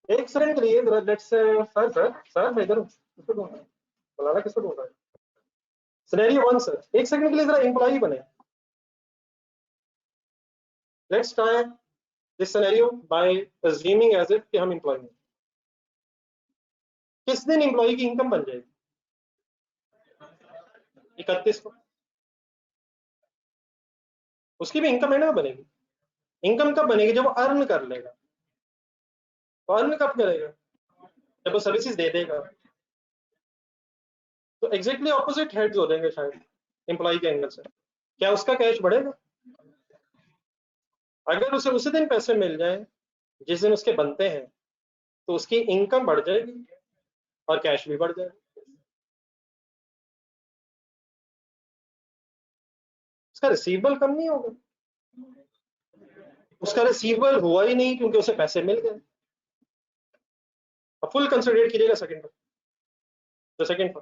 एक सेकंड के लिए लेट्स सर सर सर मैं इधर हूँ, किसको ढूंढ रहा है, बुलाना किसको ढूंढ रहा है? सिनेरियो 1 सर, एक सेकंड के लिए जरा एम्प्लॉई बने। Let's try this scenario by assuming as if कि हम एम्प्लॉई हैं। किस दिन एम्प्लॉई की इनकम बन जाएगी? 31 को। उसकी भी इनकम है ना बनेगी। इनकम कब बनेगी, जब वो अर्न कर लेगा। तो अर्न कब करेगा, जब वो सर्विसेज दे देगा। तो एग्जैक्टली ऑपोजिट हेड्स हो जाएंगे शायद एम्प्लॉय के एंगल से। क्या उसका कैश बढ़ेगा? अगर उसे उसी दिन पैसे मिल जाए जिस दिन उसके बनते हैं तो उसकी इनकम बढ़ जाएगी और कैश भी बढ़ जाएगा। उसका रिसीवेबल कम नहीं होगा, उसका रिसीवेबल हुआ ही नहीं क्योंकि उसे पैसे मिल गए। अब फुल कंसिडरेट कीजिएगा सेकंड पर। तो सेकंड पर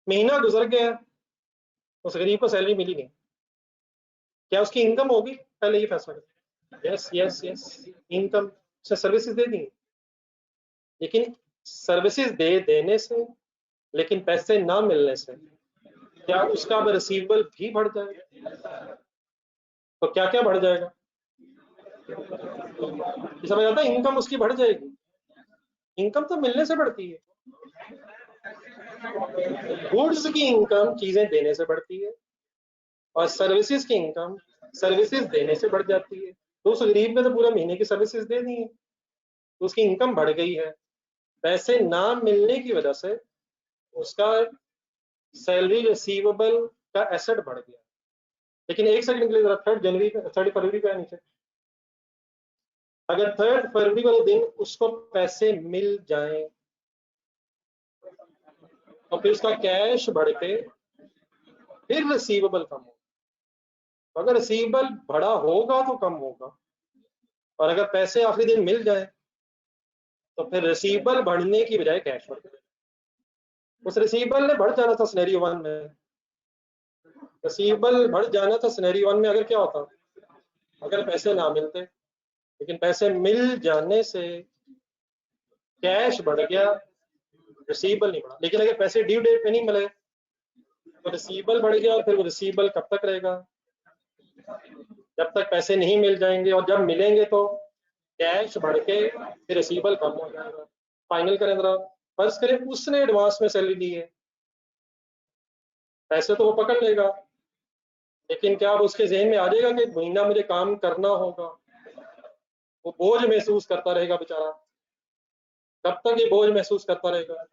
महीना गुजर गया, उस गरीब को सैलरी मिली नहीं, क्या उसकी इनकम होगी? पहले ये फैसला करें। यस यस यस, इनकम, उसने सर्विसेज दे दी, लेकिन सर्विसेज दे देने से, लेकिन पैसे ना मिलने से क्या उसका रिसीवेबल भी बढ़ जाएगा? तो क्या क्या बढ़ जाएगा? ये समझ आता है, इनकम उसकी बढ़ जाएगी। इनकम तो मिलने से बढ़ती है, गुड्स की इनकम चीजें देने से बढ़ती है और सर्विसेज की इनकम सर्विसेज देने से बढ़ जाती है। तो उस गरीब ने तो पूरा महीने की सर्विसेज दे दी है, तो उसकी इनकम बढ़ गई है। पैसे ना मिलने की वजह से उसका सैलरी रिसीवेबल का एसेट बढ़ गया। लेकिन एक सेकंड के लिए जरा 3 फरवरी पे नीचे, अगर 3 फरवरी वाले दिन उसको पैसे मिल जाएं तो फिर उसका कैश बढ़ के फिर रिसीवेबल कम होगा। तो अगर रिसीवेबल बढ़ा होगा तो कम होगा, और अगर पैसे आखिरी दिन मिल जाए तो फिर रिसीवेबल बढ़ने की बजाय कैश बढ़ जाए। उस रिसीवेबल ने बढ़ जाना था सिनेरियो 1 में, रिसीवेबल बढ़ जाना था सिनेरियो 1 में। अगर क्या होता, अगर पैसे ना मिलते, लेकिन पैसे मिल जाने से कैश बढ़ गया, रिसीवेबल नहीं बढ़ा। लेकिन अगर पैसे ड्यू डेट पे नहीं मिले तो रिसीवेबल बढ़ गया, और फिर वो रिसीवेबल कब तक रहेगा, जब तक पैसे नहीं मिल जाएंगे, और जब मिलेंगे तो कैश बढ़ के फिर रिसीवेबल कम हो जाएगा। फाइनल करें जरा, फर्ज करें उसने एडवांस में सैलरी दी है, पैसे तो वो पकड़ लेगा, लेकिन क्या अब उसके जहन में आ जाएगा कि महीना मुझे काम करना होगा? वो बोझ महसूस करता रहेगा बेचारा। कब तक ये बोझ महसूस करता रहेगा?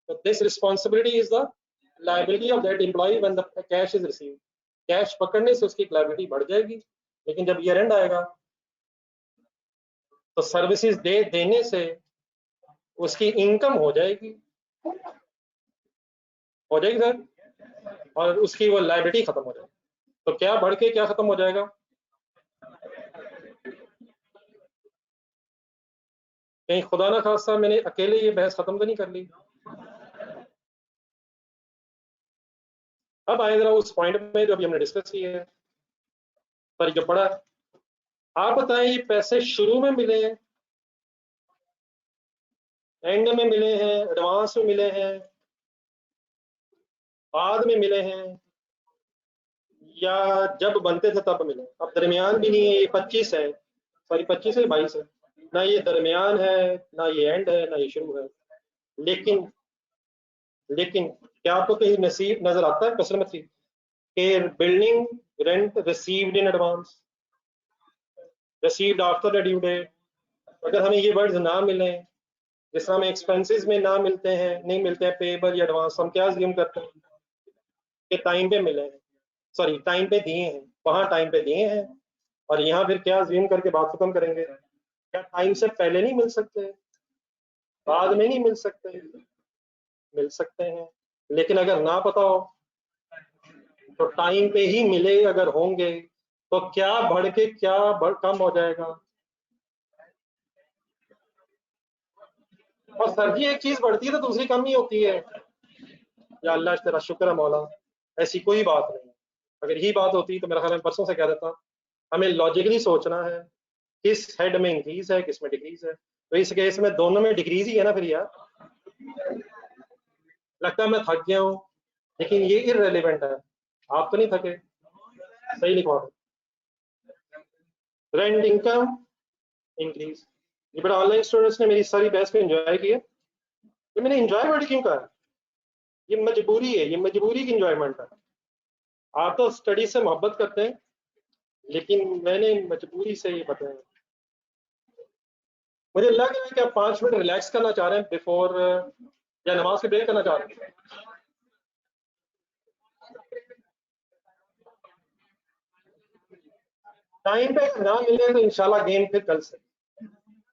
तो this responsibility is the liability of that employee when the cash is received. Cash पकड़ने से उसकी लायबिलिटी बढ़ जाएगी, लेकिन जब ईयर एंड आएगा तो सर्विसेज देने से उसकी इनकम हो जाएगी सर, और उसकी वो लायबिलिटी खत्म हो जाएगी। तो क्या बढ़ के क्या खत्म हो जाएगा? कहीं खुदा ना खास्ता मैंने अकेले ये बहस खत्म तो नहीं कर ली? अब आए जरा उस पॉइंट में जो अभी हमने डिस्कस किया है, पर जो पढ़ा, आप बताएं ये पैसे शुरू में मिले हैं, एंड में मिले हैं, एडवांस में मिले हैं, बाद में मिले हैं, या जब बनते थे तब मिले? अब दरमियान भी नहीं है, ये 25 है, सॉरी 25 है 22 है, ना ये दरमियान है, ना ये एंड है, ना ये शुरू है। लेकिन क्या आपको कहीं नसीब नजर आता है क्वेश्चन नंबर 3 के building rent received in advance, received after the due date? अगर हमें ये वर्ड्स ना मिले, जिस तरह हमें एक्सपेंसेस में ना मिलते हैं, नहीं मिलते हैं पेबल या एडवांस, हम क्या अज्यूम करते हैं कि टाइम पे मिले हैं, सॉरी टाइम पे दिए हैं, वहां टाइम पे दिए हैं, और यहाँ फिर क्या अज्यूम करके बात खत्म करेंगे? क्या टाइम से पहले नहीं मिल सकते, बाद में नहीं मिल सकते? मिल सकते हैं, लेकिन अगर ना पता हो तो टाइम पे ही मिले अगर होंगे तो क्या बढ़ के क्या कम हो जाएगा? और सर जी एक चीज बढ़ती है तो दूसरी कम ही होती है। या अल्लाह तेरा शुक्र है मौला, ऐसी कोई बात नहीं। अगर यही बात होती तो मेरा ख्याल में परसों से कह देता। हमें लॉजिकली सोचना है, किस हेड में इंक्रीज है, किस में डिक्रीज है। तो इस केस में दोनों में डिक्रीज ही है ना फिर यार। लगता है मैं थक गया हूँ, लेकिन ये इररेलेवेंट है। आप तो नहीं थके? सही लिखवा दो, रेंट इनकम इंक्रीज। ये बड़ा ऑनलाइन स्टूडेंट्स ने मेरी सारी बहस को एंजॉय किया। ये मैंने एंजॉय वर्ड क्यों कहा? ये मजबूरी है, ये मजबूरी की एंजॉयमेंट है। आप तो स्टडी से मोहब्बत करते हैं, लेकिन मैंने मजबूरी से ये बताया। मुझे लग रहा है कि आप 5 मिनट रिलैक्स करना चाह रहे हैं बिफोर, या नमाज के ब्रेक करना चाह रहे हैं। टाइम पे ना मिले तो इंशाल्लाह गेम फिर कल से,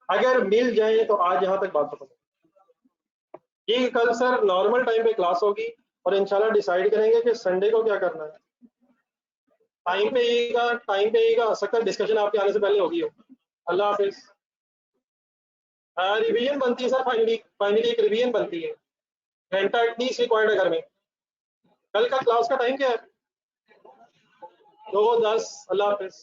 अगर मिल जाए तो आज यहाँ तक बात खत्म। ये कल सर नॉर्मल टाइम पे क्लास होगी, और इंशाल्लाह डिसाइड करेंगे कि संडे को क्या करना है। टाइम पे आइएगा, टाइम पे आइएगा, हो सकता है डिस्कशन आपके आने से पहले होगी हो। अल्लाह हाफिज। रिवीजन बनती है सर, फाइनली फाइनली एक रिवीजन बनती है, घंटा एटलीस्ट रिक्वायर्ड है घर में। कल का क्लास का टाइम क्या है? 2:10। अल्लाह हाफिज।